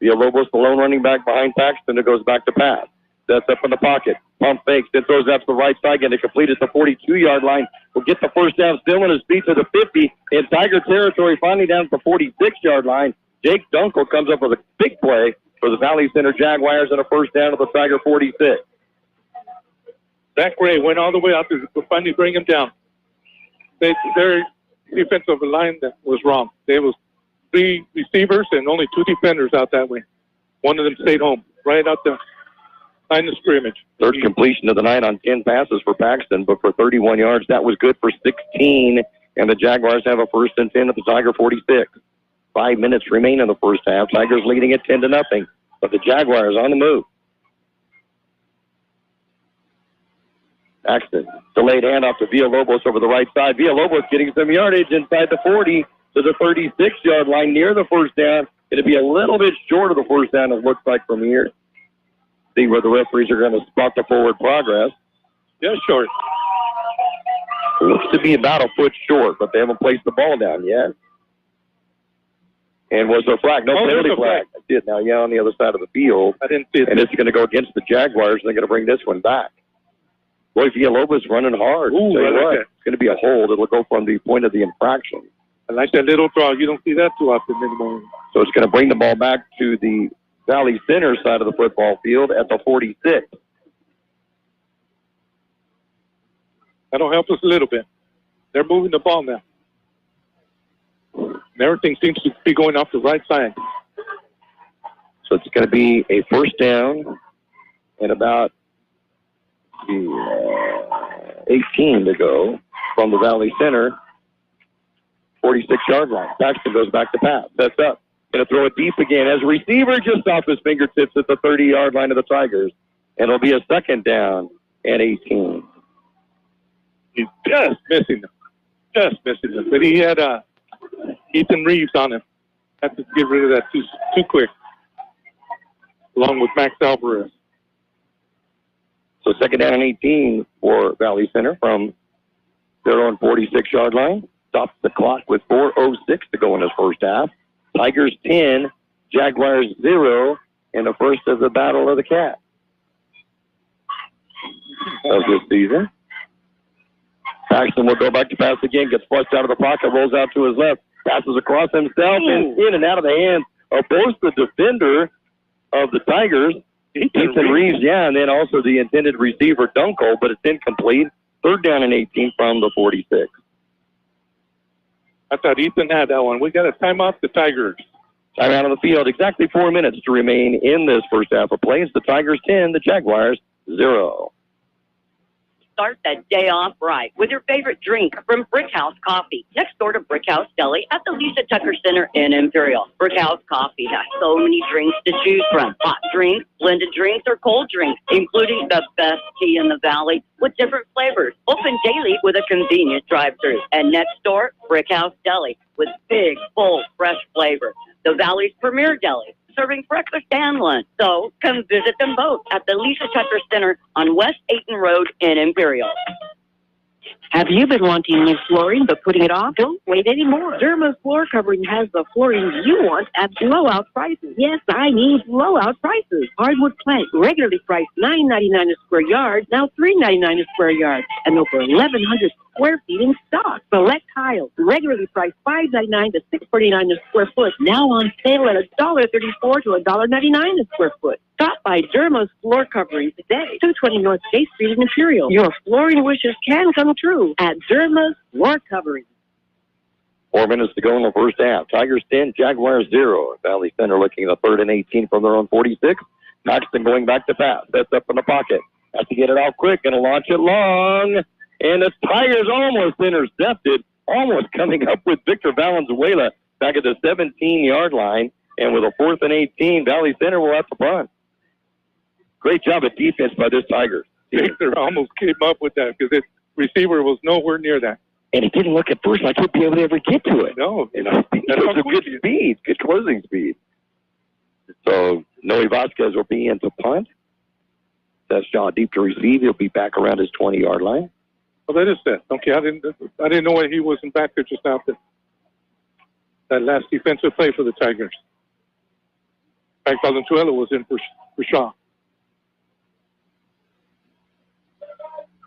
Villalobos, the lone running back behind Paxton, it goes back to pass. Sets up in the pocket. Pump fakes. Then throws out to the right side. Going to complete at the 42-yard line. Will get the first down still on his feet to the 50. In Tiger territory, finally down at the 46-yard line. Jake Dunkel comes up with a big play for the Valley Center Jaguars and a first down at the Tiger 46.
Zach Ray went all the way out to finally bring him down. Their defensive line that was wrong. There was 3 receivers and only 2 defenders out that way. One of them stayed home, right out the line of scrimmage.
3rd completion of the night on 10 passes for Paxton, but for 31 yards, that was good for 16. And the Jaguars have a 1st and 10 at the Tiger 46. 5 minutes remain in the first half. Tigers leading at 10-0, but the Jaguars on the move. Paxton, delayed handoff to Villalobos over the right side. Villalobos getting some yardage inside the 40 to the 36-yard line near the first down. Going to be a little bit short of the first down, it looks like from here. See where the referees are going to spot the forward progress.
Just short.
It looks to be about a foot short, but they haven't placed the ball down yet. And was there a flag? No penalty flag. I see it now, on the other side of the field.
I didn't see it.
And it's going to go against the Jaguars, and they're going to bring this one back. Boy, Villalobos running hard.
Ooh, I like that.
It's going to be a hold. It'll go from the point of the infraction.
I like that little draw. You don't see that too often anymore.
So it's going to bring the ball back to the Valley Center side of the football field at the 46.
That'll help us a little bit. They're moving the ball now. And everything seems to be going off the right side.
So it's going to be a first down and about 18 to go from the Valley Center 46-yard line. Paxton goes back to pass. That's up. Going to throw it deep again as a receiver just off his fingertips at the 30-yard line of the Tigers. And it'll be a 2nd down and 18.
He's just missing them. But he had Ethan Reeves on him. Had to get rid of that too quick, along with Max Alvarez.
So second down and 18 for Valley Center from their own 46-yard line. Stops the clock with 4:06 to go in this first half. Tigers 10, Jaguars 0 in the first of the Battle of the Cat of this season. Paxton will go back to pass again, gets flushed out of the pocket, rolls out to his left, passes across himself and in and out of the hands of both the defender of the Tigers, Ethan Reeves, and then also the intended receiver, Dunkel, but it's incomplete. Third down and 18 from the 46.
I thought Ethan had that one. We got a timeout, the Tigers.
Timeout on the field. Exactly 4 minutes to remain in this first half of play. It's the Tigers 10, the Jaguars 0.
Start that day off right with your favorite drink from Brickhouse Coffee, next door to Brickhouse Deli at the Lisa Tucker Center in Imperial. Brickhouse Coffee has so many drinks to choose from. Hot drinks, blended drinks, or cold drinks, including the best tea in the valley with different flavors. Open daily with a convenient drive-thru. And next door, Brickhouse Deli with big, full, fresh flavor. The valley's premier deli, serving breakfast and lunch. So come visit them both at the Lisa Tucker Center on West Ayton Road in Imperial.
Have you been wanting new flooring but putting it off? Don't wait anymore. Derma Floor Covering has the flooring you want at blowout prices. Yes, I mean blowout prices. Hardwood plank, regularly priced $9.99 a square yard, now $3.99 a square yard, and over 1,100 square feet in stock. Select tiles, regularly priced $5.99 to $6.49 a square foot, now on sale at $1.34 to $1.99 a square foot. Stop by Derma's Floor Covering today, 220 North State Street in Imperial. Your flooring wishes can come true at Derma's Floor Covering.
4 minutes to go in the first half. Tigers 10, Jaguars 0. Valley Center looking at the 3rd and 18 from their own 46. Paxton going back to pass. That's up in the pocket. Has to get it out quick. Going to launch it long. And the Tigers almost intercepted. Almost coming up with Victor Valenzuela back at the 17-yard line. And with a 4th and 18, Valley Center will have to punt. Great job of defense by this Tigers.
Victor almost came up with that because his receiver was nowhere near that.
And he didn't look at first like he'd be able to ever get to it.
No.
You know, that was a good speed, good closing speed. So Noe Vasquez will be in to punt. That's Shaw deep to receive. He'll be back around his 20-yard line.
Well, that is that. Okay, I didn't know why he wasn't back there just after that last defensive play for the Tigers. In fact, Valenzuela was in for Shaw.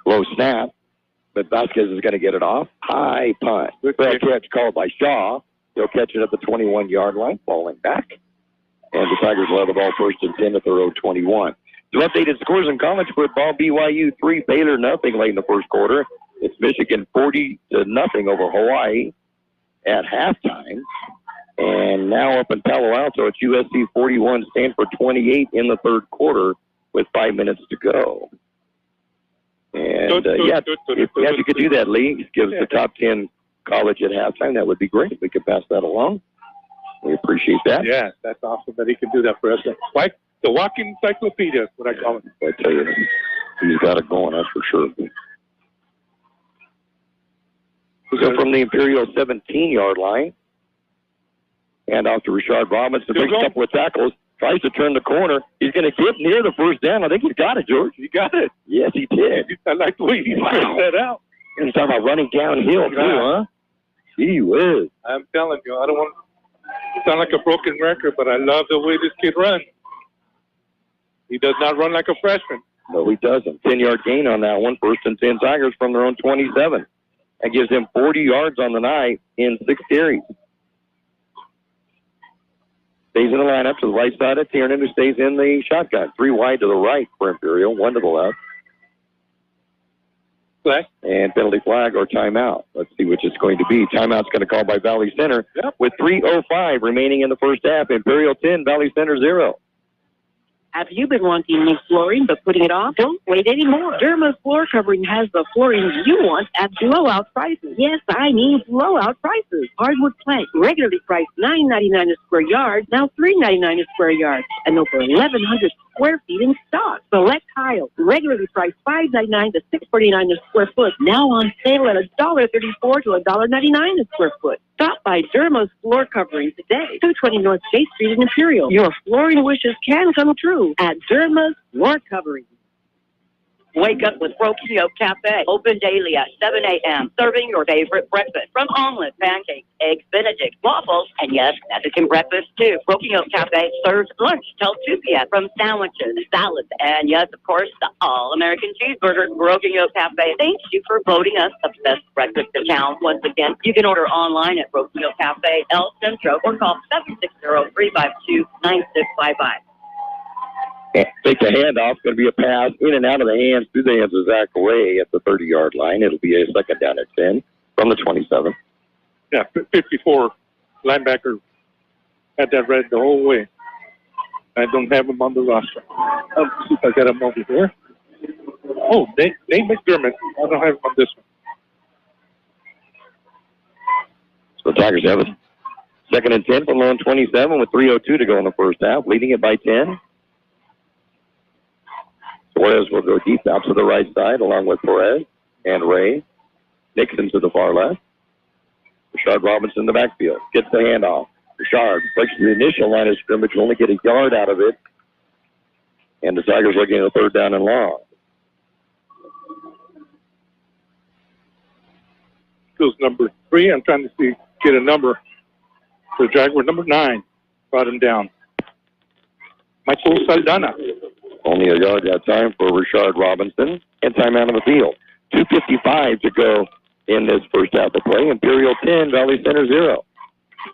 Low snap, but Vasquez is going to get it off. High punt. Fair catch called by Shaw. He'll catch it at the 21-yard line, falling back. And the Tigers will have the ball 1st and 10 at their own 21. So updated scores in college football, BYU 3, Baylor nothing late in the first quarter. It's Michigan 40-0 over Hawaii at halftime. And now up in Palo Alto, it's USC 41, Stanford 28 in the third quarter with 5 minutes to go. And, if you could do that, Lee, give us the top 10 college at halftime. That would be great if we could pass that along. We appreciate that.
Yeah, that's awesome that he can do that for us. Like the walking encyclopedia is what I call it.
I tell you, he's got it going, that's for sure. So from the Imperial 17-yard line, hand off to Rashard Robinson, makes a couple of tackles, tries to turn the corner. He's going to get near the first down. I think he's got it, George.
He got it.
Yes, he did.
I like the way he spread that out.
And he's talking about running downhill, too, huh? Gee whiz.
I'm telling you, I don't want to sound like a broken record, but I love the way this kid runs. He does not run like a freshman.
No, he doesn't. 10-yard gain on that one. 1st and 10 Tigers from their own 27. That gives him 40 yards on the night in 6 carries. Stays in the lineup to the right side of Tiernan, who stays in the shotgun. 3 wide to the right for Imperial, 1 to the left.
Flag.
And penalty flag or timeout. Let's see which it's going to be. Timeout's going to call by Valley Center with 3:05 remaining in the first half. Imperial 10, Valley Center 0.
Have you been wanting new flooring but putting it off? Don't wait anymore. Derma Floor Covering has the flooring you want at blowout prices. Yes, I mean blowout prices. Hardwood plank, regularly priced $9.99 a square yard, now $3.99 a square yard, and over 1,100 square feet in stock. Select tiles, regularly priced $5.99 to $6.49 a square foot, now on sale at $1.34 to $1.99 a square foot. Stop by Derma's Floor Covering today, 220 North J Street in Imperial. Your flooring wishes can come true at Derma's Floor Covering.
Wake up with Kxo Café, open daily at 7 a.m., serving your favorite breakfast, from omelets, pancakes, eggs benedict, waffles, and yes, Mexican breakfast too. Kxo Café serves lunch till 2 p.m. from sandwiches, salads, and yes, of course, the all-American cheeseburger. Kxo Café thanks you for voting us the best breakfast in town. Once again, you can order online at Kxo Café, El Centro, or call 760-352-9655.
Take the handoff. Going to be a pass in and out of the hands, through the hands of Zach Ray at the 30-yard line. It'll be a second down at 10 from the 27.
Yeah, 54 linebacker had that read the whole way. I don't have him on the roster. Let's see if I got him over there. Oh, Nate McDermott. I don't have him on this one.
So the Tigers have it. Second and 10 from the 27 with 3:02 to go in the first half, leading it by 10. Suarez will go deep out to the right side along with Perez and Ray. Nixon to the far left. Rashard Robinson in the backfield. Gets the handoff. Rashard breaks the initial line of scrimmage, will only get a yard out of it. And the Tigers looking at a third down and long.
Goes number 3. I'm trying to get a number for Jaguar. Number 9 brought him down. Michael Saldana.
Only a yard that time for Rashard Robinson. And time out on the field. 2:55 to go in this first half of play. Imperial 10, Valley Center 0.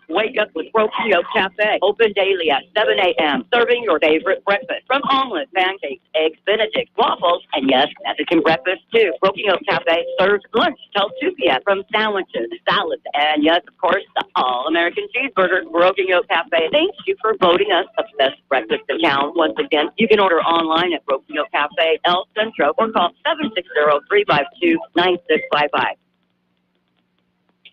Wake up with Kxo Café, open daily at 7 a.m., serving your favorite breakfast, from omelets, pancakes, eggs benedict, waffles, and yes, Mexican breakfast too. Kxo Café serves lunch till 2 p.m. from sandwiches, salads, and yes, of course, the all-American cheeseburger. Kxo Café thanks you for voting us the best breakfast in town. Once again, you can order online at Kxo Café, El Centro, or call 760-352-9655.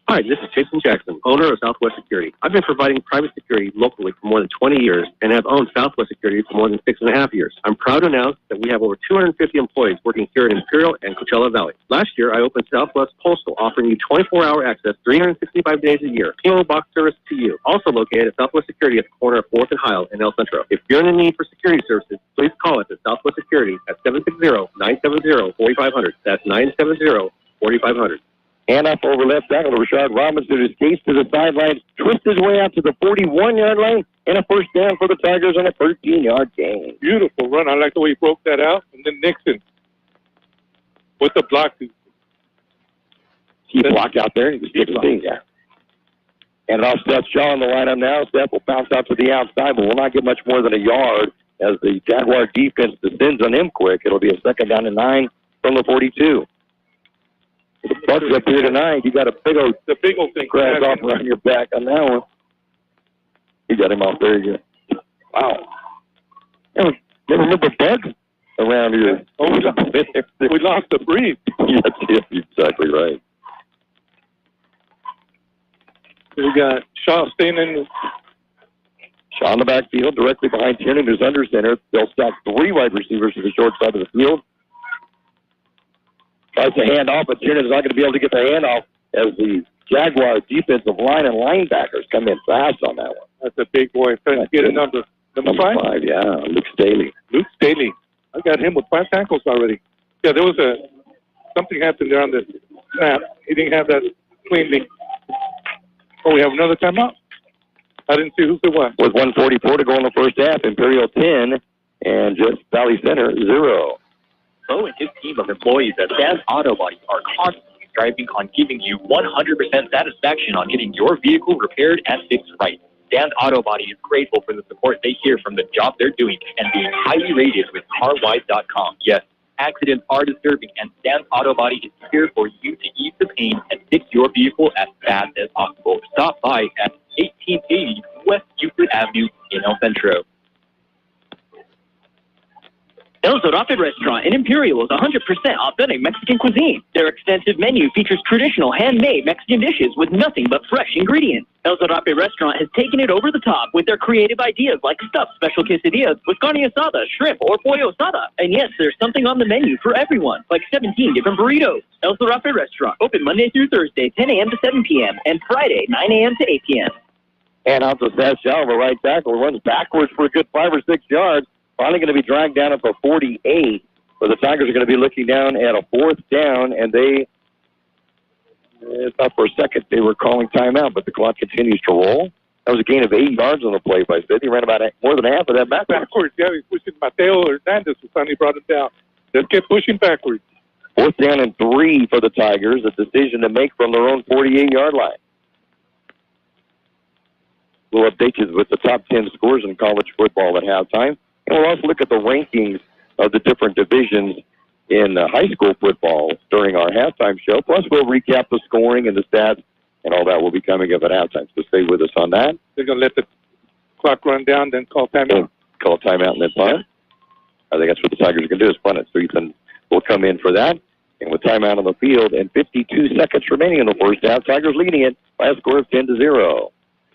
Hi, this is Jason Jackson, owner of Southwest Security. I've been providing private security locally for more than 20 years and have owned Southwest Security for more than 6.5 years. I'm proud to announce that we have over 250 employees working here in Imperial and Coachella Valley. Last year, I opened Southwest Postal, offering you 24-hour access 365 days a year. PO box service to you. Also located at Southwest Security at the corner of 4th and Highland in El Centro. If you're in the need for security services, please call us at Southwest Security at 760-970-4500. That's 970-4500.
And up over left tackle to Rashard Robinson, who skates to the sidelines, twists his way out to the 41-yard line, and a first down for the Tigers on a 13-yard gain.
Beautiful run. I like the way he broke that out. And then Nixon with the block.
He blocked out there. He was good to see. Yeah. And off Seth Shaw on the lineup now. Seth will bounce out to the outside, but will not get much more than a yard as the Jaguar defense descends on him quick. It'll be a second down and 9 from the 42. The Bucks up here tonight. You got a big old
thing
crash off around your back on that one. He got him off there again. Wow. Never remember bugs around here.
Oh, we lost the breeze.
Yes, exactly right.
We got Shaw staying in.
Shaw in the backfield, directly behind Tiernan, who's under center. They'll stack 3 wide receivers to the short side of the field. Tries to hand off, but Tiernan's not going to be able to get the handoff as the Jaguar defensive line and linebackers come in fast on that one.
That's a big boy. Trying to get a number 5?
Yeah, Luke Staley.
I got him with 5 tackles already. Yeah, there was something happened there on the snap. He didn't have that cleanly. Oh, we have another timeout? I didn't see who it was.
With 1:44 to go in the first half, Imperial 10 and just Valley Center 0.
Bo and his team of employees at Sam's Auto Body are constantly striving on giving you 100% satisfaction on getting your vehicle repaired and fixed right. Sam's Auto Body is grateful for the support they hear from the job they're doing and being highly rated with CarWise.com. Yes, accidents are disturbing, and Sam's Auto Body is here for you to ease the pain and fix your vehicle as fast as possible. Stop by at 1880 West Euclid Avenue in El Centro.
El Zarape restaurant in Imperial is 100% authentic Mexican cuisine. Their extensive menu features traditional handmade Mexican dishes with nothing but fresh ingredients. El Zarape restaurant has taken it over the top with their creative ideas like stuffed special quesadillas with carne asada, shrimp, or pollo asada. And yes, there's something on the menu for everyone, like 17 different burritos. El Zarape restaurant, open Monday through Thursday, 10 a.m. to 7 p.m., and Friday, 9 a.m. to 8 p.m.
And out to Grijalva, right tackle, runs backwards for a good 5 or 6 yards. Finally going to be dragged down at the 48. So the Tigers are going to be looking down at a 4th down, and they thought for a second they were calling timeout, but the clock continues to roll. That was a gain of 8 yards on the play by Sid. He ran about more than half of that backwards.
Yeah, he's pushing Mateo Hernandez, who finally brought him down. Just kept pushing backwards.
4th down and 3 for the Tigers, a decision to make from their own 48-yard line. We'll update you with the top 10 scores in college football at halftime. And we'll also look at the rankings of the different divisions in high school football during our halftime show. Plus, we'll recap the scoring and the stats, and all that will be coming up at halftime. So stay with us on that.
They're going to let the clock run down, then call timeout.
Call timeout and then punt. I think that's what the Tigers are going to do is punt it. So Ethan will come in for that. And with timeout on the field and 52 seconds remaining in the first half, Tigers leading it by a score of 10-0.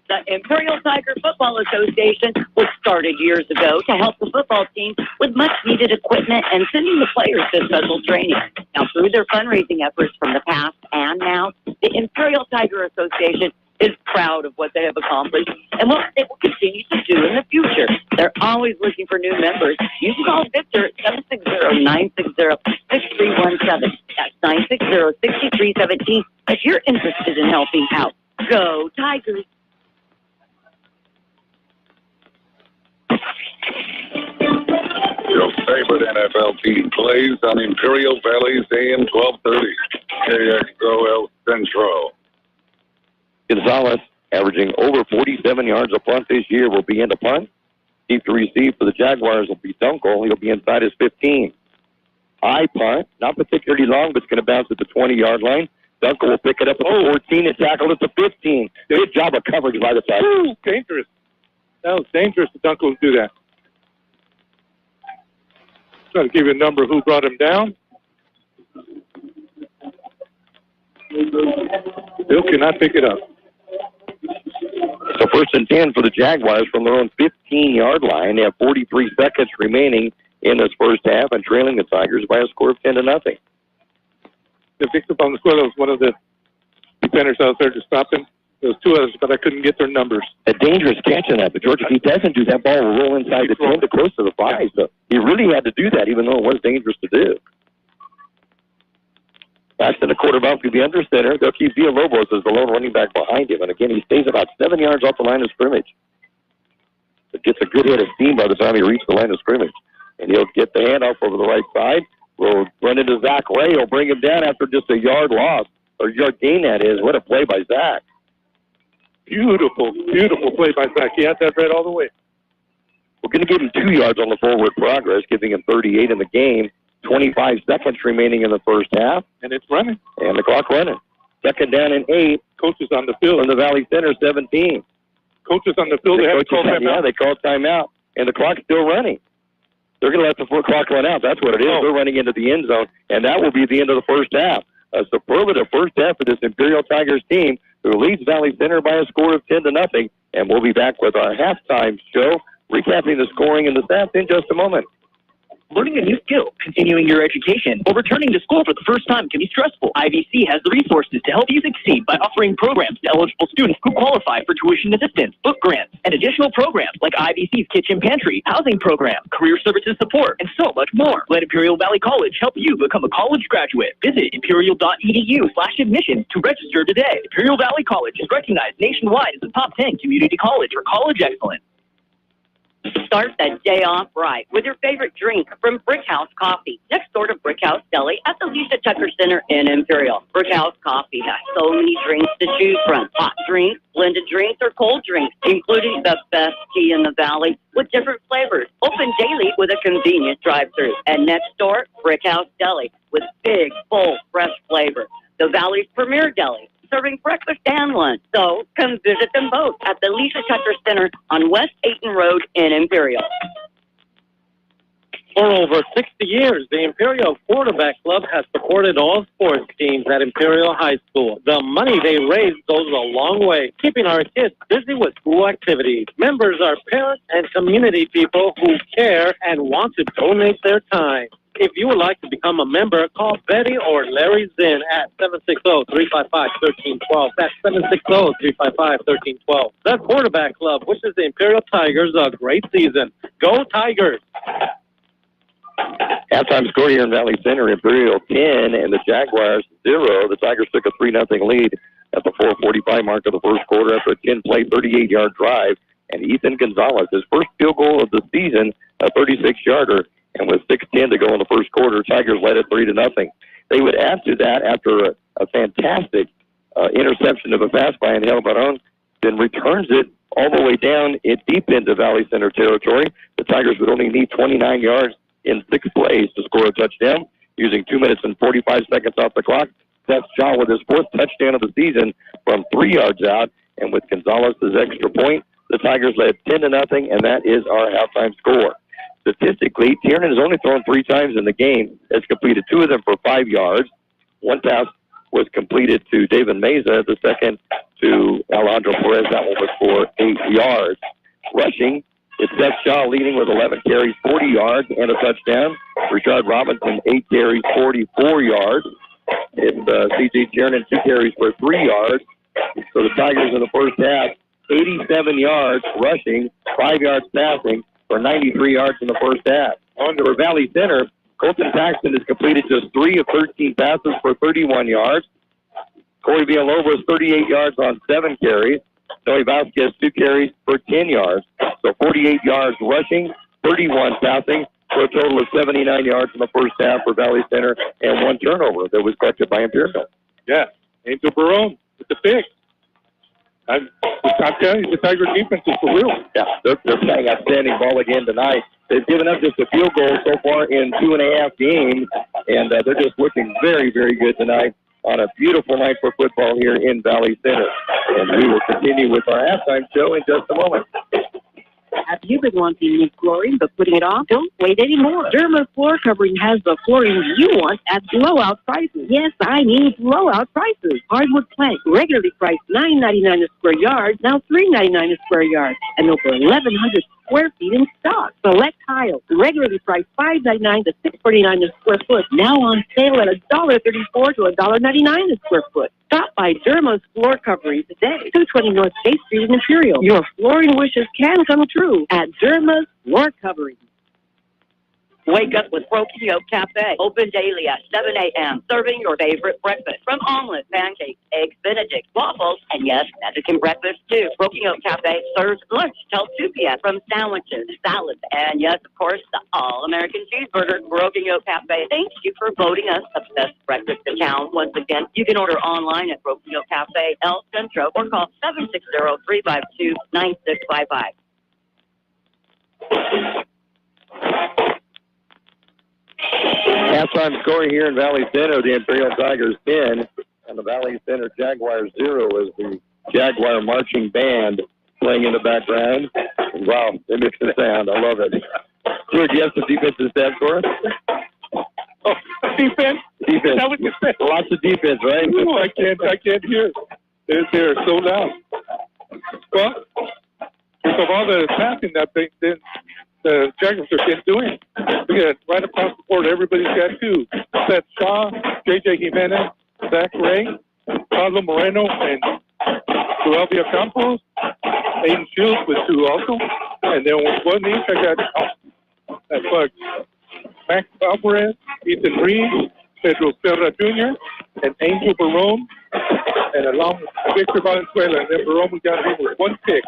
The Imperial Tiger Football Association was started years ago to help the football team with much-needed equipment and sending the players to special training. Now, through their fundraising efforts from the past and now, the Imperial Tiger Association is proud of what they have accomplished and what they will continue to do in the future. They're always looking for new members. You can call Victor at 760-960-6317. That's 960-6317 if you're interested in helping out. Go Tigers!
Your favorite NFL team plays on Imperial Valley's AM 1230. Kxo Centro.
Gonzalez, averaging over 47 yards a punt this year, will be in the punt. Deep to receive for the Jaguars will be Dunkel. He'll be inside his 15. High punt, not particularly long, but it's going to bounce at the 20-yard line. Dunkel will pick it up at the 14 and tackle at the 15. Good job of coverage by the Tigers.
Dangerous. That was dangerous for Dunkel to do that. Trying to give you a number of who brought him down. Bill cannot pick it up.
So 1st and 10 for the Jaguars from their own 15-yard line. They have 43 seconds remaining in this first half and trailing the Tigers by a score of 10-0.
They picked up on the score. That was one of the defenders out there to stop him. There was 2 others, but I couldn't get their numbers.
A dangerous catch in that, but George, if he doesn't do that, ball will roll inside the 10 to close to the 5. So he really had to do that, even though it was dangerous to do. Paxton, the quarterback, will be under center. They'll keep Villalobos as the lone running back behind him. And again, he stays about 7 yards off the line of scrimmage. It gets a good hit of steam by the time he reaches the line of scrimmage. And he'll get the handoff over the right side. We'll run into Zach Ray. He'll bring him down after just a yard loss, or yard gain, that is. What a play by Zach.
Beautiful, beautiful play by Zach. He had that read all the way.
We're going to give him 2 yards on the forward progress, giving him 38 in the game. 25 seconds remaining in the first half.
And it's running.
And the clock running. 2nd down and 8.
Coaches on the field.
From the Valley Center, 17.
Coaches on the field. They have to call timeout.
Yeah, they called timeout. And the clock's still running. They're going to let the clock run out. That's what it is. They're running into the end zone. And that will be the end of the first half. A superlative first half for this Imperial Tigers team, who leads Valley Center by a score of 10-0. And we'll be back with our halftime show, recapping the scoring and the stats in just a moment.
Learning a new skill, continuing your education, or returning to school for the first time can be stressful. IVC has the resources to help you succeed by offering programs to eligible students who qualify for tuition assistance, book grants, and additional programs like IVC's Kitchen Pantry, housing program, career services support, and so much more. Let Imperial Valley College help you become a college graduate. Visit imperial.edu/admissions to register today. Imperial Valley College is recognized nationwide as a top 10 community college for college excellence.
Start that day off right with your favorite drink from Brick House Coffee, next door to Brick House Deli at the Lisa Tucker Center in Imperial. Brick House Coffee has so many drinks to choose from. Hot drinks, blended drinks, or cold drinks, including the best tea in the valley with different flavors. Open daily with a convenient drive-thru. And next door, Brick House Deli with big, full, fresh flavor. The Valley's premier deli, serving breakfast and lunch. So come visit them both at the Lisa Tucker Center on West Ayton Road in Imperial.
For over 60 years, the Imperial Quarterback Club has supported all sports teams at Imperial High School. The money they raise goes a long way, keeping our kids busy with school activities. Members are parents and community people who care and want to donate their time. If you would like to become a member, call Betty or Larry Zinn at 760-355-1312. That's 760-355-1312. The Quarterback Club wishes the Imperial Tigers a great season. Go Tigers!
Halftime score here in Valley Center, Imperial 10 and the Jaguars 0. The Tigers took a 3-0 lead at the 4:45 mark of the first quarter after a 10-play, 38-yard drive. And Ethan Gonzalez, his first field goal of the season, a 36-yarder. And with 6:10 to go in the first quarter, Tigers led it 3-0. They would add to that after a fantastic interception of a pass by Angel Baron, then returns it all the way down deep into Valley Center territory. The Tigers would only need 29 yards in 6 plays to score a touchdown, using 2 minutes and 45 seconds off the clock. Seth Shaw with his 4th touchdown of the season from 3 yards out, and with Gonzalez's extra point, the Tigers led 10-0, and that is our halftime score. Statistically, Tiernan has only thrown 3 times in the game, has completed 2 of them for 5 yards. 1 pass was completed to David Meza, the second to Alejandro Perez. That one was for 8 yards. Rushing, it's Seth Shaw leading with 11 carries, 40 yards, and a touchdown. Richard Robinson, 8 carries, 44 yards. It's C.J. Tiernan, 2 carries for 3 yards. So the Tigers in the first half, 87 yards rushing, 5 yards passing for 93 yards in the first half. For Valley Center, Colton Paxton has completed just 3 of 13 passes for 31 yards. Corey Villalobos, 38 yards on 7 carries. Noe Vasquez, 2 carries for 10 yards. So 48 yards rushing, 31 passing, for a total of 79 yards in the first half for Valley Center, and 1 turnover that was collected by Imperial.
Yeah, Angel Barone with the pick. I'm telling you, the Tiger defense is for real.
Yeah, they're playing outstanding ball again tonight. They've given up just a field goal so far in 2.5 games, and they're just looking very, very good tonight on a beautiful night for football here in Valley Center. And we will continue with our halftime show in just a moment.
Have you been wanting new flooring but putting it off? Don't wait anymore. Derma Floor Covering has the flooring you want at blowout prices. Yes, I mean blowout prices. Hardwood plank, regularly priced $9.99 a square yard, now $3.99 a square yard, and over 1,100 square feet in stock. Select tiles, regularly priced $5.99 to $6.49 a square foot, now on sale at $1.34 to $1.99 a square foot. Stop by Derma's Floor Covering today, 220 North State Street in Imperial. Your flooring wishes can come true at Derma's Floor Covering.
Wake up with Broken Yolk Café. Open daily at 7 a.m. Serving your favorite breakfast. From omelets, pancakes, eggs benedict, waffles, and yes, Mexican breakfast too. Broken Yolk Café serves lunch till 2 p.m. From sandwiches, salads, and yes, of course, the all-American cheeseburger. Broken Yolk Café thanks you for voting us the best breakfast in town. Once again, you can order online at Broken Yolk Café, El Centro, or call 760-352-9655.
Halftime score here in Valley Center, the Imperial Tigers 10 and the Valley Center Jaguars 0 as the Jaguar marching band playing in the background. Wow, they mix the sound. I love it. Stuart, do you have some defensive stats for us?
Oh, defense?
Defense.
That was defense.
Lots of defense, right?
No, I can't hear. They're so loud. Well, because of all the passing that the Jaguars are been doing. We got right across the board. Everybody's got 2. Seth Shaw, J.J. Jimenez, Zach Ray, Pablo Moreno, and Joelvia Campos. Aiden Shields with 2 also. And then with 1 each, I got Max Alvarez, Ethan Reed, Pedro Serra Jr., and Angel Barone, and along with Victor Valenzuela. And then Barone, we got him with 1 pick.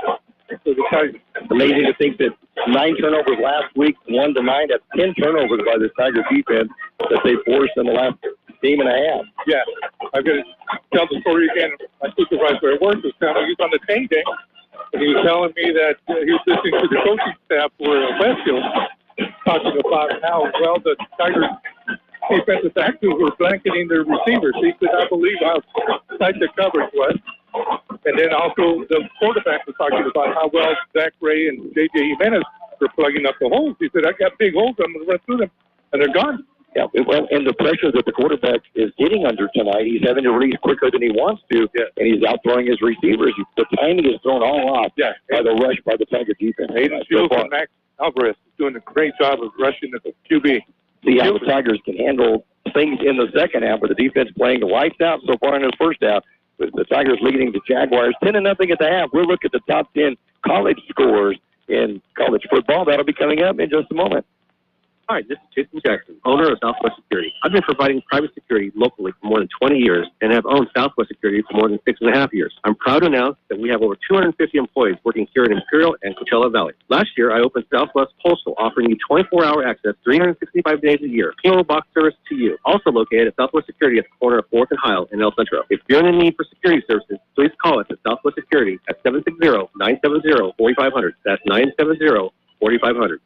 So it's
amazing to think that 9 turnovers last week, 1 tonight. That's 10 turnovers by the Tiger defense that they forced in the last game and a half.
Yeah, I'm going to tell the story again. My supervisor at work was telling me he's on the chain game, and he was telling me that he was listening to the coaching staff for Westfield talking about how well the Tigers defensive tackles were blanketing their receivers. He could not believe how tight the coverage was. And then also the quarterback was talking about how well Zach Ray and J.J. Jimenez after plugging up the holes. He said, I got big holes, I'm going to run through them, and they're gone.
Yeah, well, and the pressure that the quarterback is getting under tonight, he's having to release quicker than he wants to, and he's outthrowing his receivers. The timing is thrown all off by the rush by the Tiger defense.
Hayden Shields and Max Alvarez is doing a great job of rushing at the QB.
See how the Tigers can handle things in the second half, with the defense playing the lights out so far in the first half, with the Tigers leading the Jaguars 10-0 at the half. We'll look at the top 10 college scores in college football. That'll be coming up in just a moment.
Hi, this is Jason Jackson, owner of Southwest Security. I've been providing private security locally for more than 20 years and have owned Southwest Security for more than 6.5 years. I'm proud to announce that we have over 250 employees working here in Imperial and Coachella Valley. Last year, I opened Southwest Postal, offering you 24-hour access 365 days a year. PO box service to you. Also located at Southwest Security at the corner of 4th and Heil in El Centro. If you're in need for security services, please call us at Southwest Security at 760-970-4500. That's 970-4500.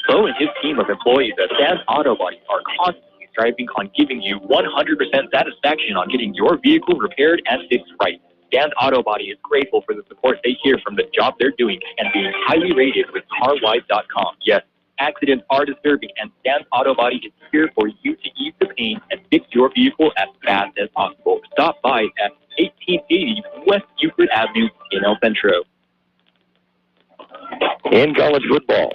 Bo and his team of employees at Stan's Auto Body are constantly striving on giving you 100% satisfaction on getting your vehicle repaired and fixed right. Stan's Auto Body is grateful for the support they hear from the job they're doing and being highly rated with CarWise.com. Yes, accidents are disturbing, and Stan's Auto Body is here for you to ease the pain and fix your vehicle as fast as possible. Stop by at 1880 West Euclid Avenue in El Centro.
In college football,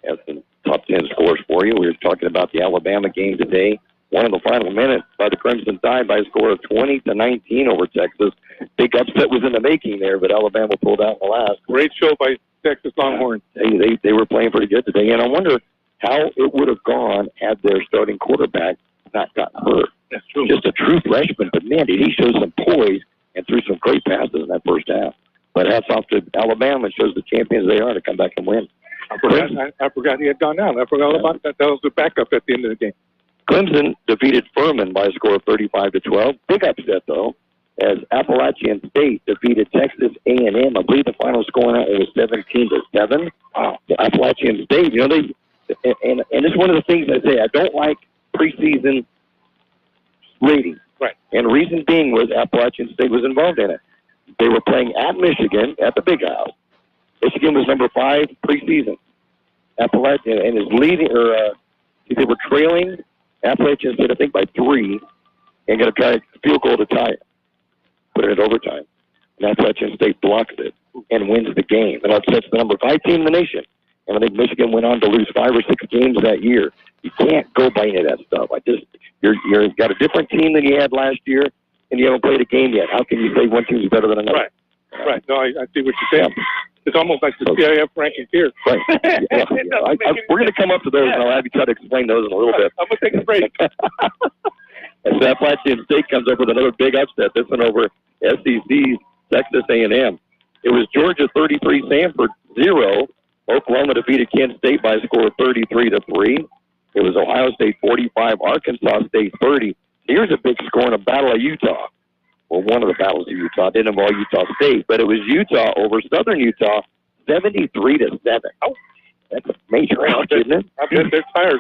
have some top 10 scores for you. We were talking about the Alabama game today. One in the final minute by the Crimson Tide by a score of 20-19 over Texas. Big upset was in the making there, but Alabama pulled out in the last.
Great show by Texas Longhorns.
They were playing pretty good today, and I wonder how it would have gone had their starting quarterback not gotten hurt.
That's true.
Just a true freshman, but man, did he show some poise and threw some great passes in that first half. But hats off to Alabama. It shows the champions they are to come back and win.
I forgot he had gone out. I forgot all about that. That was the backup at the end of the game.
Clemson defeated Furman by a score of 35-12. Big upset, though, as Appalachian State defeated Texas A&M. I believe the final score now was 17-7. Wow. Appalachian State, you know, and it's one of the things I say. I don't like preseason ratings.
Right.
And the reason being was Appalachian State was involved in it. They were playing at Michigan at the Big House. Michigan was number 5 preseason. Appalachian and is leading, they were trailing Appalachian State, I think, by 3, and got a guy field goal to tie it, put it in overtime. And Appalachian State blocks it and wins the game, and upsets the number 5 team in the nation. And I think Michigan went on to lose 5 or 6 games that year. You can't go by any of that stuff. You've got a different team than you had last year, and you haven't played a game yet. How can you say one team is better than another?
Right. No, I see what you're saying. It's almost like the CIF rankings here.
Right. Yeah. We're going to come up to those, and I'll have you try to explain those in a little bit.
I'm going to take a break.
And so Appalachian State comes up with another big upset. This one over SEC's Texas A&M. It was Georgia 33, Samford 0. Oklahoma defeated Kent State by a score of 33-3. It was Ohio State 45, Arkansas State 30. Here's a big score in a battle of Utah. Well, one of the battles of Utah didn't involve Utah State, but it was Utah over Southern Utah, 73-7. Oh, that's a major ouch, isn't it?
I bet they're tired.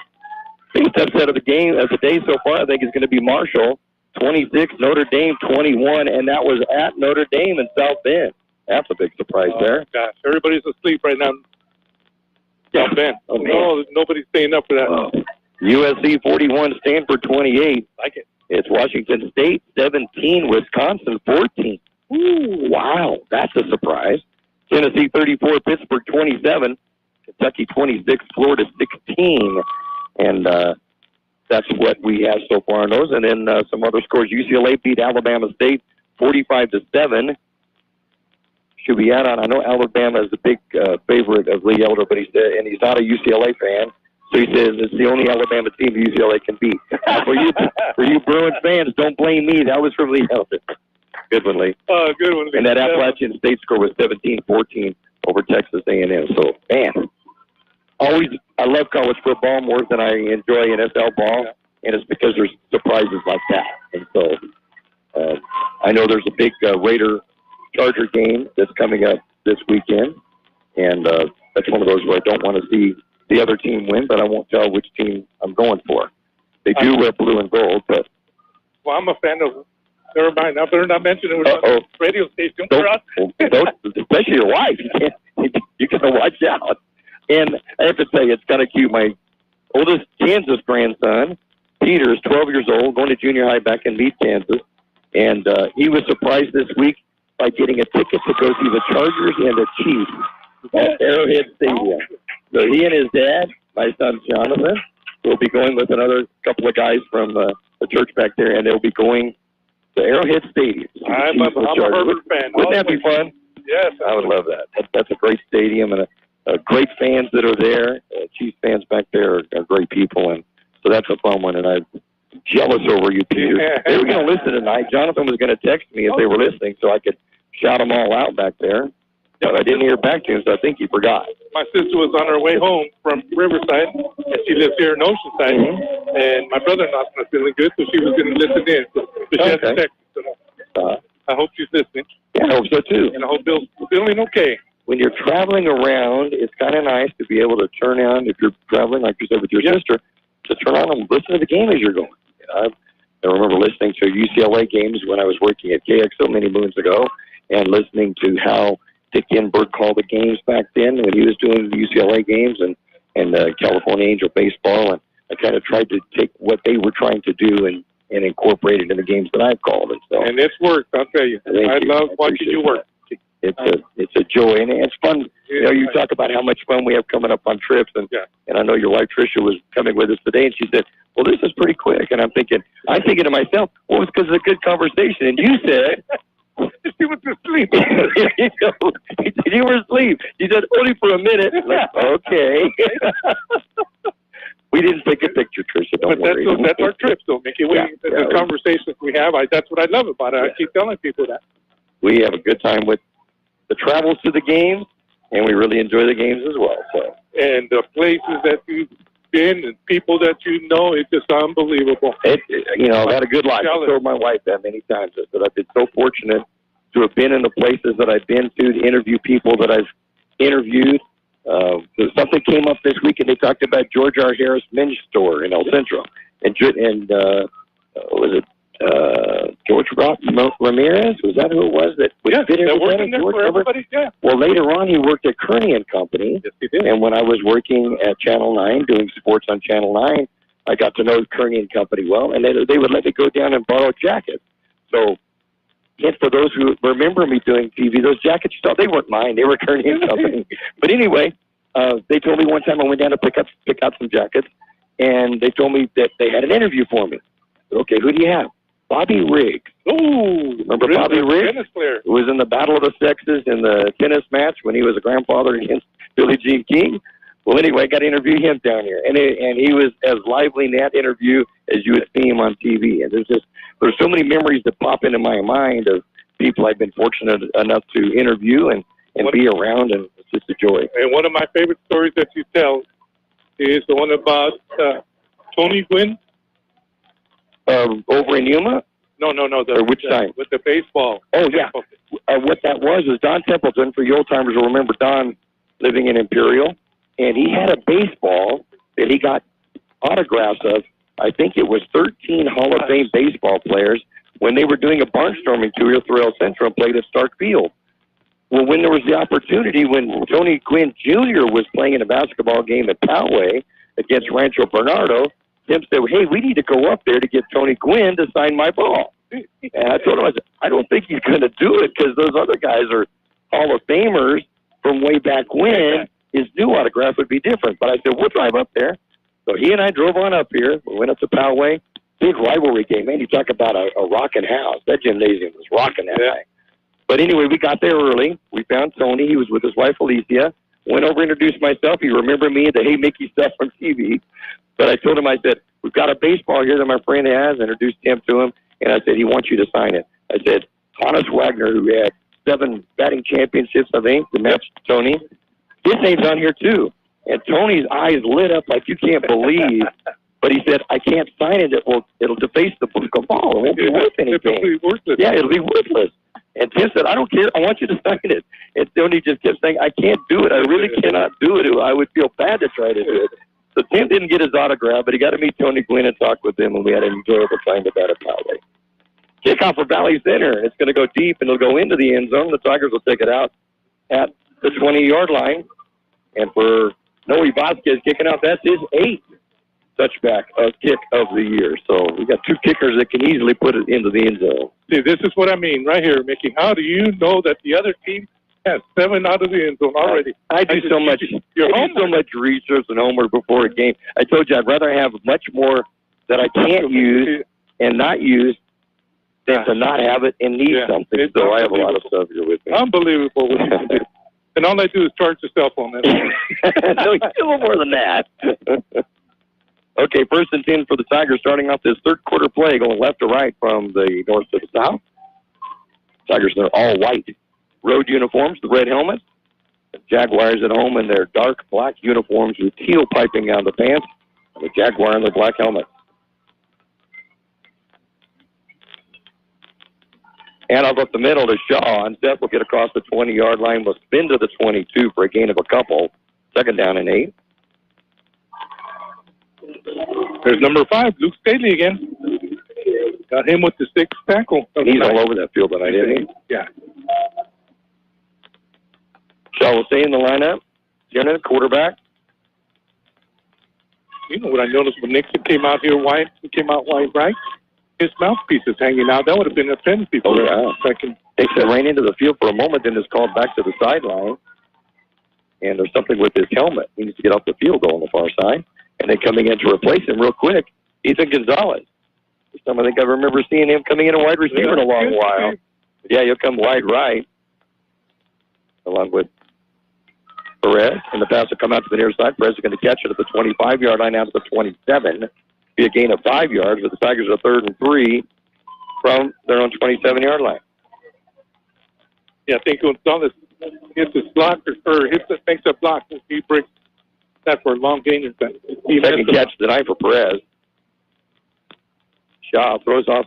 Biggest upset of the game of the day so far, I think, is going to be Marshall, 26, Notre Dame 21, and that was at Notre Dame in South Bend. That's a big surprise there.
Gosh, everybody's asleep right now. South Bend. Oh, no, nobody's staying up for that.
USC 41, Stanford 28.
Like it.
It's Washington State 17, Wisconsin 14. Ooh, wow, that's a surprise. Tennessee 34, Pittsburgh 27, Kentucky 26, Florida 16. And that's what we have so far on those. And then some other scores. UCLA beat Alabama State 45-7. Should we add on? I know Alabama is the big favorite of Lee Elder, but he said, and he's not a UCLA fan. So he says it's the only Alabama team UCLA can beat. For you Bruins fans, don't blame me. That was from Lee Elder. Good one, Lee.
Good one, Lee.
And that Appalachian State score was 17-14 over Texas A&M. So, man, I love college football more than I enjoy NFL ball, and it's because there's surprises like that. And so I know there's a big Raider-Charger game that's coming up this weekend, and that's one of those where I don't want to see the other team win, but I won't tell which team I'm going for. They do wear blue and gold, but...
Well, I'm a fan of... Never mind. I better not mention it. Radio station for us.
Especially your wife. You got to watch out. And I have to tell you, it's kind of cute. My oldest Kansas grandson, Peter, is 12 years old, going to junior high back in Meade, Kansas. And he was surprised this week by getting a ticket to go see the Chargers and the Chiefs at Arrowhead Stadium. So he and his dad, my son Jonathan, will be going with another couple of guys from the church back there, and they'll be going to Arrowhead Stadium.
I'm a Herbert fan.
Wouldn't that be fun?
Yes.
I would love that. That's a great stadium, and great fans that are there. Chiefs fans back there are great people, and so that's a fun one, and I'm jealous over you, Peter.
Yeah.
They were going to listen tonight. Jonathan was going to text me if they were listening so I could shout them all out back there. But I didn't hear back to him, so I think he forgot.
My sister was on her way home from Riverside, and she lives here in Oceanside.
Mm-hmm.
And my brother-in-law's not feeling good, so she was going to listen in. So she has to text me. So I hope she's listening.
Yeah, I hope so, too.
And I hope Bill's feeling okay.
When you're traveling around, it's kind of nice to be able to turn on, if you're traveling, like you said, with your sister, to turn on and listen to the game as you're going. I remember listening to UCLA games when I was working at Kxo many moons ago, and listening to how Dick Enberg called the games back then when he was doing the UCLA games and California Angel baseball, and I kind of tried to take what they were trying to do and incorporate it in the games that I've called. And so,
and it's worked, I'll tell you. I love watching you work.
It's a joy, and it's fun. You know, you talk about how much fun we have coming up on trips, and I know your wife Tricia was coming with us today, and she said, "Well, this is pretty quick." And I'm thinking to myself, "Well, it's because it's a good conversation." And you said,
"She was asleep."
You were asleep. You said, "Only for a minute." Like, okay. We didn't take a picture, Tricia. Don't worry.
That's our trips, though, Mickey. The conversations we have, that's what I love about it. I keep telling people that.
We have a good time with the travels to the games, and we really enjoy the games as well. So,
and the places that you've been and people that you know, it's just unbelievable.
I've had a good life. I told my wife that many times. I said I've been so fortunate to have been in the places that I've been to interview people that I've interviewed. Something came up this week, and they talked about George R. Harris Men's Store in El Centro, and was it George Ramirez? Was that who it was that did everything? Well, later on, he worked at Karne and Company.
Yes, he did.
And when I was working at Channel 9, doing sports on Channel 9, I got to know Karne and Company well, and they would let me go down and borrow jackets. So, for those who remember me doing TV, those jackets, they weren't mine. They were Karne and Company. But anyway, they told me one time I went down to pick out some jackets, and they told me that they had an interview for me. I said, okay, who do you have? Bobby Riggs.
Oh,
remember Bobby Riggs?
Tennis player.
Who was in the Battle of the Sexes in the tennis match when he was a grandfather against Billie Jean King. Well, anyway, I got to interview him down here, and he was as lively in that interview as you would see him on TV. And there's so many memories that pop into my mind of people I've been fortunate enough to interview and be around, and it's just a joy.
And one of my favorite stories that you tell is the one about Tony Gwynn.
Over in Yuma?
No.
Which time?
With the baseball.
Oh, yeah. What that was Don Templeton. For your old timers will remember Don living in Imperial. And he had a baseball that he got autographs of. I think it was 13 Hall of Fame baseball players when they were doing a barnstorming tour through El Centro and played at Stark Field. Well, when there was the opportunity, when Tony Gwynn Jr. was playing in a basketball game at Poway against Rancho Bernardo, Tim said, hey, we need to go up there to get Tony Gwynn to sign my ball. And I told him, I don't think he's going to do it because those other guys are Hall of Famers from way back when. His new autograph would be different. But I said, we'll drive up there. So he and I drove on up here. We went up to Poway. Big rivalry game. Man, you talk about a rocking house. That gymnasium was rocking that night. But anyway, we got there early. We found Tony. He was with his wife, Alicia. Went over, introduced myself. He remembered me, the Hey Mickey stuff from TV. But I told him, I said, we've got a baseball here that my friend has. Introduced him to him. And I said, he wants you to sign it. I said, Hannes Wagner, who had 7 batting championships, I think, to match Tony, his name's on here too. And Tony's eyes lit up like you can't believe. But he said, I can't sign it. It'll deface the ball. It won't be worth anything.
It'll be worthless.
Yeah, it'll be worthless. And Tim said, I don't care. I want you to sign it. And Tony just kept saying, I can't do it. I really cannot do it. I would feel bad to try to do it. So Tim didn't get his autograph, but he got to meet Tony Gwynn and talk with him, and we had an enjoyable time with that at Poway. Kickoff for Valley Center. It's going to go deep, and it'll go into the end zone. The Tigers will take it out at the 20-yard line. And for Noe Vasquez kicking out, that's his 8th touchback kick of the year. So we got 2 kickers that can easily put it into the end zone.
See, this is what I mean right here, Mickey. How do you know that the other team has 7 out of the end zone already?
I do so much research and homework before a game. I told you I'd rather have much more that I can't use and not use than to not have it and need something. So I have a lot of stuff here with me.
Unbelievable what you can do. And all I do is charge the cell phone.
No, you do more than that. Okay, 1st and 10 for the Tigers, starting off this third quarter play, going left to right from the north to the south. Tigers in their all white road uniforms, the red helmets. The Jaguars at home in their dark black uniforms with teal piping down the pants. And the Jaguar in their black helmets. And off up the middle to Shaw. And Seth will get across the 20-yard line, will spin to the 22 for a gain of a couple. 2nd down and 8.
There's number 5, Luke Staley again. Got him with the 6th tackle.
He's all over that field tonight, isn't he?
Yeah.
Shaw will stay in the lineup. Jenna, quarterback.
You know what I noticed when Nixon came out here wide, he came out wide right? His mouthpiece is hanging out. That would have been a 10 people.
Oh, yeah. Takes it right into the field for a moment, then is called back to the sideline. And there's something with his helmet. He needs to get off the field goal on the far side. And then coming in to replace him real quick, Ethan Gonzalez. I think I remember seeing him coming in a wide receiver in a long while. Yeah, he'll come wide right, along with Perez. And the pass will come out to the near side. Perez is going to catch it at the 25-yard line out to the 27. Be a gain of 5 yards, but the Tigers are 3rd and 3 from their own 27-yard line.
Yeah, I think Gonzalez hits his block or makes a block. He breaks that for a long gain.
Second catch tonight for Perez. Shaw throws off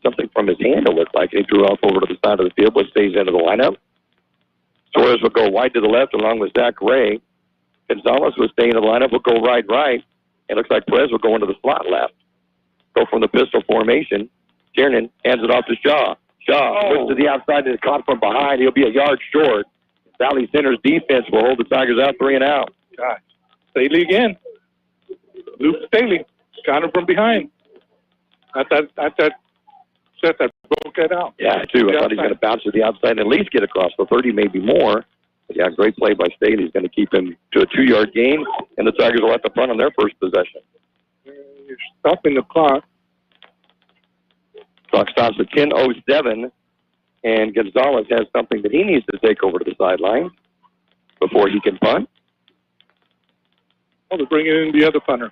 something from his hand, it looked like. He threw off over to the side of the field, but stays into the lineup. Torres will go wide to the left along with Zach Ray. Gonzalez will stay in the lineup, will go right. It looks like Perez will go into the slot left. Go from the pistol formation. Tiernan hands it off to Shaw. Shaw looks to the outside and is caught from behind. He'll be a yard short. Valley Center's defense will hold the Tigers out 3 and out.
Gosh. Staley again. Luke Staley got him from behind. I thought Seth that broke that out.
Yeah, too. I thought he's going to bounce to the outside and at least get across the 30, maybe more. But yeah, great play by Staley. He's going to keep him to a 2-yard gain, and the Tigers will have to punt on their first possession.
You're stopping the clock.
Clock stops at 10:07, and Gonzalez has something that he needs to take over to the sideline before he can punt.
Oh, they're bringing in the other punter.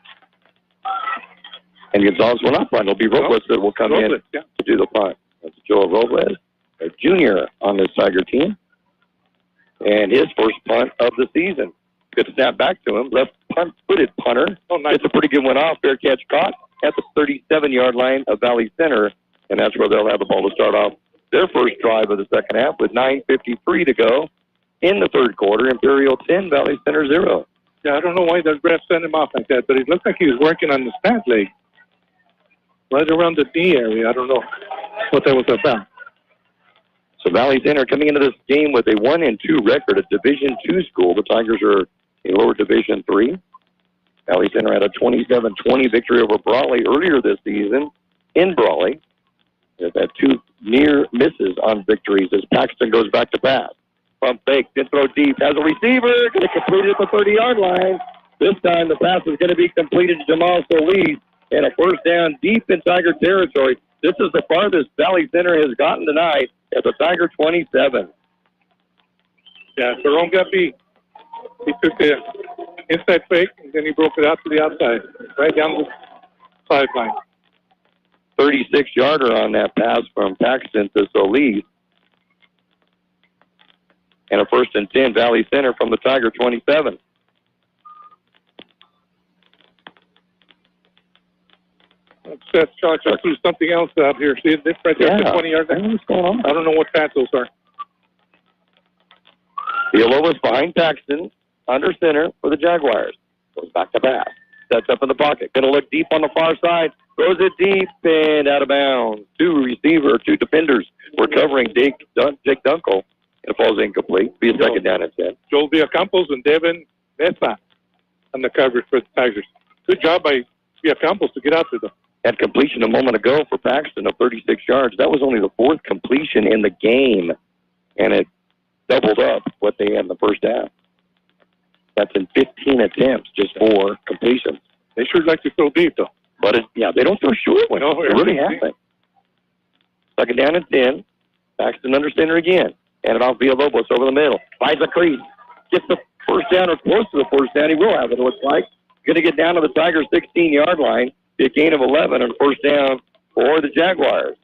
And Gonzalez will not punt. It'll be Robles that will come in to do the punt. That's Joel Robles, a junior on this Tiger team. And his first punt of the season. Good snap back to him. Left footed punter. Oh, nice. It's a pretty good one off. Fair catch caught at the 37-yard line of Valley Center. And that's where they'll have the ball to start off their first drive of the second half with 9:53 to go in the third quarter. Imperial 10, Valley Center 0.
Yeah, I don't know why the ref sent him off like that, but it looked like he was working on the stat leg. Right around the knee area. I don't know what that was about.
So Valley Center coming into this game with a 1-2 record, a Division II school. The Tigers are a lower Division III. Valley Center had a 27-20 victory over Brawley earlier this season in Brawley. They've had 2 near misses on victories as Paxton goes back to pass. Pump fake, then throw deep, has a receiver, going to complete it at the 30-yard line. This time the pass is going to be completed to Jamal Solis, and a first down deep in Tiger territory. This is the farthest Valley Center has gotten tonight at the Tiger 27.
Yeah, Jerome got beat. He took the inside fake, and then he broke it out to the outside, right down the sideline.
36-yarder on that pass from Paxton to Solis. And a 1st and 10, Valley Center from the Tiger 27.
Seth Shaw just threw something else out here. See it right there, the 20 yards.
What's going on?
I don't know what pass those are.
Villalobos behind Paxton, under center for the Jaguars. Goes back to pass. Sets up in the pocket. Going to look deep on the far side. Throws it deep and out of bounds. 2 defenders were covering Jake Dunkel. It falls incomplete. Be a second down and 10.
Joel Villacampos and Devin Mesa on the coverage for the Tigers. Good job by Villacampos to get out to them.
Had completion a moment ago for Paxton of 36 yards. That was only the 4th completion in the game, and it doubled up what they had in the first half. That's in 15 attempts, just 4 completions.
They sure like to throw deep, though.
But, they don't throw short ones.
No,
it really happen. Second down and 10. Paxton under center again. And it off Villalobos over the middle. Finds a crease. Gets the first down or close to the first down. He will have it, it looks like. Going to get down to the Tigers' 16-yard line. Be a gain of 11 and first down for the Jaguars.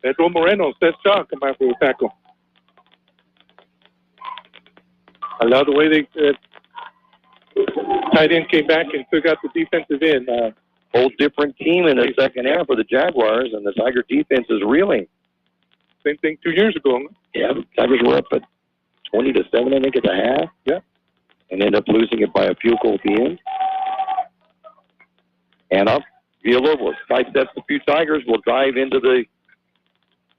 Pedro Moreno, Seth Shaw come out for the tackle. I love the way they tight end came back and took out the defensive end.
Whole different team in the second half for the Jaguars, and the Tiger defense is reeling.
Same thing 2 years ago.
Yeah, the Tigers were up at 20-7, I think, at the half.
Yeah.
And ended up losing it by a field goal at the end. And up, Villalobos sidesteps the few Tigers. Will drive into the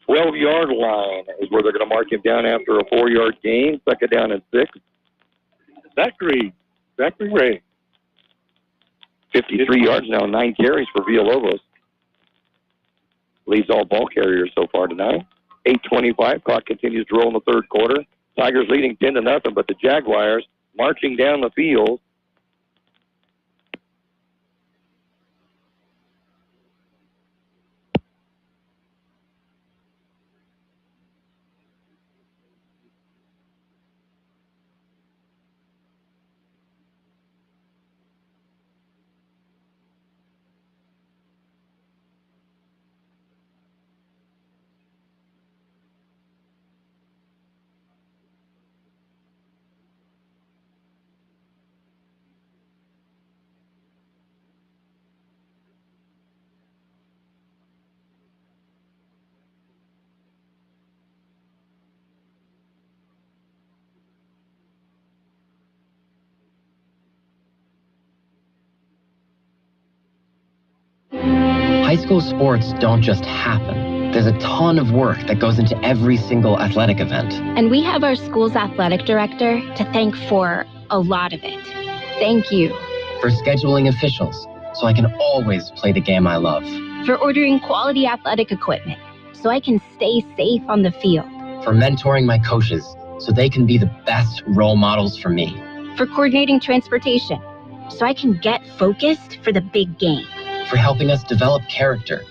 12-yard line is where they're going to mark him down after a 4-yard gain. Second down and 6.
Zachary Ray.
53 yards now, 9 carries for Villalobos. Leads all ball carriers so far tonight. 8:25. Clock continues to roll in the third quarter. Tigers leading 10-0, but the Jaguars marching down the field.
High school sports don't just happen. There's a ton of work that goes into every single athletic event.
And we have our school's athletic director to thank for a lot of it. Thank you.
For scheduling officials, so I can always play the game I love.
For ordering quality athletic equipment, so I can stay safe on the field.
For mentoring my coaches, so they can be the best role models for me.
For coordinating transportation, so I can get focused for the big game.
For helping us develop character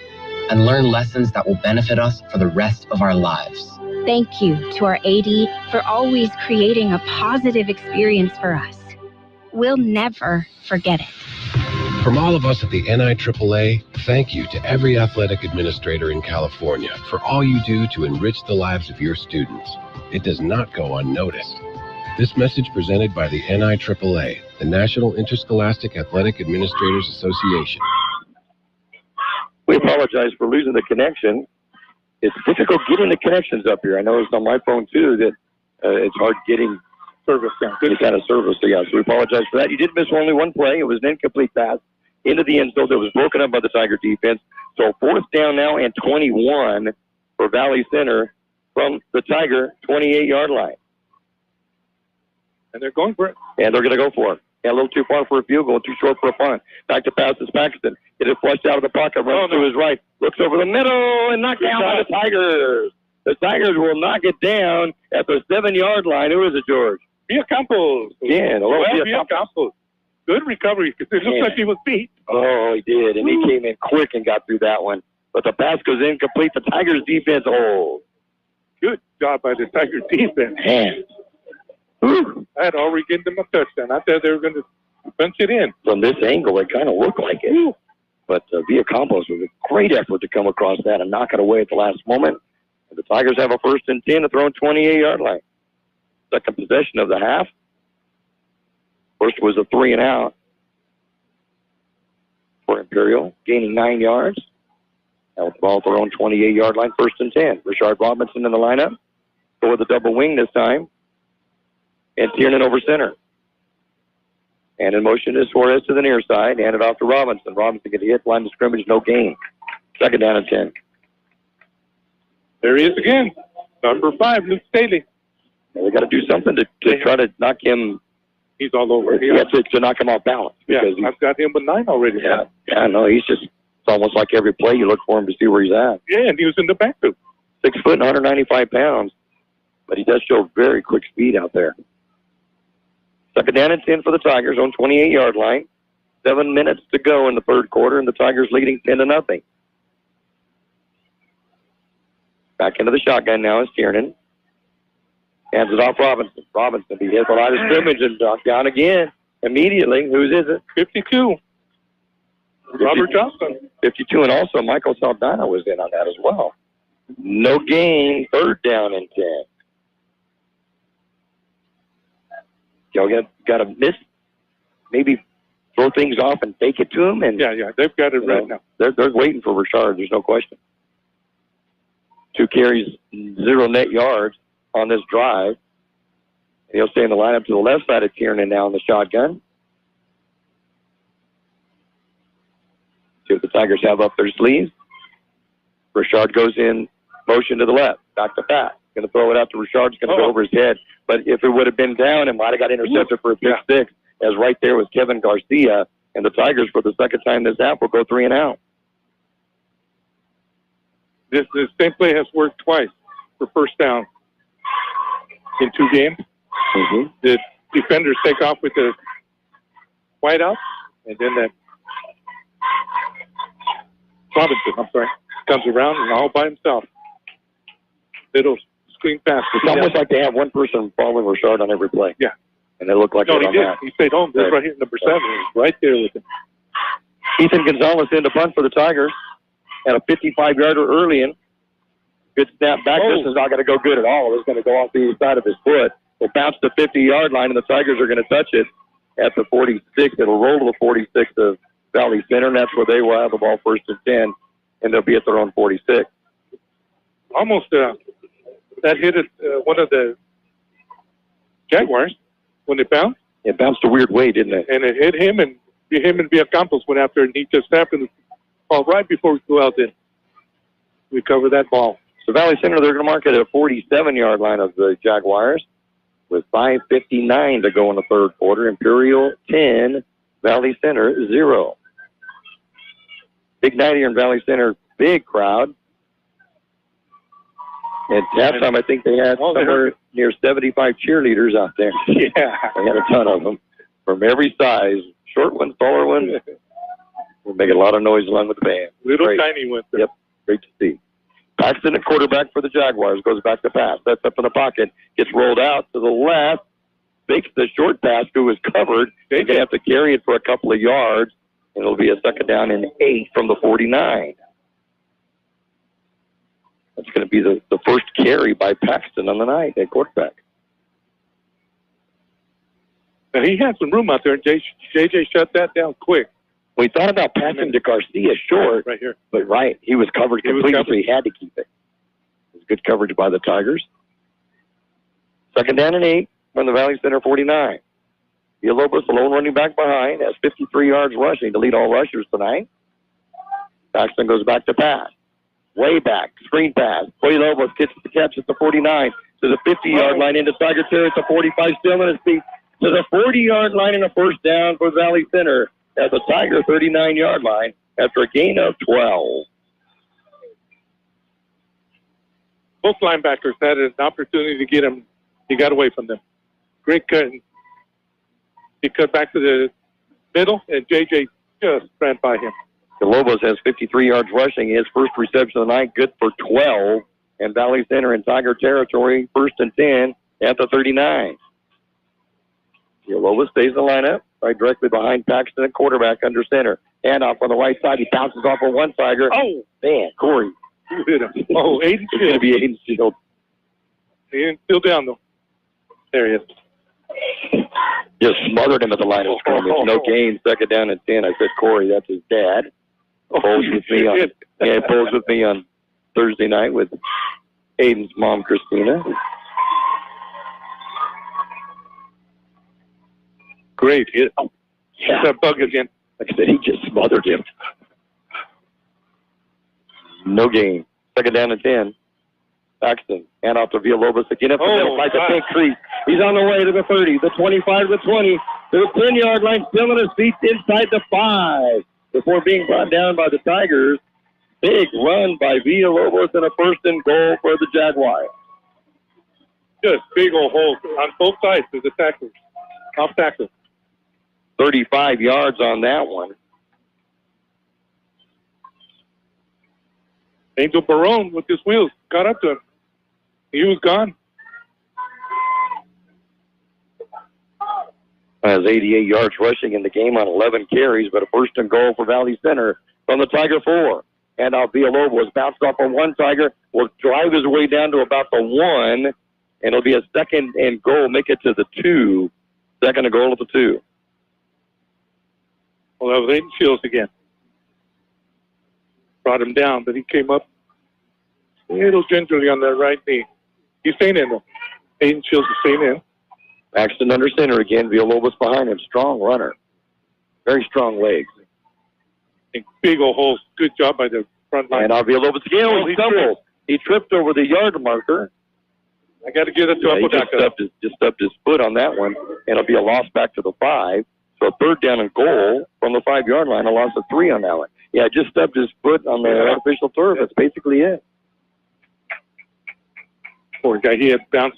and learn lessons that will benefit us for the rest of our lives.
Thank you to our AD for always creating a positive experience for us. We'll never forget it.
From all of us at the NIAAA, thank you to every athletic administrator in California for all you do to enrich the lives of your students. It does not go unnoticed. This message presented by the NIAAA, the National Interscholastic Athletic Administrators Association.
We apologize for losing the connection. It's difficult getting the connections up here. I know it's on my phone, too, that it's hard getting service down. Good kind of service, yeah. So we apologize for that. You did miss only one play. It was an incomplete pass into the end zone that was broken up by the Tiger defense. So fourth down now and 21 for Valley Center from the Tiger 28-yard line.
And they're going for it.
And they're going to go for it. Yeah, a little too far for a field goal, too short for a punt. Back to pass is Paxton. Get it flushed out of the pocket, runs to his right, looks over the middle, and knocked down by the Tigers. The Tigers will knock it down at the 7-yard line. Who is it, George?
Villacampos.
Yeah,
Villacampos. Good recovery, because it looks like he was beat.
Oh, he did, and he came in quick and got through that one. But the pass goes incomplete. The Tigers' defense holds.
Good job by the Tigers' defense.
Man.
I had already given them a touchdown. I thought they were going to punch it in.
From this angle, it kind of looked like it. But Villacampos was a great effort to come across that and knock it away at the last moment. And the Tigers have a 1st and 10 to throw in 28-yard line. Second possession of the half. First was a 3-and-out for Imperial, gaining 9 yards. Now with the ball thrown 28-yard line, 1st and 10. Richard Robinson in the lineup. Go with a double wing this time. And Tiernan over center. And in motion is Suarez to the near side. Hand it off to Robinson. Robinson gets hit. Line of scrimmage, no gain. Second down and 10.
There he is again. Number 5, Luke Staley.
And they got to do something to try to knock him.
He's all over.
To knock him off balance.
Yeah, I've got him with 9 already.
Yeah, no, he's just, it's almost like every play you look for him to see where he's at.
Yeah, and he was in the back too.
6 foot and 195 pounds, but he does show very quick speed out there. 2nd down and 10 for the Tigers on 28-yard line. 7 minutes to go in the 3rd quarter, and the Tigers leading 10-0. Back into the shotgun now is Tiernan. Hands it off Robinson. Robinson be hit the line of scrimmage and knocked down again immediately. Whose is it?
52. Robert Johnson.
52, and also Michael Saldana was in on that as well. No gain, 3rd down and 10. Y'all got to miss, maybe throw things off and take it to him. And
yeah, they've got it right now.
They're waiting for Richard. There's no question. 2 carries, 0 net yards on this drive. And he'll stay in the lineup to the left side of Tiernan now in the shotgun. See what the Tigers have up their sleeves. Richard goes in motion to the left, back to pass. Going to throw it out to Richard's going to go over his head. But if it would have been down, it might have got intercepted for a pick 6. As right there was Kevin Garcia. And the Tigers, for the 2nd time this half, will go 3 and out.
This same play has worked twice for 1st down in 2 games.
Mm-hmm.
The defenders take off with the wideout, and then that Robinson, comes around and all by himself. Little screen pass.
It's almost like they have one person following Richard on every play.
Yeah.
And they look like they're on that.
He stayed home. Right here, number 7. He's right there with him.
Ethan Gonzalez in to punt for the Tigers. Had a 55-yarder early in. Good snap back. This is not going to go good at all. It's going to go off the side of his foot. It'll bounce the 50-yard line, and the Tigers are going to touch it at the 46. It'll roll to the 46 of Valley Center, and that's where they will have the ball 1st and 10, and they'll be at their own 46.
Almost that hit one of the Jaguars when it bounced.
It bounced a weird way, didn't it?
And it hit him, and Villacampos went after it, and he just happened to fall right before we go out there. We cover that ball.
So Valley Center, they're going to mark it at a 47-yard line of the Jaguars with 5:59 to go in the 3rd quarter. Imperial 10, Valley Center 0. Big night here in Valley Center. Big crowd. At halftime, I think they had somewhere near 75 cheerleaders out there.
Yeah.
They had a ton of them from every size. Short ones, taller ones. We're making a lot of noise along with the band.
Little tiny ones.
Yep. Great to see. Paxton, a quarterback for the Jaguars, goes back to pass. That's up in the pocket. Gets rolled out to the left. Fakes the short pass, who was covered. They're going to have to carry it for a couple of yards, and it'll be a 2nd down and 8 from the 49. That's going to be the first carry by Paxton on the night at quarterback.
Now, he had some room out there, and JJ shut that down quick.
We thought about passing to Garcia short,
right here.
But he was covered completely, so he had to keep it. It was good coverage by the Tigers. 2nd down and 8 from the Valley Center 49. Villalobos, the lone running back behind, has 53 yards rushing to lead all rushers tonight. Paxton goes back to pass. Way back, screen pass. Villalobos gets the catch at the 49 to the 50-yard line into Tiger territory at the 45, still in his feet to the 40-yard line and a 1st down for Valley Center at the Tiger 39-yard line after a gain of 12.
Both linebackers had an opportunity to get him. He got away from them. Great cut. He cut back to the middle, and JJ just ran by him.
Lobos has 53 yards rushing. His first reception of the night, good for 12. And Valley Center in Tiger territory, 1st and 10 at the 39. Lobos stays in the lineup, right directly behind Paxton at quarterback under center. Handoff on the right side. He bounces off of one Tiger.
Oh,
man, Corey.
Who hit him? Oh, Aiden
It's going to be Aiden Shield.
He still down, though. There he is.
Just smothered him at the line of scrimmage. No gain, 2nd down and 10. I said, Corey, that's his dad. Polls with me on Thursday night with Aiden's mom, Christina.
Great hit. Oh, yeah. That bug again.
Like I said, he just smothered him. No gain. 2nd down and 10. Paxton, hand off to Villalobos again up the middle, like a pink crease. He's on the way to the 30, the 25, the 20, to the 10-yard line, still on his feet inside the 5 before being brought down by the Tigers. Big run by Villalobos and a first and goal for the Jaguars.
Just big old holes on both sides of the tacklers. Off tackle.
35 yards on that one.
Angel Barone with his wheels got up to him. He was gone.
Has 88 yards rushing in the game on 11 carries, but a first and goal for Valley Center from the Tiger 4. And Villalobos bounced off on one Tiger, will drive his way down to about the 1, and it'll be a second and goal, make it to the 2. Second and goal at the 2.
Well, that was Aiden Shields again. Brought him down, but he came up a little gingerly on that right knee. He's staying in, though. Aiden Shields is staying in.
Paxton under center again. Villalobos behind him. Strong runner. Very strong legs.
And big old holes. Good job by the front line.
And Villalobos again. He stumbled. He tripped over the yard marker.
I got to get it to
he just stepped his foot on that one, and it'll be a loss back to the 5. So third down and goal from the 5-yard line. A loss of 3 on that one. Yeah, just stepped his foot on the artificial turf. That's basically it.
Poor guy. He had bouncing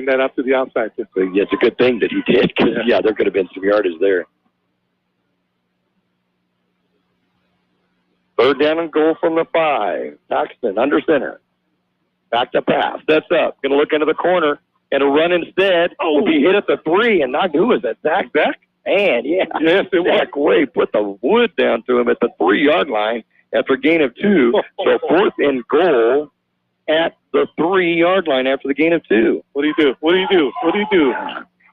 that up to the outside.
So it's a good thing that he did, because, there could have been some yardage there. Third down and goal from the 5. Paxton under center. Back to pass. That's up. Going to look into the corner and a run instead. Will be hit at the 3. And not who is that? Zach? And yes, Zach Wade put the wood down to him at the 3-yard line after a gain of 2. So fourth and goal at the 3-yard line after the gain of 2.
What do you do?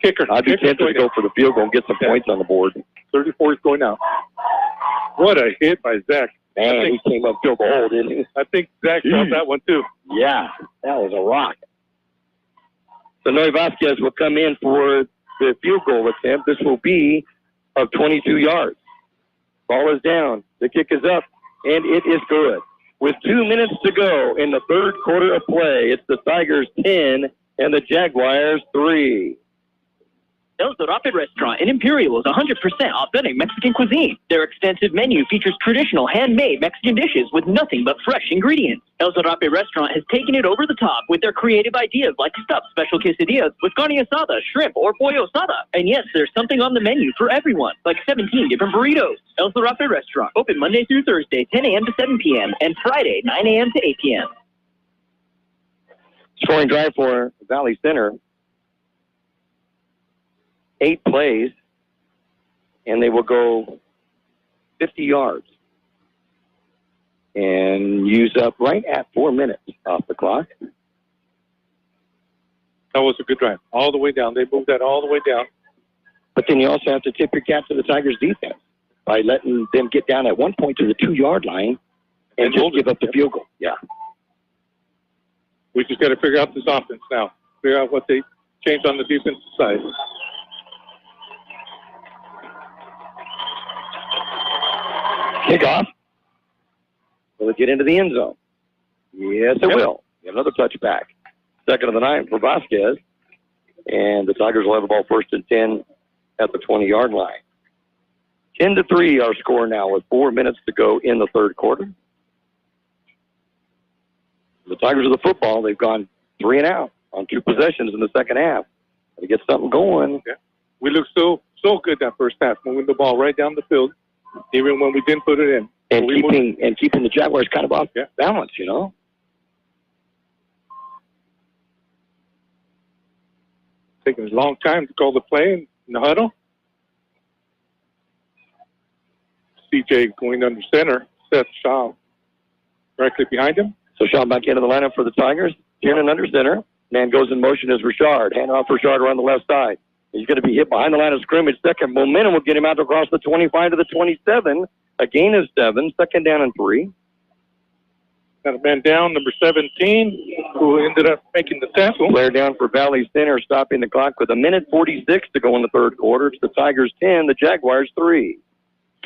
Kicker.
I'd be tempted to go for the field goal and get some points on the board.
34 is going out. What a hit by Zach.
Man, he came up field goal, didn't he?
I think Zach felt that one too.
Yeah, that was a rock. So Noe Vasquez will come in for the field goal attempt. This will be of 22 yards. Ball is down. The kick is up, and it is good. With 2 minutes to go in the third quarter of play, it's the Tigers 10 and the Jaguars 3.
El Zarape restaurant in Imperial is 100% authentic Mexican cuisine. Their extensive menu features traditional handmade Mexican dishes with nothing but fresh ingredients. El Zarape restaurant has taken it over the top with their creative ideas like stuffed special quesadillas with carne asada, shrimp, or pollo asada. And yes, there's something on the menu for everyone, like 17 different burritos. El Zarape restaurant, open Monday through Thursday, 10 a.m. to 7 p.m., and Friday, 9 a.m. to 8 p.m.
Scoring drive for Valley Center. 8 plays, and they will go 50 yards and use up right at 4 minutes off the clock.
That was a good drive. All the way down. They moved that all the way down.
But then you also have to tip your cap to the Tigers' defense by letting them get down at one point to the 2-yard line and just give up the field goal. Yeah.
We just got to figure out this offense now. Figure out what they changed on the defensive side.
Kickoff. Will it get into the end zone? Yes, it will. Another touchback. Second of the night for Vasquez. And the Tigers will have the ball first and 10 at the 20-yard line. 10-3 our score now with 4 minutes to go in the third quarter. The Tigers of the football, they've gone 3 and out on 2 possessions in the second half. To get something going.
Yeah. We looked so good that first half, moving the ball right down the field, even when we didn't put it in.
And keeping the Jaguars kind of off balance, you know.
Taking a long time to call the play in the huddle. CJ going under center. Seth Shaw directly behind him.
So Shaw back into the lineup for the Tigers. Tiernan under center. Man goes in motion as Richard. Hand off Richard around the left side. He's going to be hit behind the line of scrimmage. Second momentum will get him out across the 25 to the 27. A gain of 7. Second down and 3.
Got a man down, number 17, who ended up making the tackle.
Player down for Valley Center, stopping the clock with 1:46 to go in the third quarter. It's the Tigers 10, the Jaguars 3.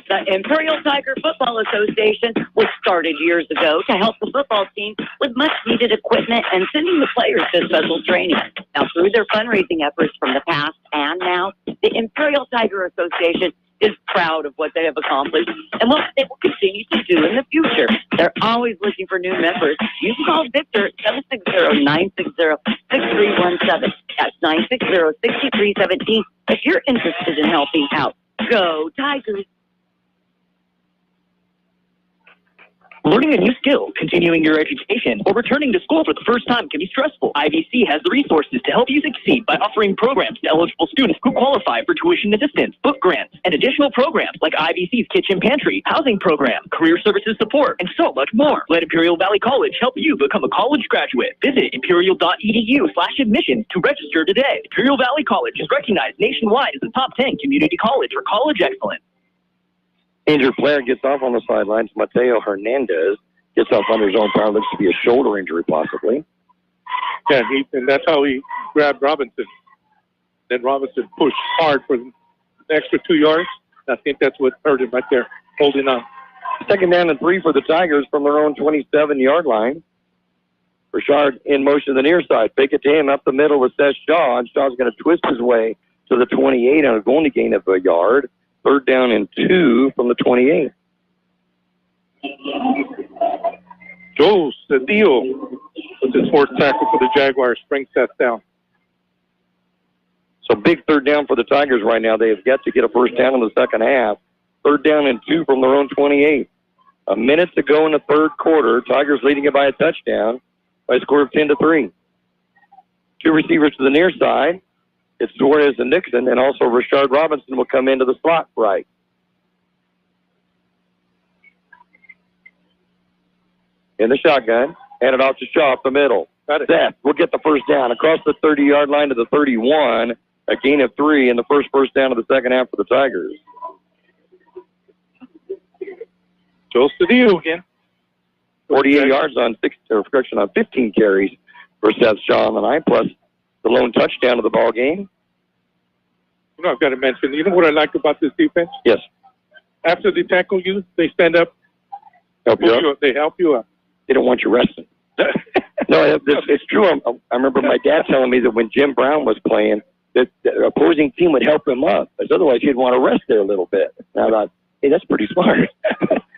The Imperial Tiger Football Association was started years ago to help the football team with much-needed equipment and sending the players to special training. Now, through their fundraising efforts from the past and now, the Imperial Tiger Association is proud of what they have accomplished and what they will continue to do in the future. They're always looking for new members. You can call Victor at 760-960-6317. That's 960-6317 if you're interested in helping out. Go Tigers!
Learning a new skill, continuing your education, or returning to school for the first time can be stressful. IVC has the resources to help you succeed by offering programs to eligible students who qualify for tuition assistance, book grants, and additional programs like IVC's Kitchen Pantry, Housing Program, Career Services Support, and so much more. Let Imperial Valley College help you become a college graduate. Visit imperial.edu/admissions to register today. Imperial Valley College is recognized nationwide as a top 10 community college for college excellence.
Injured player gets off on the sidelines. Mateo Hernandez gets off under his own power. Looks to be a shoulder injury, possibly.
Yeah, and that's how he grabbed Robinson. Then Robinson pushed hard for the extra 2 yards. I think that's what hurt him right there, holding on.
Second down and 3 for the Tigers from their own 27-yard line. Richard in motion to the near side. Fake it to him up the middle with Seth Shaw. And Shaw's going to twist his way to the 28 and going to gain of a yard. Third down and 2 from the 28.
Joe Cedillo with his fourth tackle for the Jaguars, brings that down.
So big third down for the Tigers right now. They have got to get a first down in the second half. Third down and 2 from their own 28. A minute to go in the third quarter. Tigers leading it by a touchdown by a score of 10-3. Two receivers to the near side. It's Suarez and Nixon, and also Rashard Robinson will come into the slot right. In the shotgun, hand it off to Shaw up the middle. Seth will get the first down across the 30-yard line to the 31. A gain of 3 and the first down of the second half for the Tigers.
Joe Cedillo again.
48 yards on 15 carries for Seth Shaw on the 9, plus the lone touchdown of the ball game.
You know, I've got to mention, you know what I like about this defense?
Yes.
After they tackle you, they stand up.
Help you up.
They help you up.
They don't want you resting. No, it's true. I remember my dad telling me that when Jim Brown was playing, that the opposing team would help him up, because otherwise he'd want to rest there a little bit. And I thought, hey, that's pretty smart.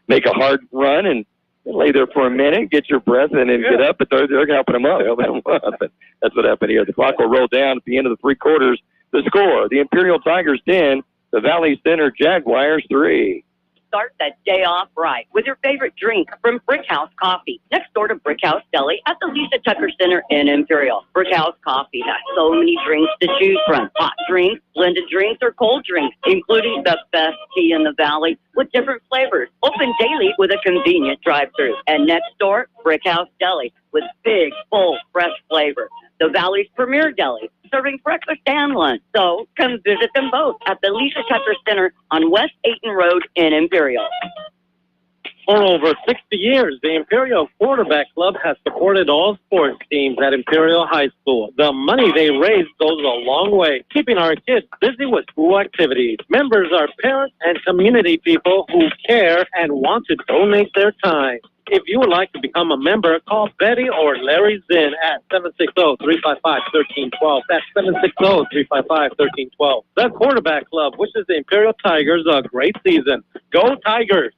Make a hard run and lay there for a minute, get your breath, and then get up. But they're helping him up. And that's what happened here. The clock will roll down at the end of the 3 quarters. The score, the Imperial Tigers 10, the Valley Center Jaguars 3.
Start that day off right with your favorite drink from Brickhouse Coffee, next door to Brickhouse Deli at the Lisa Tucker Center in Imperial. Brickhouse Coffee has so many drinks to choose from. Hot drinks, blended drinks, or cold drinks, including the best tea in the valley with different flavors. Open daily with a convenient drive-thru. And next door, Brickhouse Deli with big, full, fresh flavor. The Valley's premier deli, serving breakfast and lunch. So come visit them both at the Lisa Tucker Center on West Ayton Road in Imperial.
For over 60 years, the Imperial Quarterback Club has supported all sports teams at Imperial High School. The money they raise goes a long way, keeping our kids busy with school activities. Members are parents and community people who care and want to donate their time. If you would like to become a member, call Betty or Larry Zinn at 760-355-1312. That's 760-355-1312. The Quarterback Club wishes the Imperial Tigers a great season. Go Tigers!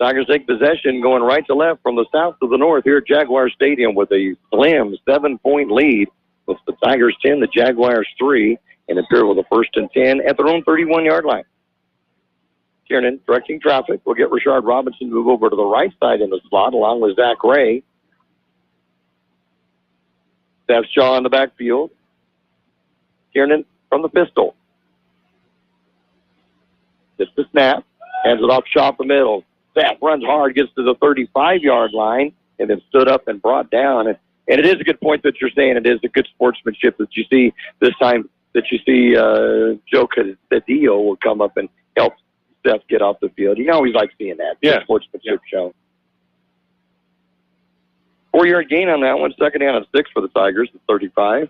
Tigers take possession going right to left from the south to the north here at Jaguar Stadium with a slim 7-point lead. It's the Tigers 10, the Jaguars 3, and Imperial with a 1st and 10 at their own 31-yard line. Kiernan directing traffic. We'll get Rashard Robinson to move over to the right side in the slot along with Zach Ray. Seth Shaw in the backfield. Kiernan from the pistol. Gets the snap. Hands it off Shaw the middle. Seth runs hard, gets to the 35-yard line, and then stood up and brought down. And it is a good point that you're saying. It is a good sportsmanship that you see this time, that you see Joe Cedillo will come up and help Seth get off the field. You always like seeing that.
Yeah.
Sportsmanship show. 4-yard gain on that one. 2nd down and 6 for the Tigers at 35.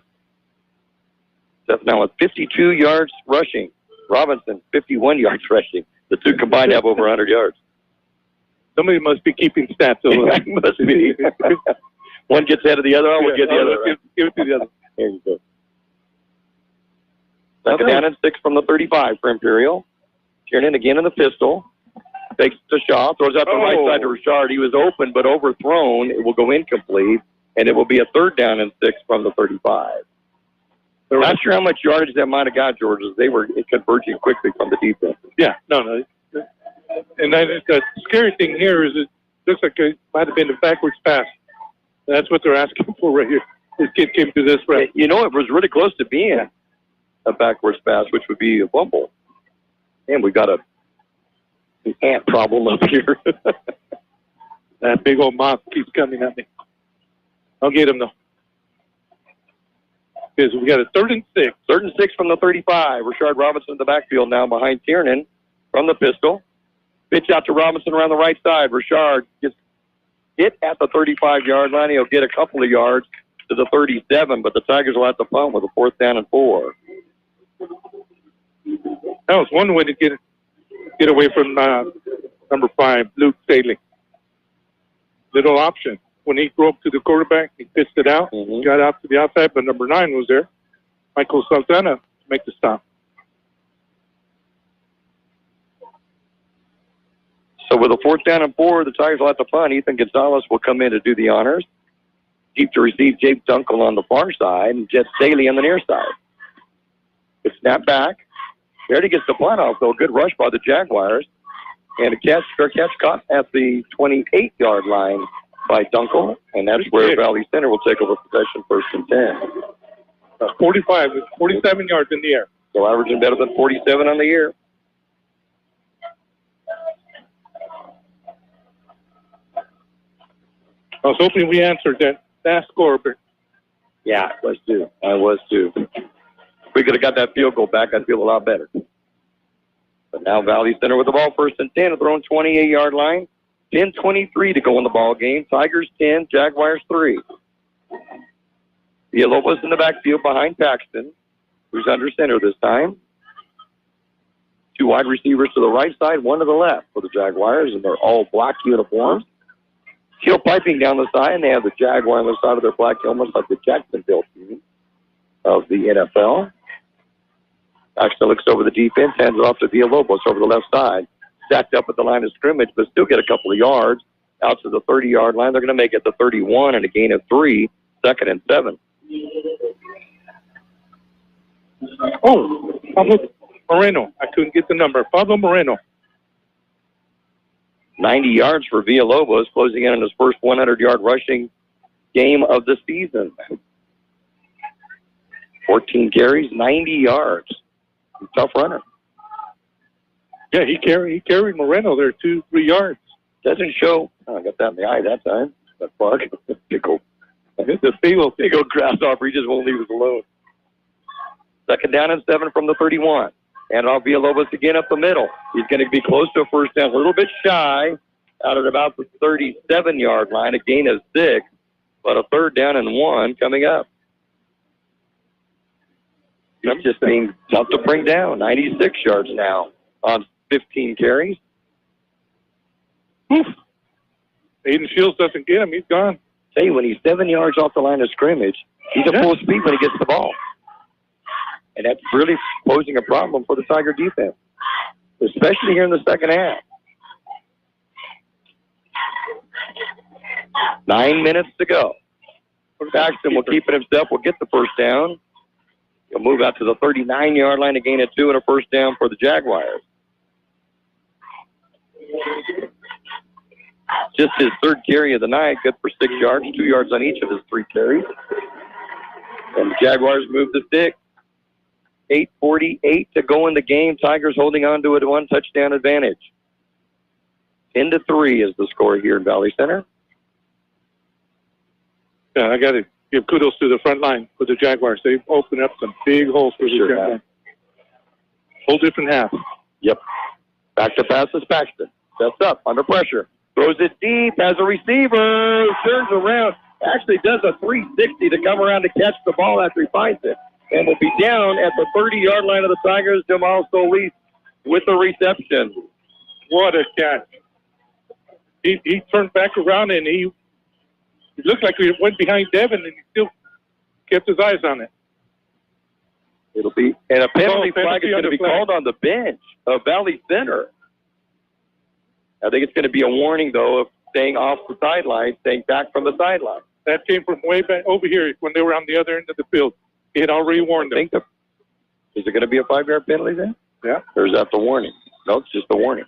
Seth now with 52 yards rushing. Robinson, 51 yards rushing. The two combined have over 100 yards.
Somebody must be keeping stats over there.
Must be. One gets ahead of the other, we'll get the other. Right?
Give it to the other.
There you go. Second down and 6 from the 35 for Imperial. Kiernan again in the pistol. Takes to Shaw, throws out the right side to Richard. He was open but overthrown. It will go incomplete, and it will be a third down and 6 from the 35. Not sure how much yardage that might have got, George, as they were converging quickly from the defense.
Yeah, no. And the scary thing here is it looks like it might have been a backwards pass. That's what they're asking for right here. This kid came to this route.
You know, it was really close to being a backwards pass, which would be a fumble. And we got an ant problem up here.
That big old moth keeps coming at me. I'll get him, though. Okay, so we got a 3rd and 6.
3rd and 6 from the 35. Rashard Robinson in the backfield now behind Tiernan from the pistol. Pitch out to Robinson around the right side. Rashard gets hit at the 35-yard line. He'll get a couple of yards to the 37, but the Tigers will have to punt with a 4th down and 4.
That was one way to get away from number 5, Luke Staley. Little option. When he broke to the quarterback, he pitched it out, got out to the outside, but number 9 was there. Michael Saldana to make the stop.
So with a 4th down and 4, the Tigers will have to punt. Ethan Gonzalez will come in to do the honors. Deep to receive Jake Dunkel on the far side and Jet Staley on the near side. It's snap back. There he gets the punt off, though. Good rush by the Jaguars. And a catch caught at the 28-yard line by Dunkel, and that's where Valley Center will take over possession 1st and 10.
45, 47 yards in the air.
So averaging better than 47 on the year.
I was hoping we answered that score, but
yeah, I was too. If we could have got that field goal back, I'd feel a lot better. But now Valley Center with the ball 1st and 10 at their own 28-yard line. 10:23 to go in the ball game. Tigers 10, Jaguars 3. Villalobos in the backfield behind Paxton, who's under center this time. 2 wide receivers to the right side, 1 to the left for the Jaguars, and they're all black uniforms. Heel piping down the side, and they have the Jaguar on the side of their black helmets like the Jacksonville team of the NFL. Paxton looks over the defense, hands it off to Villalobos over the left side. Stacked up at the line of scrimmage, but still get a couple of yards out to the 30-yard line. They're going to make it to 31 and a gain of 3, 2nd and 7.
Oh, Pablo Moreno. I couldn't get the number. Pablo Moreno.
90 yards for Villalobos, closing in on his first 100-yard rushing game of the season. 14 carries, 90 yards. Tough runner.
Yeah, he carried Moreno there 2-3 yards.
Doesn't show. Oh, I got that in the eye that time. That bug. Big old grasshopper. He just won't leave us alone. 2nd down and 7 from the 31. And off Villalobos again up the middle. He's going to be close to a 1st down, a little bit shy, out at about the 37-yard line, a gain of 6, but a 3rd down and 1 coming up. He's just being tough to bring down. 96 yards now on 15 carries.
Oof. Aiden Shields doesn't get him. He's gone.
Tell you, when he's 7 yards off the line of scrimmage, he's at full speed when he gets the ball. And that's really posing a problem for the Tiger defense, especially here in the second half. 9 minutes to go. Paxton will keep it himself. Will get the 1st down. He'll move out to the 39-yard line, a gain of 2 and a 1st down for the Jaguars. Just his 3rd carry of the night, good for 6 yards, 2 yards on each of his 3 carries. And the Jaguars move the stick. 8:48 to go in the game. Tigers holding on to it, 1 touchdown advantage. 10-3 is the score here in Valley Center.
Yeah, I got to give kudos to the front line for the Jaguars. They've opened up some big holes for the Jaguars. Whole different half.
Yep. Back to pass is Paxton. Steps up, under pressure. Throws it deep, has a receiver, turns around, actually does a 360 to come around to catch the ball after he finds it. and will be down at the 30-yard line of the Tigers. Jamal Solis with the reception.
What a catch. He turned back around, and he looked like he went behind Devin, and he still kept his eyes on it.
It'll be, and a penalty flag is going to be called on the bench of Valley Center. I think it's going to be a warning, though, of staying off the sideline, staying back from the sideline.
That came from way back over here when they were on the other end of the field. He had already warned them.
Is it going to be a 5-yard penalty then?
Yeah.
Or is that the warning? No, it's just the warning.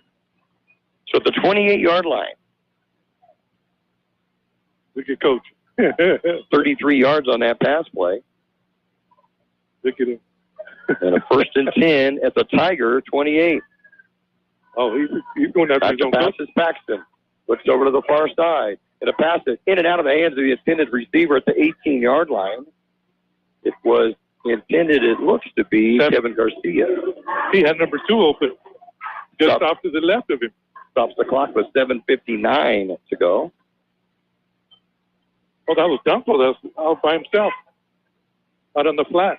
So at the 28-yard line.
Look at Coach.
33 yards on that pass play.
Look at him.
And a 1st and 10 at the Tiger 28.
Oh, he's going after his own
pass is Paxton. Looks over to the far side. And a pass is in and out of the hands of the intended receiver at the 18-yard line. It was intended, it looks to be, Kevin Garcia.
He had number 2 open. Just off to the left of him.
Stops the clock with 7:59 to go.
Oh, that was Dunkel. That was out by himself. Out on the flat.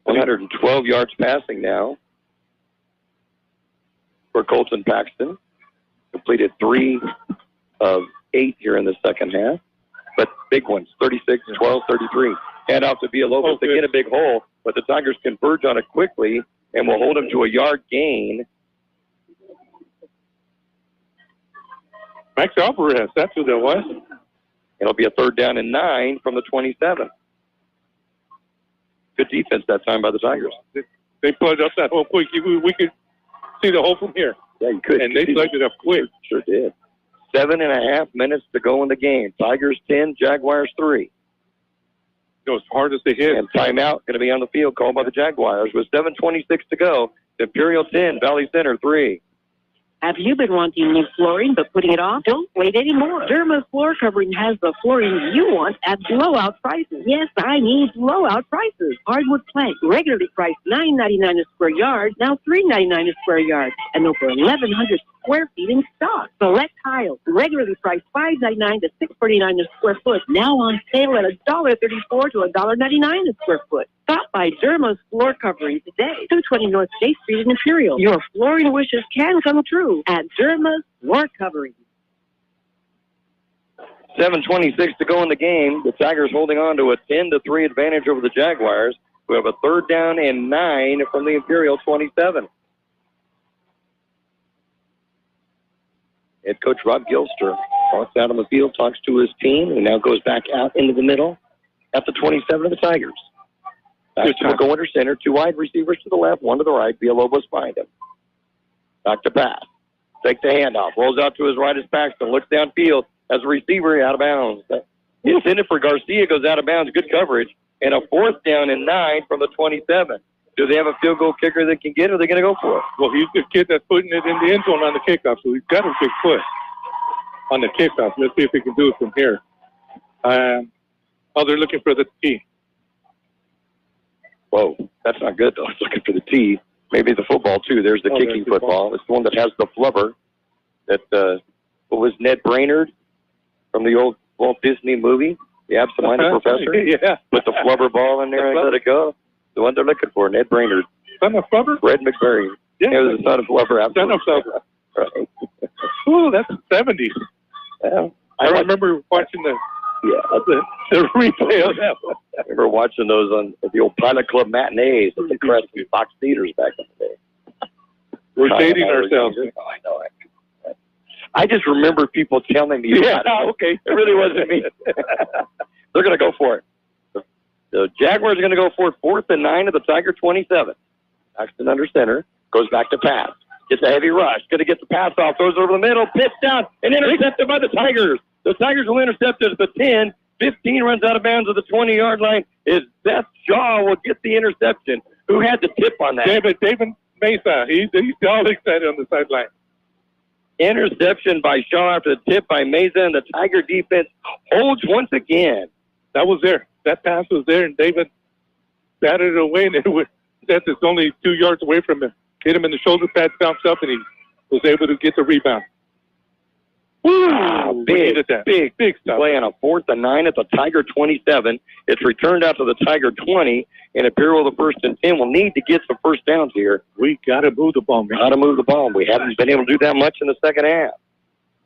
112 yards passing now for Colton Paxton. Completed 3 of 8 here in the second half. But big ones, 36, 12, 33. Hand off to Villalobos to get a big hole, but the Tigers converge on it quickly and will hold him to a yard gain.
Max Alvarez, that's who that was.
It'll be a 3rd down and 9 from the 27. Good defense that time by the Tigers.
They plugged up that hole quick. We could see the hole from here.
Yeah, you could.
And they plugged it up quick.
Sure did. 7.5 minutes to go in the game. Tigers 10, Jaguars 3.
Go as hard as they hit.
And timeout going to be on the field called by the Jaguars with 7:26 to go. Imperial 10, Valley Center 3.
Have you been wanting new flooring but putting it off? Don't wait anymore. Derma Floor Covering has the flooring you want at blowout prices. Yes, I mean blowout prices. Hardwood plank, regularly priced $9.99 a square yard, now $3.99 a square yard, and over 1,100 square feet in stock. Select tiles, regularly priced $5.99 to $6.49 a square foot, now on sale at $1.34 to $1.99 a square foot. Stop by Derma's Floor Covering today, 220 North State Street in Imperial. Your flooring wishes can come true at Derma's Floor Covering.
7:26 to go in the game. The Tigers holding on to a 10-3 advantage over the Jaguars, who have a 3rd down and 9 from the Imperial 27. Head coach Rob Gilster walks out on the field, talks to his team, and now goes back out into the middle at the 27 of the Tigers. Back to go under center, 2 wide receivers to the left, 1 to the right. Villalobos behind him. Back to pass. Take the handoff. Rolls out to his right as Paxton. Looks downfield as a receiver out of bounds. Intended for Garcia, goes out of bounds. Good coverage. And a 4th down and 9 from the 27. Do they have a field goal kicker that can get it, or are they going to go for it?
Well, he's the kid that's putting it in the end zone on the kickoff, so he's got a big foot on the kickoff. Let's see if he can do it from here. They're looking for the tee.
Whoa, that's not good, though. It's looking for the tee. Maybe the football, too. There's the kicking football. It's the one that has the flubber. That, what was Ned Brainerd from the old Walt Disney movie? The Absent-Minded Professor?
Yeah.
Put the flubber ball in there and let it go. The one they're looking for, Ned Brainerd.
Son of Flubber?
Red McBurry.
Yeah.
It was the son of Flubber.
Son of Flubber.
Right.
Ooh, that's the 70s.
Yeah.
I remember watching the replay of that one.
I remember watching those on the old Pilot Club matinees at the Crest and Fox Theaters back in the day.
We're dating ourselves.
Oh, I know. I just remember people telling me about it.
Okay.
It really wasn't me. They're going to go for it. The Jaguars are going to go for it. 4th and 9 at the Tiger 27. Paxton under center. Goes back to pass. Gets a heavy rush. Going to get the pass off. Goes over the middle. Pitched down and intercepted by the Tigers. The Tigers will intercept it at the 10. 15 runs out of bounds at the 20-yard line. Is Seth Shaw will get the interception. Who had the tip on that?
David Mesa. He's all excited on the sideline.
Interception by Shaw after the tip by Mesa, and the Tiger defense holds once again.
That was there. That pass was there, and David batted it away, and Seth is only 2 yards away from him. Hit him in the shoulder pad, bounced up, and he was able to get the rebound.
Big
stuff.
Play on a 4th and 9 at the Tiger 27. It's returned out to the Tiger 20, and Imperial, the 1st and 10, will need to get some first downs here.
We got to move the ball, man.
Got to move the ball. We haven't been able to do that much in the second half.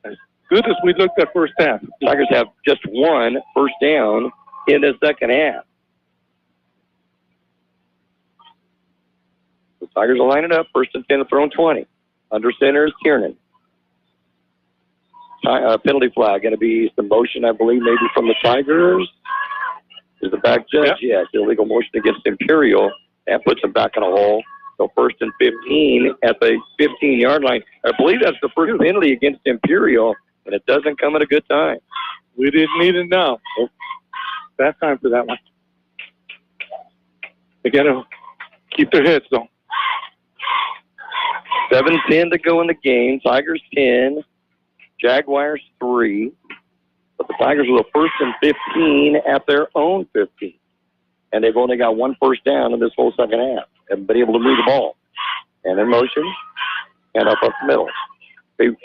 As good as we looked at first half.
Tigers have just one first down in the second half. The Tigers will line it up. 1st and 10 to throw 20. Under center is Kiernan. Penalty flag going to be some motion, I believe, maybe from the Tigers. Is the back judge?
Yep.
Yes, illegal motion against Imperial. That puts them back in a hole. So 1st and 15 at the 15-yard line. I believe that's the first penalty against Imperial, and it doesn't come at a good time.
We didn't need it now. Bad time for that one. They got to keep their heads, though.
7:10 to go in the game. Tigers 10. Jaguars 3. But the Tigers with a 1st and 15 at their own 15. And they've only got one first down in this whole second half. Haven't been able to move the ball. And in motion. And up the middle.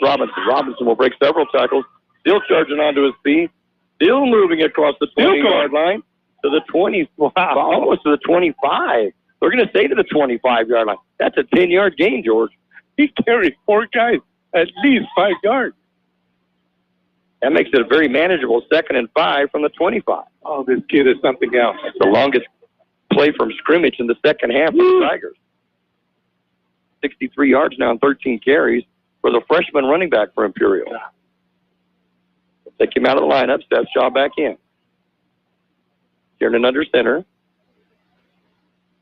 Robinson. Robinson will break several tackles. Still charging onto his feet. Still moving across the 20-yard line to the 20. Wow. Almost to the 25. They're going to stay to the 25-yard line. That's a 10-yard gain, George.
He carried 4 guys at least 5 yards.
That makes it a very manageable 2nd and 5 from the 25.
Oh, this kid is something else.
That's the longest play from scrimmage in the second half for the Tigers. 63 yards now and 13 carries for the freshman running back for Imperial. Take him out of the lineup, Seth Shaw back in. Kiernan under center.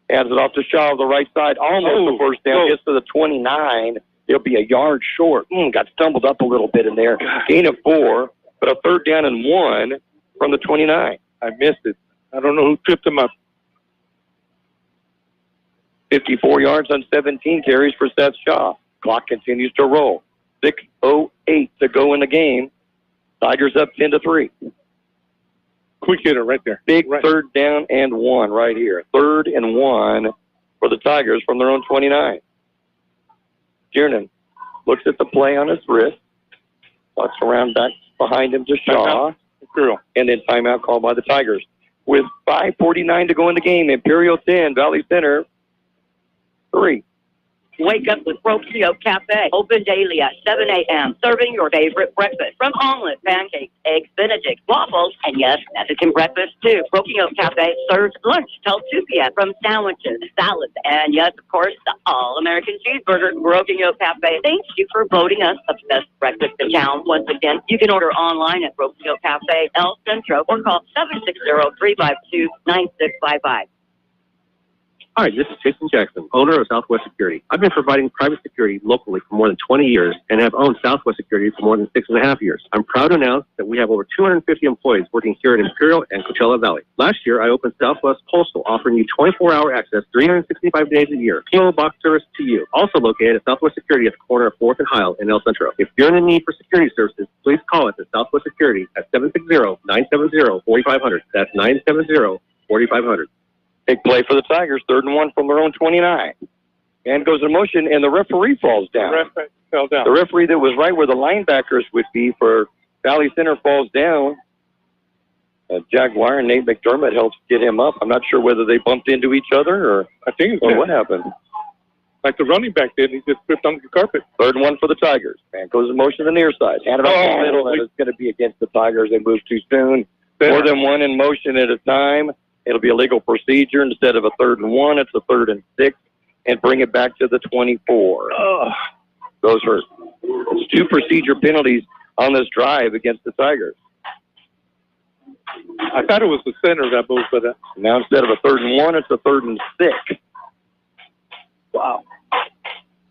Hands it off to Shaw on the right side. Almost the first down. Gets to the 29. He'll be a yard short. Got stumbled up a little bit in there. Gain of 4, but a 3rd down and 1 from the 29.
I missed it. I don't know who tripped him up.
54 yards on 17 carries for Seth Shaw. Clock continues to roll. 6:08 to go in the game. Tigers up 10-3.
Quick hitter right there.
Big 3rd down and 1 right here. 3rd and 1 for the Tigers from their own 29. Kiernan looks at the play on his wrist. Walks around back behind him to Shaw. And then timeout called by the Tigers. With 5:49 to go in the game, Imperial 10, Valley Center 3.
Wake up with Kxo Café. Open daily at 7 a.m. Serving your favorite breakfast. From omelet, pancakes, eggs, Benedict, waffles, and yes, Mexican breakfast too. Kxo Café serves lunch till 2 p.m. From sandwiches, salads, and yes, of course, the all-American cheeseburger. Kxo Café thanks you for voting us the best breakfast in town. Once again, you can order online at Kxo Café El Centro or call 760-352-9655.
Hi, this is Jason Jackson, owner of Southwest Security. I've been providing private security locally for more than 20 years and have owned Southwest Security for more than 6.5 years. I'm proud to announce that we have over 250 employees working here in Imperial and Coachella Valley. Last year, I opened Southwest Postal, offering you 24-hour access 365 days a year. PO box service to you. Also located at Southwest Security at the corner of 4th and Heil in El Centro. If you're in need for security services, please call us at Southwest Security at 760-970-4500. That's 970-4500.
Big play for the Tigers, 3rd and 1 from their own 29. And goes in motion, and the referee falls down. The referee that was right where the linebackers would be for Valley Center falls down. Jaguar and Nate McDermott helps get him up. I'm not sure whether they bumped into each other or what happened.
Like the running back did, he just tripped on the carpet.
3rd and 1 for the Tigers. Man goes in motion to the near side. Hand it off the middle, and it's going to be against the Tigers. They move too soon. More than one in motion at a time. It'll be a legal procedure. Instead of a 3rd and 1, it's a 3rd and 6, and bring it back to the 24. Those hurt. It's 2 procedure penalties on this drive against the Tigers.
I thought it was the center that moved for that.
Now instead of a 3rd and 1, it's a 3rd and 6. Wow.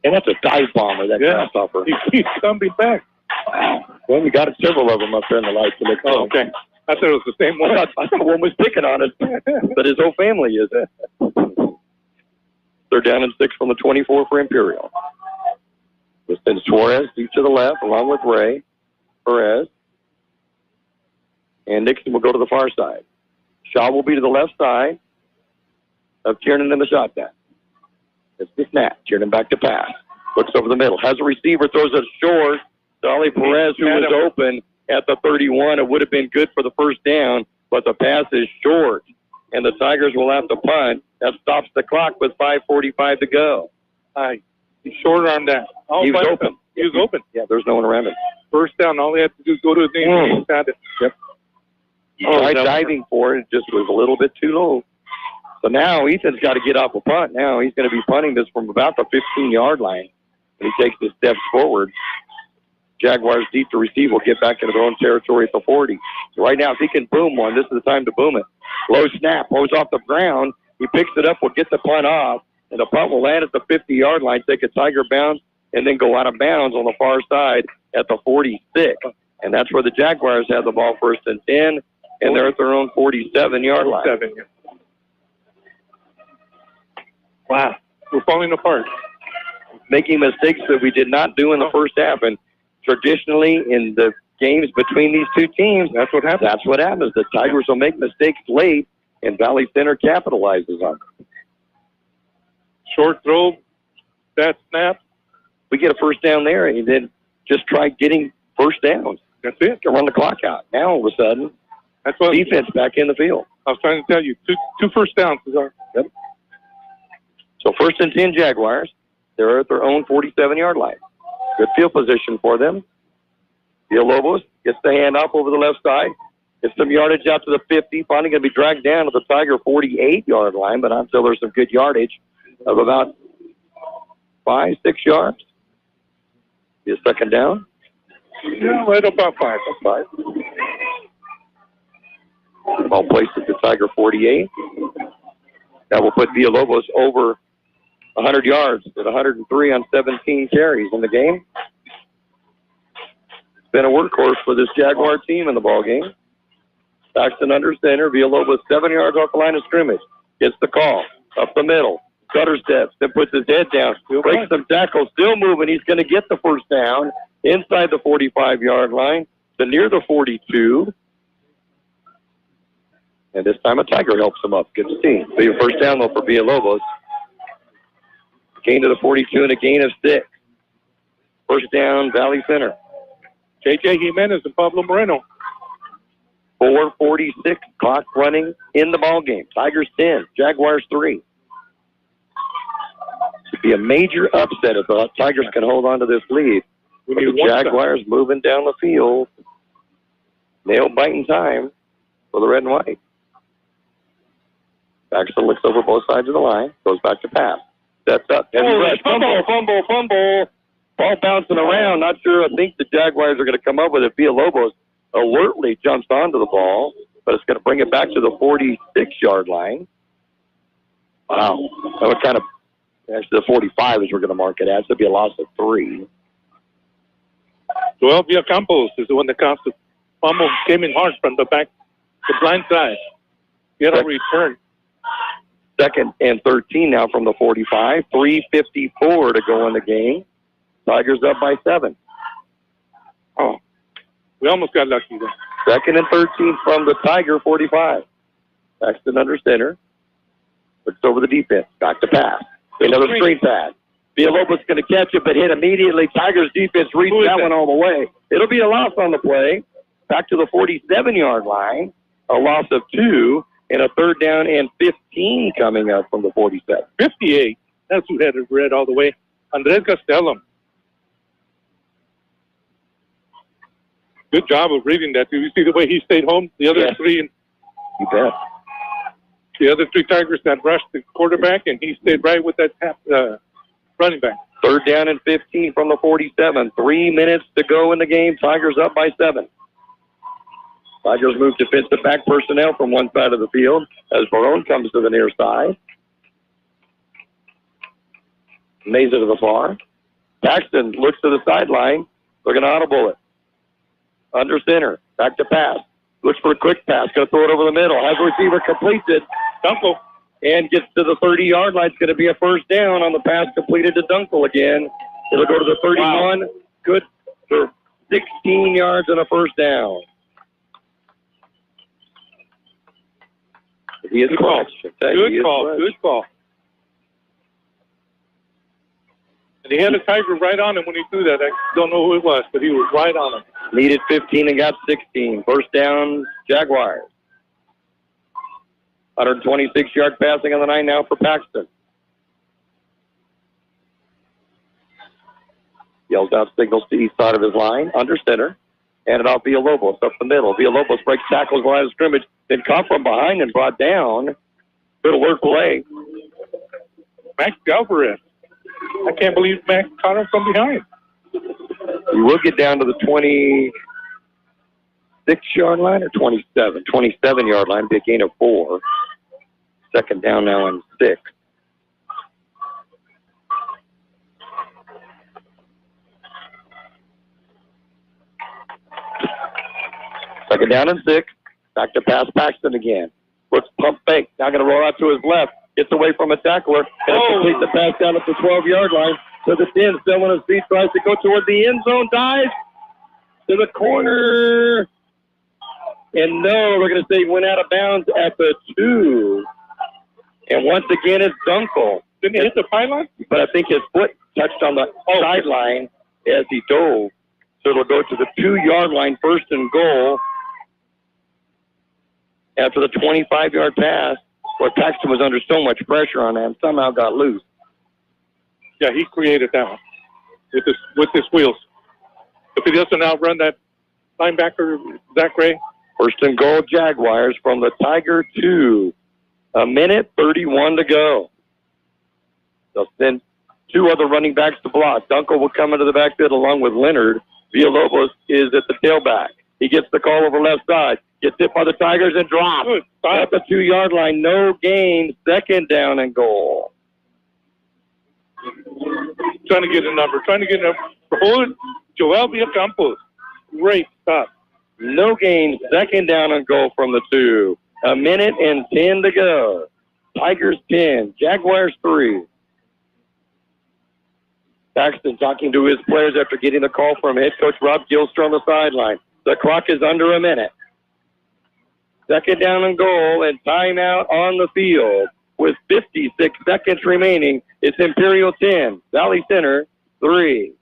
And that's a dive bomber, that grasshopper.
He keeps coming back.
Wow. Well, we got several of them up there in the lights.
Okay. I thought it was the same one.
I thought one was picking on it, but his whole family is. 3rd down and 6 from the 24 for Imperial. This sends Suarez deep to the left, along with Ray. Perez. And Nixon will go to the far side. Shaw will be to the left side of Kiernan in the shotgun. It's the snap. Kiernan back to pass. Looks over the middle. Has a receiver, throws it short. Dolly Perez, who was open at the 31, it would have been good for the first down, but the pass is short, and the Tigers will have to punt. That stops the clock with 5:45 to go.
He short-armed that.
He was open.
He was open.
Yeah, there's no one around him.
First down, all he had to do is go to his knee and he found it.
Yep. He tried diving for it. It just was a little bit too low. So now Ethan's got to get off a punt. Now he's going to be punting this from about the 15-yard line. And he takes the steps forward. Jaguars deep to receive will get back into their own territory at the 40. So right now, if he can boom one, this is the time to boom it. Low snap, goes off the ground. He picks it up, will get the punt off, and the punt will land at the 50-yard line, take a Tiger bounce, and then go out of bounds on the far side at the 46. And that's where the Jaguars have the ball, 1st and 10, and they're at their own 47-yard line.
Wow, we're falling apart.
Making mistakes that we did not do in the first half. And traditionally, in the games between these two teams, that's what happens. That's what happens. The Tigers will make mistakes late, and Valley Center capitalizes on it.
Short throw, that snap.
We get a first down there, and then just try getting first downs.
That's it.
Can run the clock out. Now, all of a sudden,
that's what
defense back in the field.
I was trying to tell you, two first downs.
Yep. So 1st and 10 Jaguars. They're at their own 47-yard line. Good field position for them. Villalobos gets the handoff over the left side. Gets some yardage out to the 50. Finally going to be dragged down to the Tiger 48-yard line, but until there's some good yardage of about 5-6 yards. Be a second down.
Yeah, right about 5.
Ball placed at the Tiger 48. That will put Villalobos over 100 yards at 103 on 17 carries in the game. It's been a workhorse for this Jaguar team in the ball game. Paxton under center. Villalobos 7 yards off the line of scrimmage. Gets the call. Up the middle. Gutter steps. Then puts his head down. Breaks some tackles. Still moving. He's going to get the first down inside the 45-yard line to near the 42. And this time a Tiger helps him up. Good to see. So your first down, though, for Villalobos. Gain to the 42 and a gain of 6. First down, Valley Center.
J.J. Jimenez and Pablo Moreno.
4:46 clock running in the ball game. Tigers 10, Jaguars 3. Should be a major upset if the Tigers can hold on to this lead. But the Jaguars moving down the field. Nail-biting time for the red and white. Paxton looks over both sides of the line. Goes back to pass. Sets up. Fumble. Ball bouncing around. Not sure. I think the Jaguars are going to come up with it. Villalobos alertly jumps onto the ball, but it's going to bring it back to the 46-yard line. Wow. That was kind of, actually the 45 is we're going to mark it as. It'll be a loss of 3.
Joel Villacampos is the one that counts the fumble. Came in hard from the back, the blind side. Get a return.
2nd and 13 now from the 45. 3:54 to go in the game. Tigers up by 7.
Oh, we almost got lucky there.
2nd and 13 from the Tiger 45. Paxton under center. Looks over the defense. Back to pass. Another screen pass. Villalobos going to catch it, but hit immediately. Tigers defense reached that one all the way. It'll be a loss on the play. Back to the 47-yard line. A loss of 2. And a 3rd down and 15 coming up from the 47.
58. That's who had it red all the way. Andres Castellum. Good job of reading that. Did you see the way he stayed home? The other three.
You bet.
The other 3 Tigers that rushed the quarterback, and he stayed right with that running back.
3rd down and 15 from the 47. 3 minutes to go in the game. Tigers up by 7. Tigers move defensive back personnel from one side of the field as Barone comes to the near side. Mesa to the far. Paxton looks to the sideline. They're going to audible it. Under center. Back to pass. Looks for a quick pass. Going to throw it over the middle. Has the receiver completes it.
Dunkel.
And gets to the 30-yard line. It's going to be a first down on the pass completed to Dunkel again. It'll go to the 31. Wow. Good for 16 yards and a first down. He is close.
Good call.
Good call.
And he had a Tiger right on him when he threw that. I don't know who it was, but he was right on him.
Needed 15 and got 16. First down, Jaguars. 126-yard passing on the 9 now for Paxton. Yells out signals to east side of his line, under center. And it off Villalobos up the middle. Villalobos breaks tackles line of scrimmage, then caught from behind and brought down. Good alert play.
Max Galvarez. I can't believe Max caught him from behind.
He will get down to the 26-yard line or 27? 27-yard line, be a gain of 4. Second down now and 6. Second down and 6. Back to pass Paxton again. Looks pump fake. Now going to roll out to his left. Gets away from a tackler. Going to complete the pass down at the 12-yard line. To the 10. Still on his feet. Tries to go toward the end zone. Dives to the corner. And no, we're going to say he went out of bounds at the 2. And once again, it's Dunkel.
Didn't he hit the pylon?
But I think his foot touched on the sideline as he dove. So it'll go to the 2-yard line, first and goal. After the 25-yard pass, where Paxton was under so much pressure on him, somehow got loose.
Yeah, he created that one with his wheels. If he doesn't outrun that linebacker, Zach Ray.
First and goal, Jaguars from the Tiger 2. 1:31 to go. They'll send 2 other running backs to block. Dunkel will come into the backfield along with Leonard. Villalobos is at the tailback. He gets the call over left side. Gets hit by the Tigers and drops. At the 2-yard line. No gain. Second down and goal.
Trying to get a number. Hold it. Joel Villacampos. Great stop.
No gain. Second down and goal from the 2. 1:10 to go. Tigers 10. Jaguars 3. Paxton talking to his players after getting the call from head coach Rob Gilster on the sideline. The clock is under a minute. Second down and goal and timeout on the field with 56 seconds remaining. It's Imperial 10, Valley Center 3.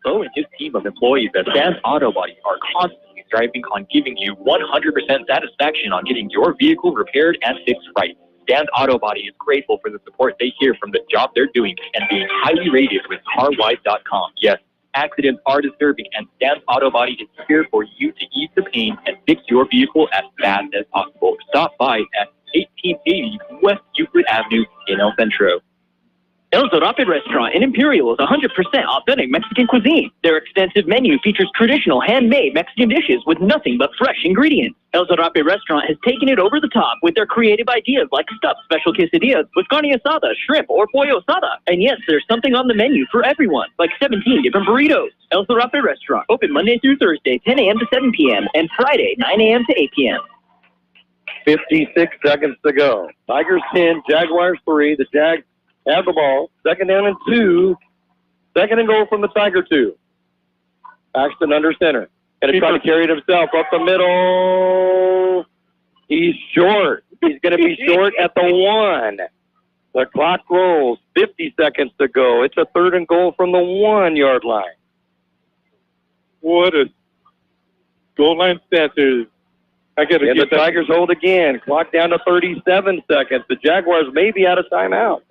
Bo and his team of employees at Stan's Auto Body are constantly striving on giving you 100% satisfaction on getting your vehicle repaired and fixed right. Stan's Auto Body is grateful for the support they hear from the job they're doing and being highly rated with CarWise.com. Yes, accidents are disturbing, and Stan's Auto Body is here for you to ease the pain and fix your vehicle as fast as possible. Stop by at 1880 West Euclid Avenue in El Centro.
El Zarape restaurant in Imperial is 100% authentic Mexican cuisine. Their extensive menu features traditional handmade Mexican dishes with nothing but fresh ingredients. El Zarape restaurant has taken it over the top with their creative ideas like stuffed special quesadillas with carne asada, shrimp, or pollo asada. And yes, there's something on the menu for everyone, like 17 different burritos. El Zarape restaurant, open Monday through Thursday, 10 a.m. to 7 p.m. and Friday, 9 a.m. to 8 p.m.
56 seconds to go. Tigers 10, Jaguars 3. The Jags have the ball. Second down and 2. Second and goal from the Tiger 2. Paxton under center. And he's trying to carry it himself up the middle. He's short. He's going to be short at the 1. The clock rolls. 50 seconds to go. It's a third and goal from the 1-yard line.
What a goal line stat is. I got to
And the Tigers hold again. Clock down to 37 seconds. The Jaguars may be out of timeout.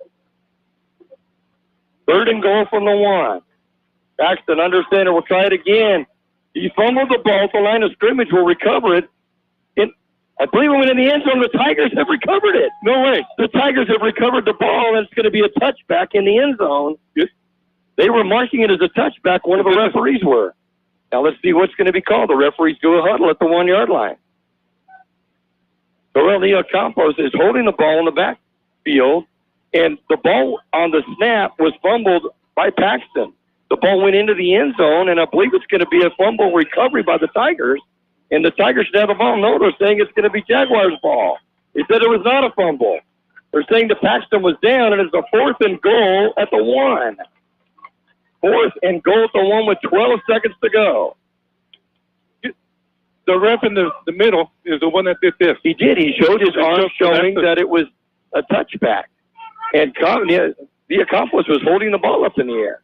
Third and goal from the 1. Paxton under center will try it again. He fumbled the ball. The line of scrimmage will recover it. I believe it went in the end zone. The Tigers have recovered it.
No way.
The Tigers have recovered the ball, and it's going to be a touchback in the end zone.
Yes.
They were marking it as a touchback. One of the referees were. Now let's see what's going to be called. The referees do a huddle at the 1-yard line. Dorel Campos is holding the ball in the backfield, and the ball on the snap was fumbled by Paxton. The ball went into the end zone, and I believe it's going to be a fumble recovery by the Tigers, and the Tigers should have the ball. No, they're saying it's going to be Jaguars' ball. They said it was not a fumble. They're saying that Paxton was down, and it's a 4th and goal at the 1. 4th and goal at the 1 with 12 seconds to go.
The ref in the middle is the one that did this.
He did. He showed his arm showing that it was a touchback. And the accomplice was holding the ball up in the air.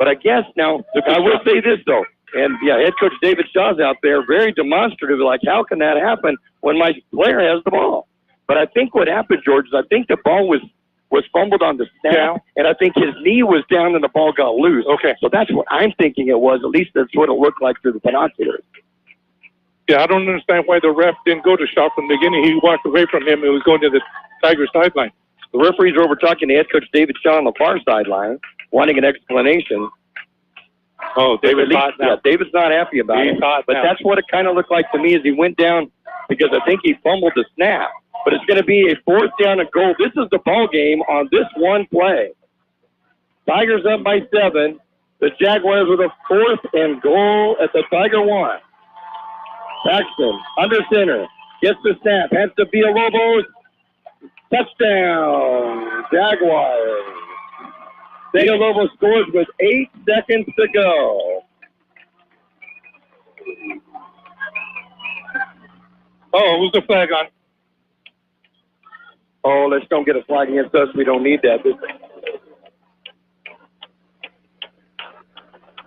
But I guess now, I will say this, though. And, head coach David Shaw's out there, very demonstrative, like, how can that happen when my player has the ball? But I think what happened, George, is I think the ball was fumbled on the snap, and I think his knee was down and the ball got loose.
Okay.
So that's what I'm thinking it was. At least that's what it looked like through the binoculars.
Yeah, I don't understand why the ref didn't go to Shaw from the beginning. He walked away from him. It was going to the Tiger sideline.
The referees are over talking to head coach David Shaw on the far sideline, wanting an explanation.
Oh, David's not now.
Yeah, David's not happy about it. But that's what it kind of looked like to me as he went down, because I think he fumbled the snap. But it's going to be a 4th down and goal. This is the ball game on this one play. Tigers up by 7. The Jaguars with a 4th and goal at the Tiger 1. Paxton, under center, gets the snap, hands to Villalobos. Touchdown, Jaguars. Villalobos scores with 8 seconds to go.
Oh, who's the flag on?
Oh, let's don't get a flag against us. We don't need that.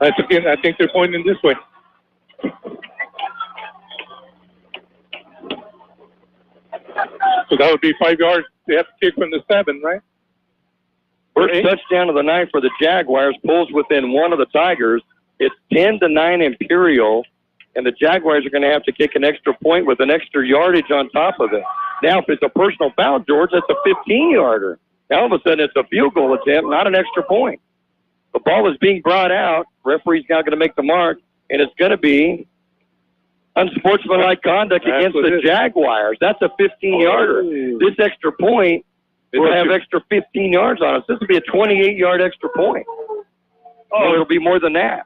I think they're pointing this way. So that would be 5 yards. They have to kick from the 7, right?
First touchdown of the night for the Jaguars, pulls within 1 of the Tigers. It's 10-9 Imperial, and the Jaguars are going to have to kick an extra point with an extra yardage on top of it. Now, if it's a personal foul, George, that's a 15-yarder. Now, all of a sudden, it's a field goal attempt, not an extra point. The ball is being brought out. Referee's now going to make the mark, and it's going to be unsportsmanlike conduct against the Jaguars. That's a 15-yarder. This extra point will have extra 15 yards on us. This will be a 28-yard extra point. Oh, it'll be more than that.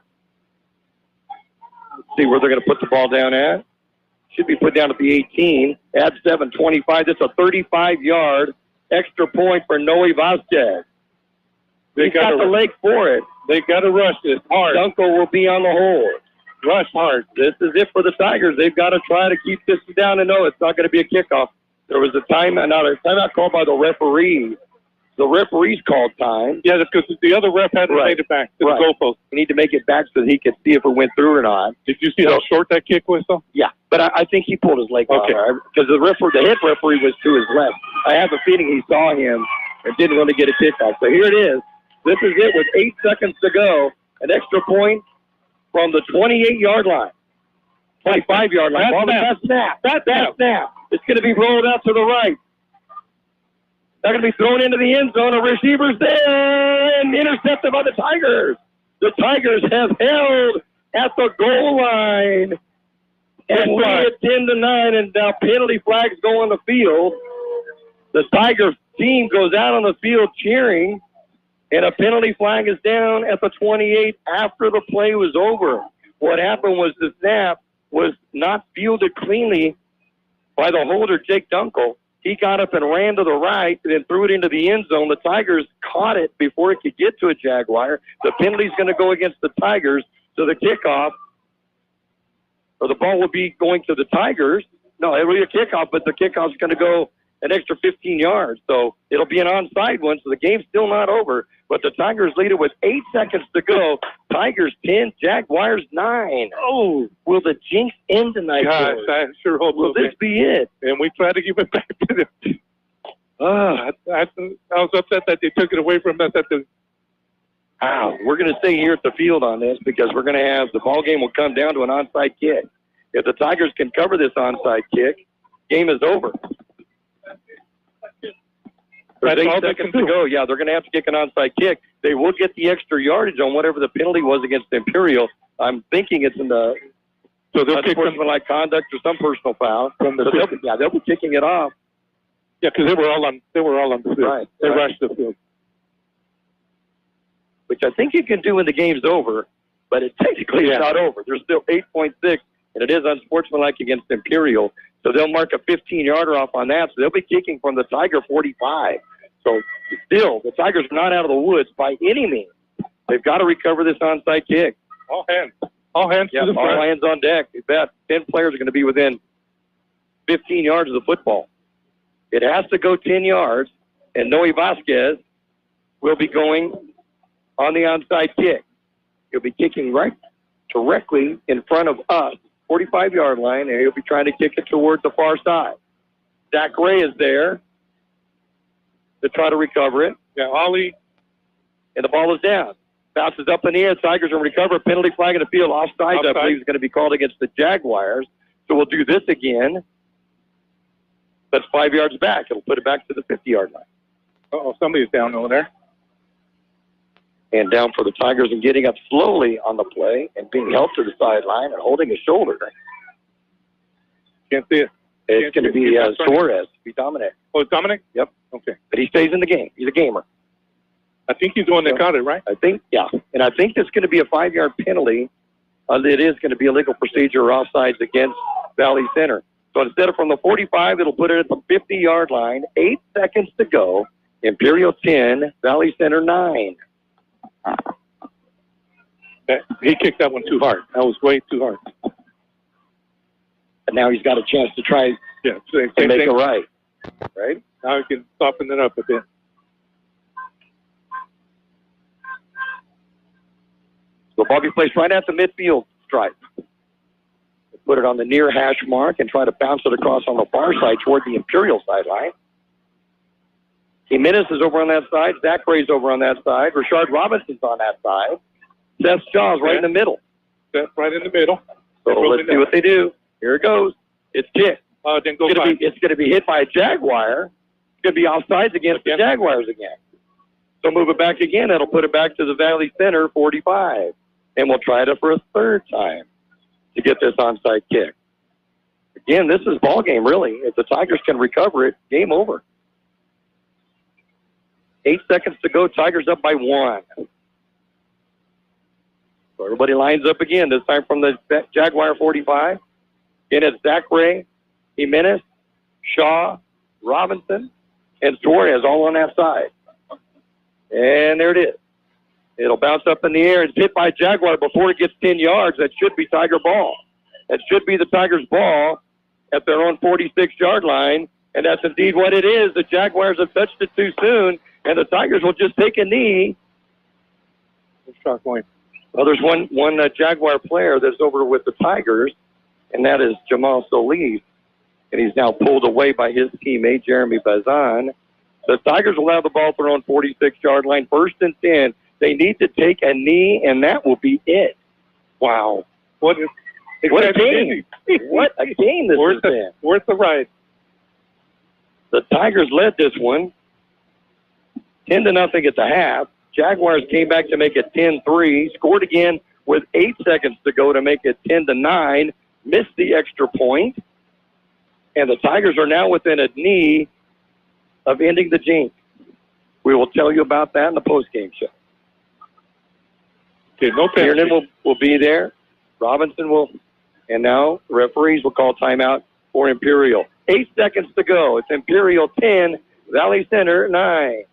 Let's see where they're going to put the ball down at. Should be put down at the 18. Add 7, 25. That's a 35-yard extra point for Noe Vasquez. He's got the leg for it.
They got to rush this hard.
Dunkel will be on the hole.
Rush hard.
This is it for the Tigers. They've got to try to keep this down, and no, it's not going to be a kickoff. There was a timeout called by the referee. The referees called time.
Yeah, because the other ref hadn't made it back to the goalpost.
We need to make it back so he could see if it went through or not.
Did you see how short that kick was, though?
Yeah, but I think he pulled his leg out because the head referee was to his left. I have a feeling he saw him and didn't really get a kickoff. So here it is. This is it with 8 seconds to go. An extra point from the 28-yard line. 25-yard line. That snap. It's going to be rolled out to the right. They're going to be thrown into the end zone. A receiver's there and intercepted by the Tigers. The Tigers have held at the goal line. And we're at 10-9, and now penalty flags go on the field. The Tigers team goes out on the field cheering, and a penalty flag is down at the 28 after the play was over. What happened was the snap was not fielded cleanly by the holder, Jake Dunkel. He got up and ran to the right and then threw it into the end zone. The Tigers caught it before it could get to a Jaguar. The penalty's going to go against the Tigers. So the kickoff, or the ball will be going to the Tigers. No, it'll be a kickoff, but the kickoff's going to go an extra 15 yards. So it'll be an onside one, so the game's still not over. But the Tigers lead it with 8 seconds to go. Tigers 10, Jaguars 9. Oh, will the jinx end tonight?
Gosh, I sure hope
will this be it?
And we try to give it back to them. I was upset that they took it away from us at the...
Wow, we're going to stay here at the field on this because we're going to have the ball game will come down to an onside kick. If the Tigers can cover this onside kick, game is over. There's 8 seconds to go. Yeah, they're going to have to kick an onside kick. They will get the extra yardage on whatever the penalty was against Imperial. I'm thinking it's in the unsportsmanlike conduct or some personal foul. They'll be kicking it off.
Yeah, because they were all on the field.
Right.
They rushed the field.
Which I think you can do when the game's over, but it technically is not over. There's still 8.6, and it is unsportsmanlike against Imperial. So they'll mark a 15-yarder off on that. So they'll be kicking from the Tiger 45. So still, the Tigers are not out of the woods by any means. They've got to recover this onside kick.
All hands. All hands to the front.
All hands on deck. You bet. 10 players are going to be within 15 yards of the football. It has to go 10 yards, and Noe Vasquez will be going on the onside kick.
He'll be kicking right directly in front of us, 45-yard line, and he'll be trying to kick it towards the far side. Zach Ray is there to try to recover it.
Yeah, Ollie.
And the ball is down. Bounces up in the air. Tigers will recover. Penalty flag in the field. Offside, I believe, is going to be called against the Jaguars. So we'll do this again. That's 5 yards back. It'll put it back to the 50-yard line.
Uh-oh, somebody's down over there.
And down for the Tigers and getting up slowly on the play and being helped to the sideline and holding his shoulder.
Can't see it.
It's going to be Suarez. Be Dominic.
Oh, it's Dominic?
Yep.
Okay.
But he stays in the game. He's a gamer.
I think he's the one that caught it, right?
I think, yeah. And I think it's going to be a 5-yard penalty. It is going to be a legal procedure or offsides against Valley Center. So instead of from the 45, it'll put it at the 50-yard line. 8 seconds to go. Imperial 10, Valley Center 9.
He kicked that one too hard. That was way too hard.
And now he's got a chance to try
and
make it right. Right?
Now he can soften it up a bit.
So ball be placed right at the midfield stripe. Put it on the near hash mark and try to bounce it across on the far side toward the Imperial sideline. Jimenez is over on that side. Zach Ray's over on that side. Rashard Robinson's on that side. Seth Shaw's right in the middle.
Seth right in the middle.
So let's see what they do. Here it goes. It's kicked. It's going to be hit by a Jaguar. It's going to be offsides against the Jaguars again. So move it back again. That'll put it back to the Valley Center 45. And we'll try it for a third time to get this onside kick. Again, this is ball game, really. If the Tigers can recover it, game over. 8 seconds to go. Tigers up by 1. So everybody lines up again, this time from the Jaguar 45. Again, it's Zach Ray, Jimenez, Shaw, Robinson, and Suarez all on that side. And there it is. It'll bounce up in the air. It's hit by Jaguar before it gets 10 yards. That should be Tiger ball. That should be the Tigers' ball at their own 46-yard line. And that's indeed what it is. The Jaguars have touched it too soon, and the Tigers will just take a knee.
Shot point.
Well, there's one Jaguar player that's over with the Tigers, and that is Jamal Solis. And he's now pulled away by his teammate, Jeremy Bazan. The Tigers will have the ball at their own 46-yard line, 1st and 10. They need to take a knee, and that will be it. Wow. What a game. What a game this has been.
Worth the ride.
The Tigers led this one 10-0 at the half. Jaguars came back to make it 10-3, scored again with 8 seconds to go to make it 10-9, missed the extra point, and the Tigers are now within a knee of ending the jinx. We will tell you about that in the postgame show.
Okay, no penalty.
Kiernan will be there. Robinson will, and now the referees will call timeout for Imperial. 8 seconds to go. It's Imperial 10, Valley Center 9.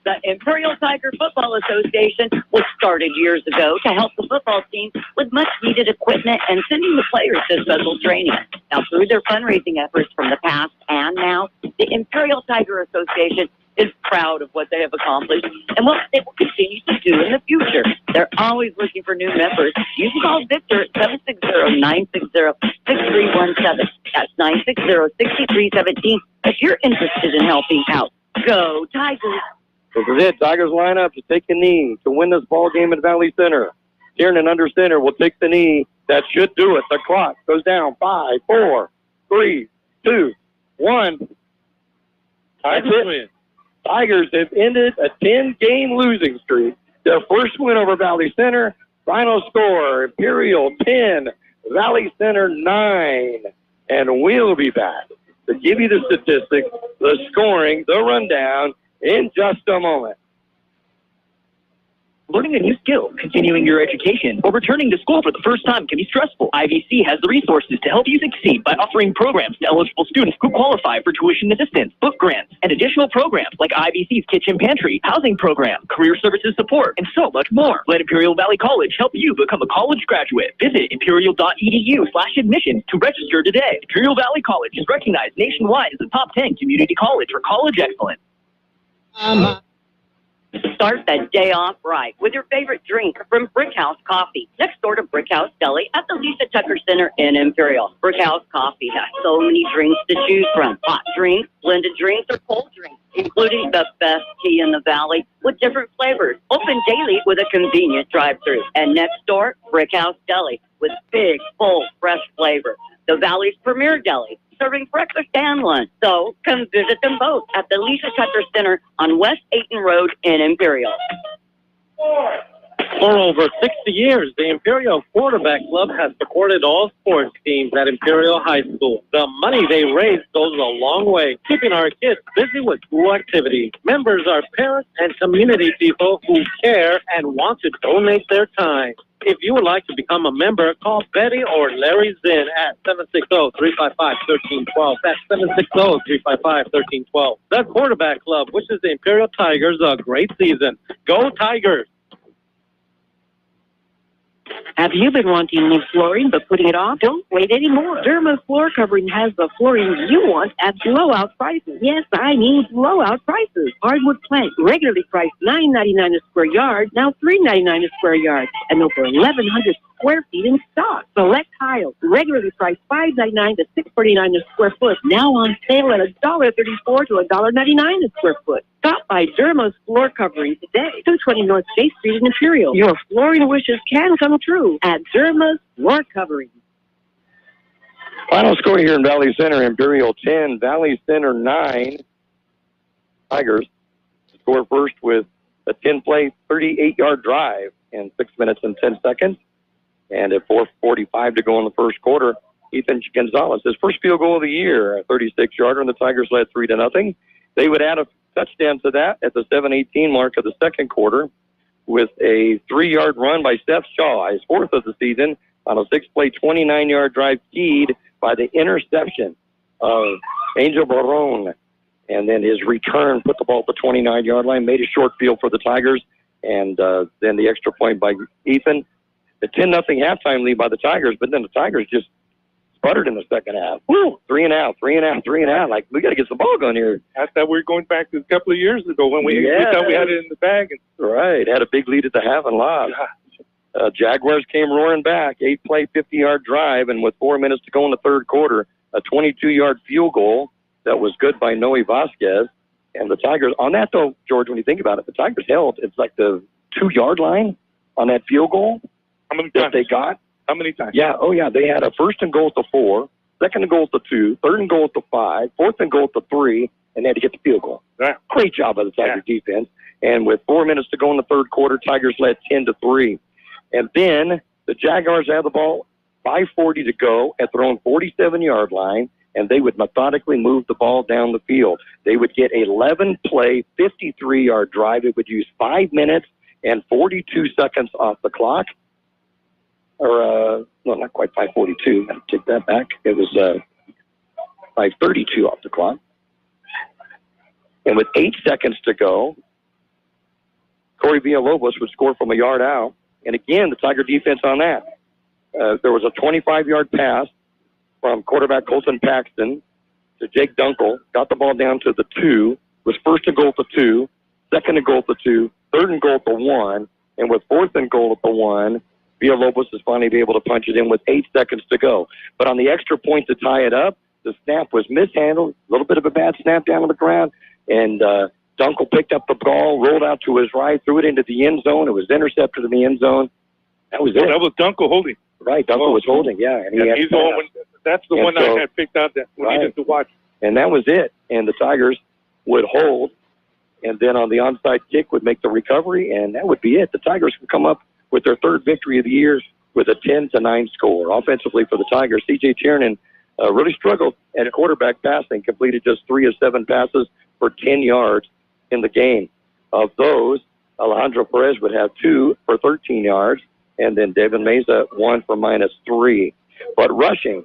The Imperial Tiger Football Association was started years ago to help the football team with much-needed equipment and sending the players to special training. Now, through their fundraising efforts from the past and now, the Imperial Tiger Association is proud of what they have accomplished and what they will continue to do in the future. They're always looking for new members. You can call Victor at 760-960-6317. That's 960-6317 if you're interested in helping out. Go Tigers!
This is it. Tigers line up to take the knee to win this ball game at Valley Center. Kiernan under center will take the knee. That should do it. The clock goes down. 5, 4, 3, 2, 1. Tigers win. Tigers have ended a 10-game losing streak. Their first win over Valley Center. Final score, Imperial 10, Valley Center 9. And we'll be back to give you the statistics, the scoring, the rundown in just a moment.
Learning a new skill, continuing your education, or returning to school for the first time can be stressful. IVC has the resources to help you succeed by offering programs to eligible students who qualify for tuition assistance, book grants, and additional programs like IVC's Kitchen Pantry, housing program, career services support, and so much more. Let Imperial Valley College help you become a college graduate. Visit imperial.edu/admissions to register today. Imperial Valley College is recognized nationwide as a top 10 community college for college excellence.
Start that day off right with your favorite drink from Brickhouse Coffee, next door to Brickhouse Deli at the Lisa Tucker Center in Imperial. Brickhouse Coffee has so many drinks to choose from. Hot drinks, blended drinks, or cold drinks, including the best tea in the valley with different flavors. Open daily with a convenient drive-thru. And next door, Brickhouse Deli with big, full, fresh flavor. The Valley's premier deli, serving breakfast and lunch. So come visit them both at the Lisa Tucker Center on West Ayton Road in Imperial.
For over 60 years, the Imperial Quarterback Club has supported all sports teams at Imperial High School. The money they raise goes a long way, keeping our kids busy with school activities. Members are parents and community people who care and want to donate their time. If you would like to become a member, call Betty or Larry Zinn at 760-355-1312. That's 760-355-1312. The Quarterback Club wishes the Imperial Tigers a great season. Go Tigers!
Have you been wanting new flooring but putting it off? Don't wait anymore. Derma floor covering has the flooring you want at blowout prices. Yes, I mean blowout prices. Hardwood plank, regularly priced $9.99 a square yard, now $3.99 a square yard, and over 1,100 square feet in stock. Select tiles, regularly priced $5.99 to $6.49 a square foot, now on sale at $1.34 to $1.99 a square foot. Stop by Derma's Floor Covering today, 220 North J Street in Imperial. Your flooring wishes can come true at Derma's Floor Covering.
Final score here in Valley Center, Imperial 10, Valley Center 9. Tigers score first with a 10-play, 38-yard drive in 6 minutes and 10 seconds. And at 4:45 to go in the first quarter, Ethan Gonzalez, his first field goal of the year, a 36-yarder, and the Tigers led 3-0. They would add a touchdown to that at the 7:18 mark of the second quarter with a 3-yard run by Seth Shaw, his fourth of the season, on a 6-play, 29-yard drive keyed by the interception of Angel Barone. And then his return put the ball at the 29-yard line, made a short field for the Tigers, and then the extra point by Ethan. The 10-0 halftime lead by the Tigers, but then the Tigers just sputtered in the second half. Woo! 3 and out. Like, we got to get some ball going here.
I thought we were going back to a couple of years ago when we thought we had it in the bag.
Right. Had a big lead at the half and lost. Jaguars came roaring back. 8-play, 50-yard drive, and with 4 minutes to go in the third quarter, a 22-yard field goal that was good by Noe Vasquez. And the Tigers, on that though, George, when you think about it, the Tigers held, it's like the 2-yard line on that field goal.
How many times?
That they got.
How many times?
Yeah, they had a first and goal at the 4, second and goal at the 2, third and goal at the 5, fourth and goal at the 3, and they had to get the field goal.
Yeah.
Great job by the Tiger defense. And with 4 minutes to go in the third quarter, Tigers led 10-3. And then the Jaguars had the ball, 5:40 to go at their own 47-yard line, and they would methodically move the ball down the field. They would get an 11-play, 53-yard drive. It would use 5 minutes and 42 seconds off the clock. Or, no, not quite 5:42. I'll take that back. It was 5:32 off the clock. And with 8 seconds to go, Corey Villalobos would score from a yard out. And again, the Tiger defense on that. There was a 25-yard pass from quarterback Colton Paxton to Jake Dunkel. Got the ball down to the 2. Was first and goal at the 2, second and goal at the 2, third and goal at the 1. And with fourth and goal at the 1, Villalobos is finally be able to punch it in with 8 seconds to go. But on the extra point to tie it up, the snap was mishandled, a little bit of a bad snap down on the ground, and Dunkel picked up the ball, rolled out to his right, threw it into the end zone. It was intercepted in the end zone. That was it.
That was Dunkel holding.
Right, Dunkel was holding, yeah. And
he's the one, that's the one I had picked out that we needed to watch.
And that was it. And the Tigers would hold, and then on the onside kick would make the recovery, and that would be it. The Tigers would come up with their third victory of the year with a 10-9 score. Offensively for the Tigers, C.J. Tiernan really struggled at quarterback passing, completed just 3 of 7 passes for 10 yards in the game. Of those, Alejandro Perez would have 2 for 13 yards, and then Devin Meza 1 for -3. But rushing,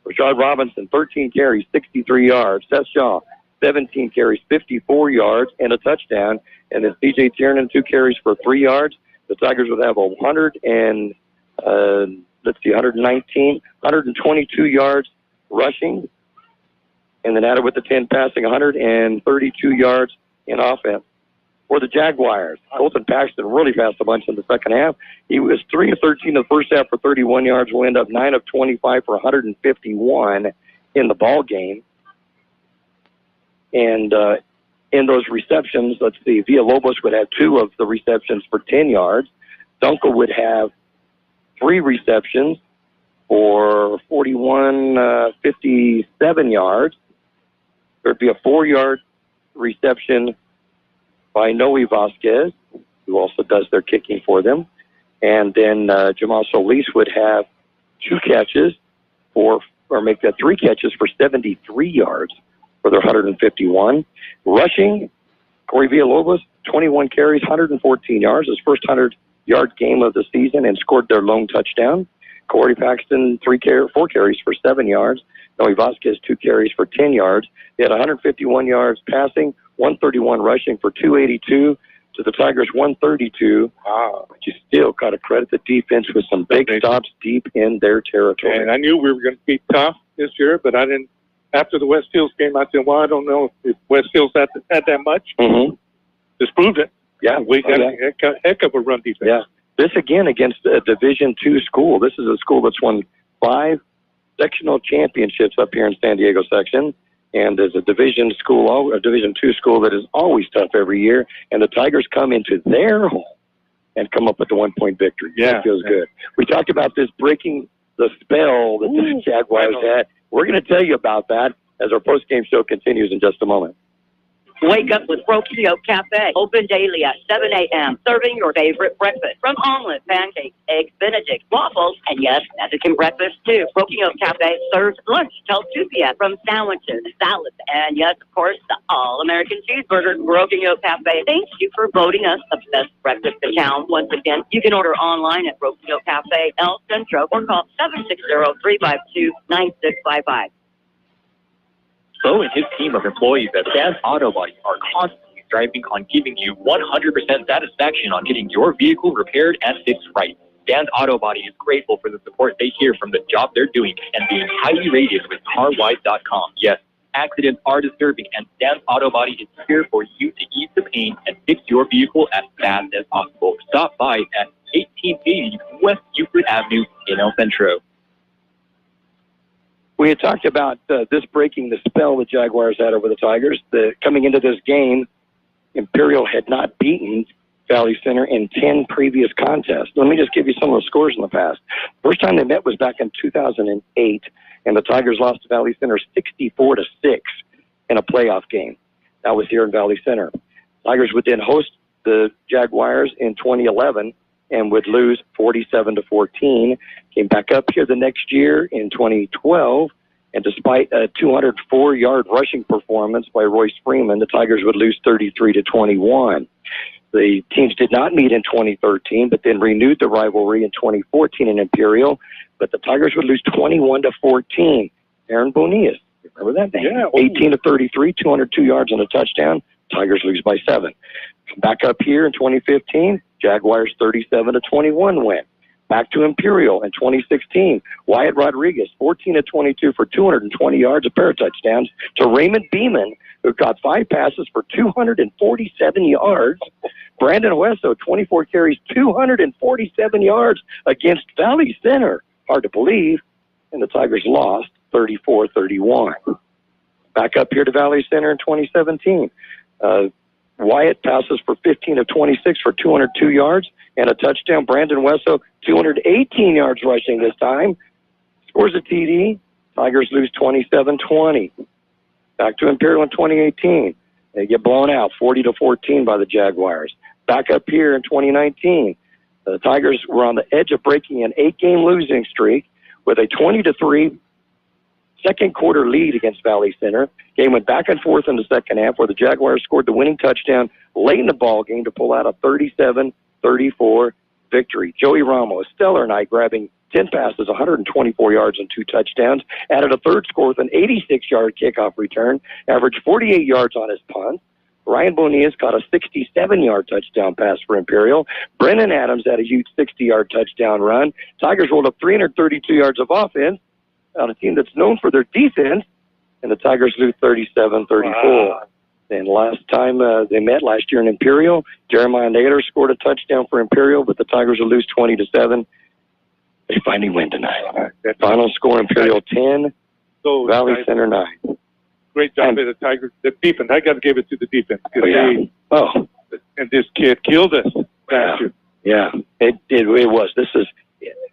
Rashard Robinson, 13 carries, 63 yards. Seth Shaw, 17 carries, 54 yards, and a touchdown. And then C.J. Tiernan, 2 carries for 3 yards. The Tigers would have 122 yards rushing, and then added with the 10 passing, 132 yards in offense for the Jaguars. Colton Paxton really passed a bunch in the second half. He was 3 of 13 in the first half for 31 yards. Will end up 9 of 25 for 151 in the ball game. And in those receptions, let's see, Villalobos would have 2 of the receptions for 10 yards. Dunkel would have 3 receptions for 57 yards. There'd be a 4-yard reception by Noe Vasquez, who also does their kicking for them. And then Jamal Solis would have 2 catches make that 3 catches for 73 yards for their 151. Rushing, Corey Villalobos, 21 carries, 114 yards, his first 100-yard game of the season, and scored their lone touchdown. Corey Paxton, 4 carries for 7 yards. Noe Vasquez, 2 carries for 10 yards. They had 151 yards passing, 131 rushing for 282 to the Tigers 132. Wow. But you still got to credit the defense with some big stops deep in their territory.
And I knew we were going to be tough this year, but I didn't. After the West Hills game, I said, well, I don't know if West Hills had that much.
Mm-hmm.
Just proved it.
Yeah.
We got a heck of a run defense.
Yeah. This, again, against a Division II school. This is a school that's won 5 sectional championships up here in San Diego section. And there's a Division II school that is always tough every year. And the Tigers come into their home and come up with the 1-point victory.
Yeah.
It feels good. We talked about this breaking the spell that the Jaguars had. We're going to tell you about that as our post-game show continues in just a moment.
Wake up with Kxo Café. Open daily at 7 a.m. Serving your favorite breakfast. From omelet, pancakes, eggs Benedict, waffles, and yes, Mexican breakfast too. Kxo Café serves lunch till 2 p.m. From sandwiches, salads, and yes, of course, the all-American cheeseburger. Kxo Café. Thank you for voting us the best breakfast in town. Once again, you can order online at Kxo Café El Centro or call 760-352-9655.
Bo and his team of employees at Sam's Auto Body are constantly striving on giving you 100% satisfaction on getting your vehicle repaired and fixed right. Sam's Auto Body is grateful for the support they hear from the job they're doing and being highly rated with CarWise.com. Yes, accidents are disturbing, and Sam's Auto Body is here for you to ease the pain and fix your vehicle as fast as possible. Stop by at 1880 West Euclid Avenue in El Centro.
We had talked about this breaking the spell the Jaguars had over the Tigers. Coming into this game, Imperial had not beaten Valley Center in 10 previous contests. Let me just give you some of the scores in the past. First time they met was back in 2008, and the Tigers lost to Valley Center 64-6 in a playoff game. That was here in Valley Center. Tigers would then host the Jaguars in 2011 and would lose 47-14. Came back up here the next year in 2012, and despite a 204-yard rushing performance by Royce Freeman, the Tigers would lose 33-21. The teams did not meet in 2013, but then renewed the rivalry in 2014 in Imperial, but the Tigers would lose 21-14. Aaron Bonillas, remember that name? Yeah. 18-33, 202 yards and a touchdown. Tigers lose by 7. Back up here in 2015, Jaguars 37-21 win. Back to Imperial in 2016. Wyatt Rodriguez, 14-22 for 220 yards, a pair of touchdowns, to Raymond Beeman, who got 5 passes for 247 yards. Brandon Hueso, 24 carries, 247 yards against Valley Center. Hard to believe. And the Tigers lost 34-31. Back up here to Valley Center in 2017. Wyatt passes for 15 of 26 for 202 yards and a touchdown. Brandon Hueso, 218 yards rushing this time. Scores a TD. Tigers lose 27-20. Back to Imperial in 2018. They get blown out 40-14 by the Jaguars. Back up here in 2019. The Tigers were on the edge of breaking an 8-game losing streak with a 20-3 second quarter lead against Valley Center. Game went back and forth in the second half where the Jaguars scored the winning touchdown late in the ball game to pull out a 37-34 victory. Joey Ramos, stellar night, grabbing 10 passes, 124 yards and 2 touchdowns. Added a third score with an 86-yard kickoff return. Averaged 48 yards on his punt. Ryan Bonillas caught a 67-yard touchdown pass for Imperial. Brennan Adams had a huge 60-yard touchdown run. Tigers rolled up 332 yards of offense on a team that's known for their defense, and the Tigers lose 37-34. Wow. And last time they met last year in Imperial, Jeremiah Naylor scored a touchdown for Imperial, but the Tigers will lose 20-7. They finally win tonight. Final score, Imperial 10, Valley Center 9.
Great job by the Tigers. The defense, I got to give it to the defense. And this kid killed us last year.
Yeah, it was. This is,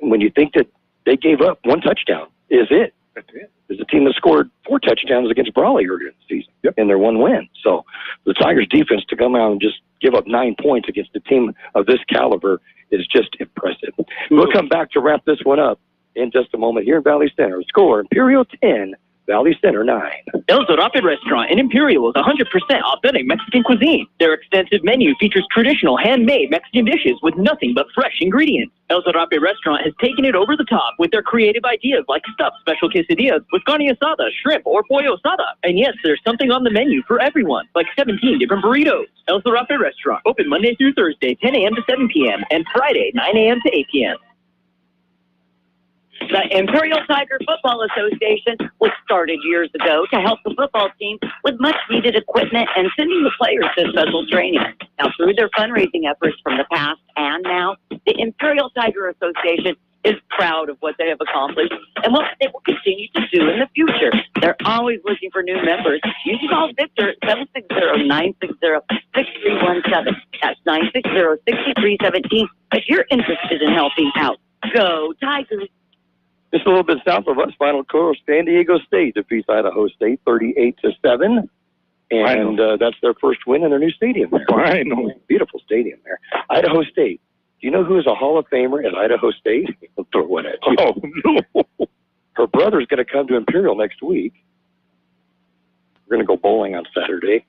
when you think that they gave up one touchdown, is it?
That's it.
There's a team that scored 4 touchdowns against Brawley earlier in the season in their one win. So the Tigers defense to come out and just give up 9 points against a team of this caliber is just impressive. We'll come back to wrap this one up in just a moment here in Valley Center. Score, Imperial 10, Valley Center 9.
El Zarape Restaurant in Imperial is 100% authentic Mexican cuisine. Their extensive menu features traditional handmade Mexican dishes with nothing but fresh ingredients. El Zarape Restaurant has taken it over the top with their creative ideas like stuffed special quesadillas with carne asada, shrimp, or pollo asada. And yes, there's something on the menu for everyone, like 17 different burritos. El Zarape Restaurant, open Monday through Thursday, 10 a.m. to 7 p.m., and Friday, 9 a.m. to 8 p.m.
The Imperial Tiger Football Association was started years ago to help the football team with much-needed equipment and sending the players to special training. Now, through their fundraising efforts from the past and now, the Imperial Tiger Association is proud of what they have accomplished and what they will continue to do in the future. They're always looking for new members. You can call Victor at 760-960-6317. That's 960-6317 if you're interested in helping out. Go Tigers!
Just a little bit south of us, final score, San Diego State defeats Idaho State 38-7. And that's their first win in their new stadium there. Beautiful stadium there. Idaho State. Do you know who is a Hall of Famer at Idaho State? I'll throw one at you.
Oh, no.
Her brother's going to come to Imperial next week. We're going to go bowling on Saturday.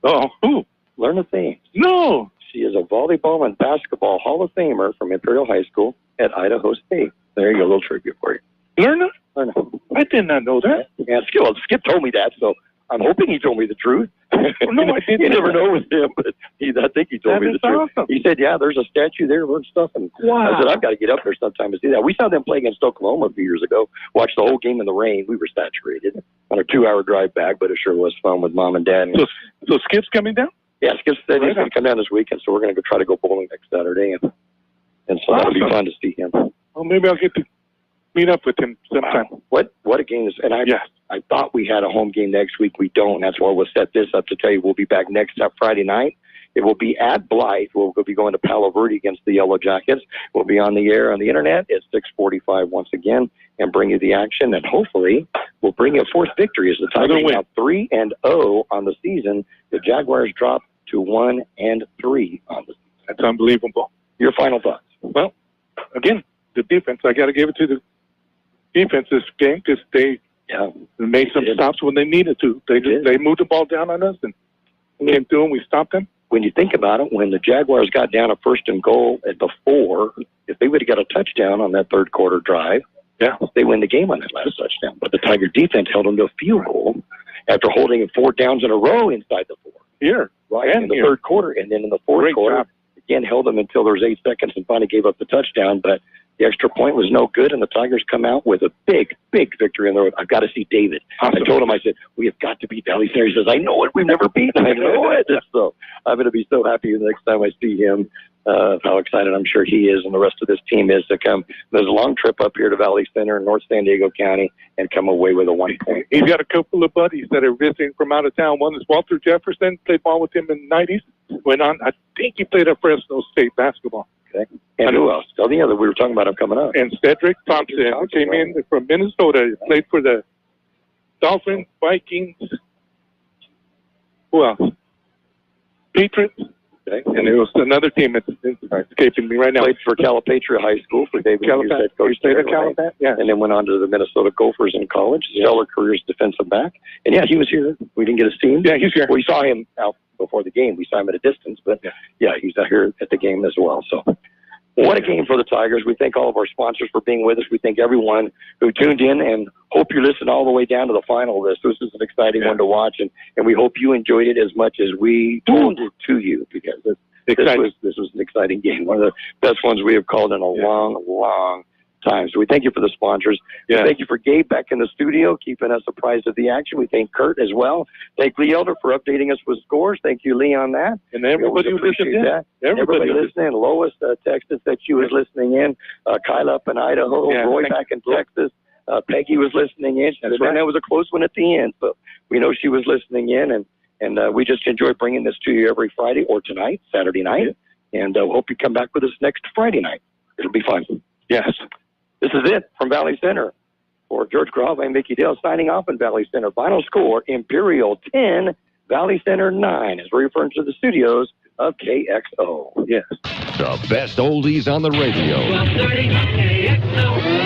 Oh, who?
Lerna Thames.
No.
She is a volleyball and basketball Hall of Famer from Imperial High School at Idaho State. There you go, a little trivia for you.
Lerna?
Lerna.
I did not know that.
Yeah, Skip told me that, so I'm hoping he told me the truth.
No, I didn't.
You never know with him, but I think he told me the truth.
Awesome.
He said, yeah, there's a statue there and stuff. And
wow.
I said, I've got to get up there sometime to see that. We saw them play against Oklahoma a few years ago, watched the whole game in the rain. We were saturated on a 2-hour drive back, but it sure was fun with Mom and Dad.
So Skip's coming down?
Yeah, Skip said he's going to come down this weekend, so we're going to go try to go bowling next Saturday. And so that'll be fun to see him.
Well, maybe I'll get to meet up with him sometime.
What a game is. And I thought we had a home game next week. We don't. That's why we'll set this up to tell you we'll be back next Friday night. It will be at Blythe. We'll be going to Palo Verde against the Yellow Jackets. We'll be on the air on the internet at 6:45 once again and bring you the action. And hopefully we'll bring you a fourth victory as the Tigers now 3-0 on the season. The Jaguars drop to 1-3 on the season.
That's unbelievable.
Your final thoughts?
Well, again, the defense. I got to give it to the defense this game because they made some stops when they needed to. They moved the ball down on us and came through and we stopped them.
When you think about it, when the Jaguars got down a 1st and goal at the 4, if they would have got a touchdown on that third quarter drive, they win the game on that last touchdown. But the Tiger defense held them to a field goal after holding 4 downs in a row inside the 4. In the third quarter, and then in the fourth quarter, again held them until there was 8 seconds and finally gave up the touchdown. But the extra point was no good, and the Tigers come out with a big, big victory in the road. I've got to see David. Awesome. I told him, I said, we have got to beat Valley Center. He says, I know it. We've never beaten. I know it. So I'm going to be so happy the next time I see him. How excited I'm sure he is and the rest of this team is to come. There's a long trip up here to Valley Center in North San Diego County and come away with a 1 point.
He's got a couple of buddies that are visiting from out of town. One is Walter Jefferson, played ball with him in the 90s. Went on, I think he played at Fresno State basketball.
Okay. And who else? Oh, yeah, that we were talking about him coming up.
And Cedric Thompson came in from Minnesota. Played for the Dolphins, Vikings. Who else? Patriots.
Okay.
And there was another team that's escaping me right now.
Played for Calipatria High School for David Hughes, head coach there, right? And then went on to the Minnesota Gophers in college. Stellar career as defensive back. And yeah, he was here. We didn't get to see him.
Yeah, he's here.
We saw him out before the game. We saw him at a distance, but he's out here at the game as well. So what a game for the Tigers. We thank all of our sponsors for being with us. We thank everyone who tuned in and hope you listened all the way down to the final of this. This is an exciting one to watch, and we hope you enjoyed it as much as we told it to you, because this was an exciting game. One of the best ones we have called in a long times. So we thank you for the sponsors.
Yeah.
Thank you for Gabe back in the studio, keeping us apprised of the action. We thank Kurt as well. Thank Lee Elder for updating us with scores. Thank you, Lee, on that.
And everybody who listened in.
Everybody listening. Lois texted that she was listening in. Kyla up in Idaho. Roy back in Texas. Peggy was listening in. She said, man, that was a close one at the end. So we know she was listening in. And we just enjoy bringing this to you every Friday or tonight, Saturday night. Yeah. And hope you come back with us next Friday night. It'll be fun. Yes. This is it from Valley Center. For George Grijalva and Mickey Dale signing off in Valley Center. Final score, Imperial 10, Valley Center 9, as we're referring to the studios of KXO. Yes.
The best oldies on the radio.
1230 KXO.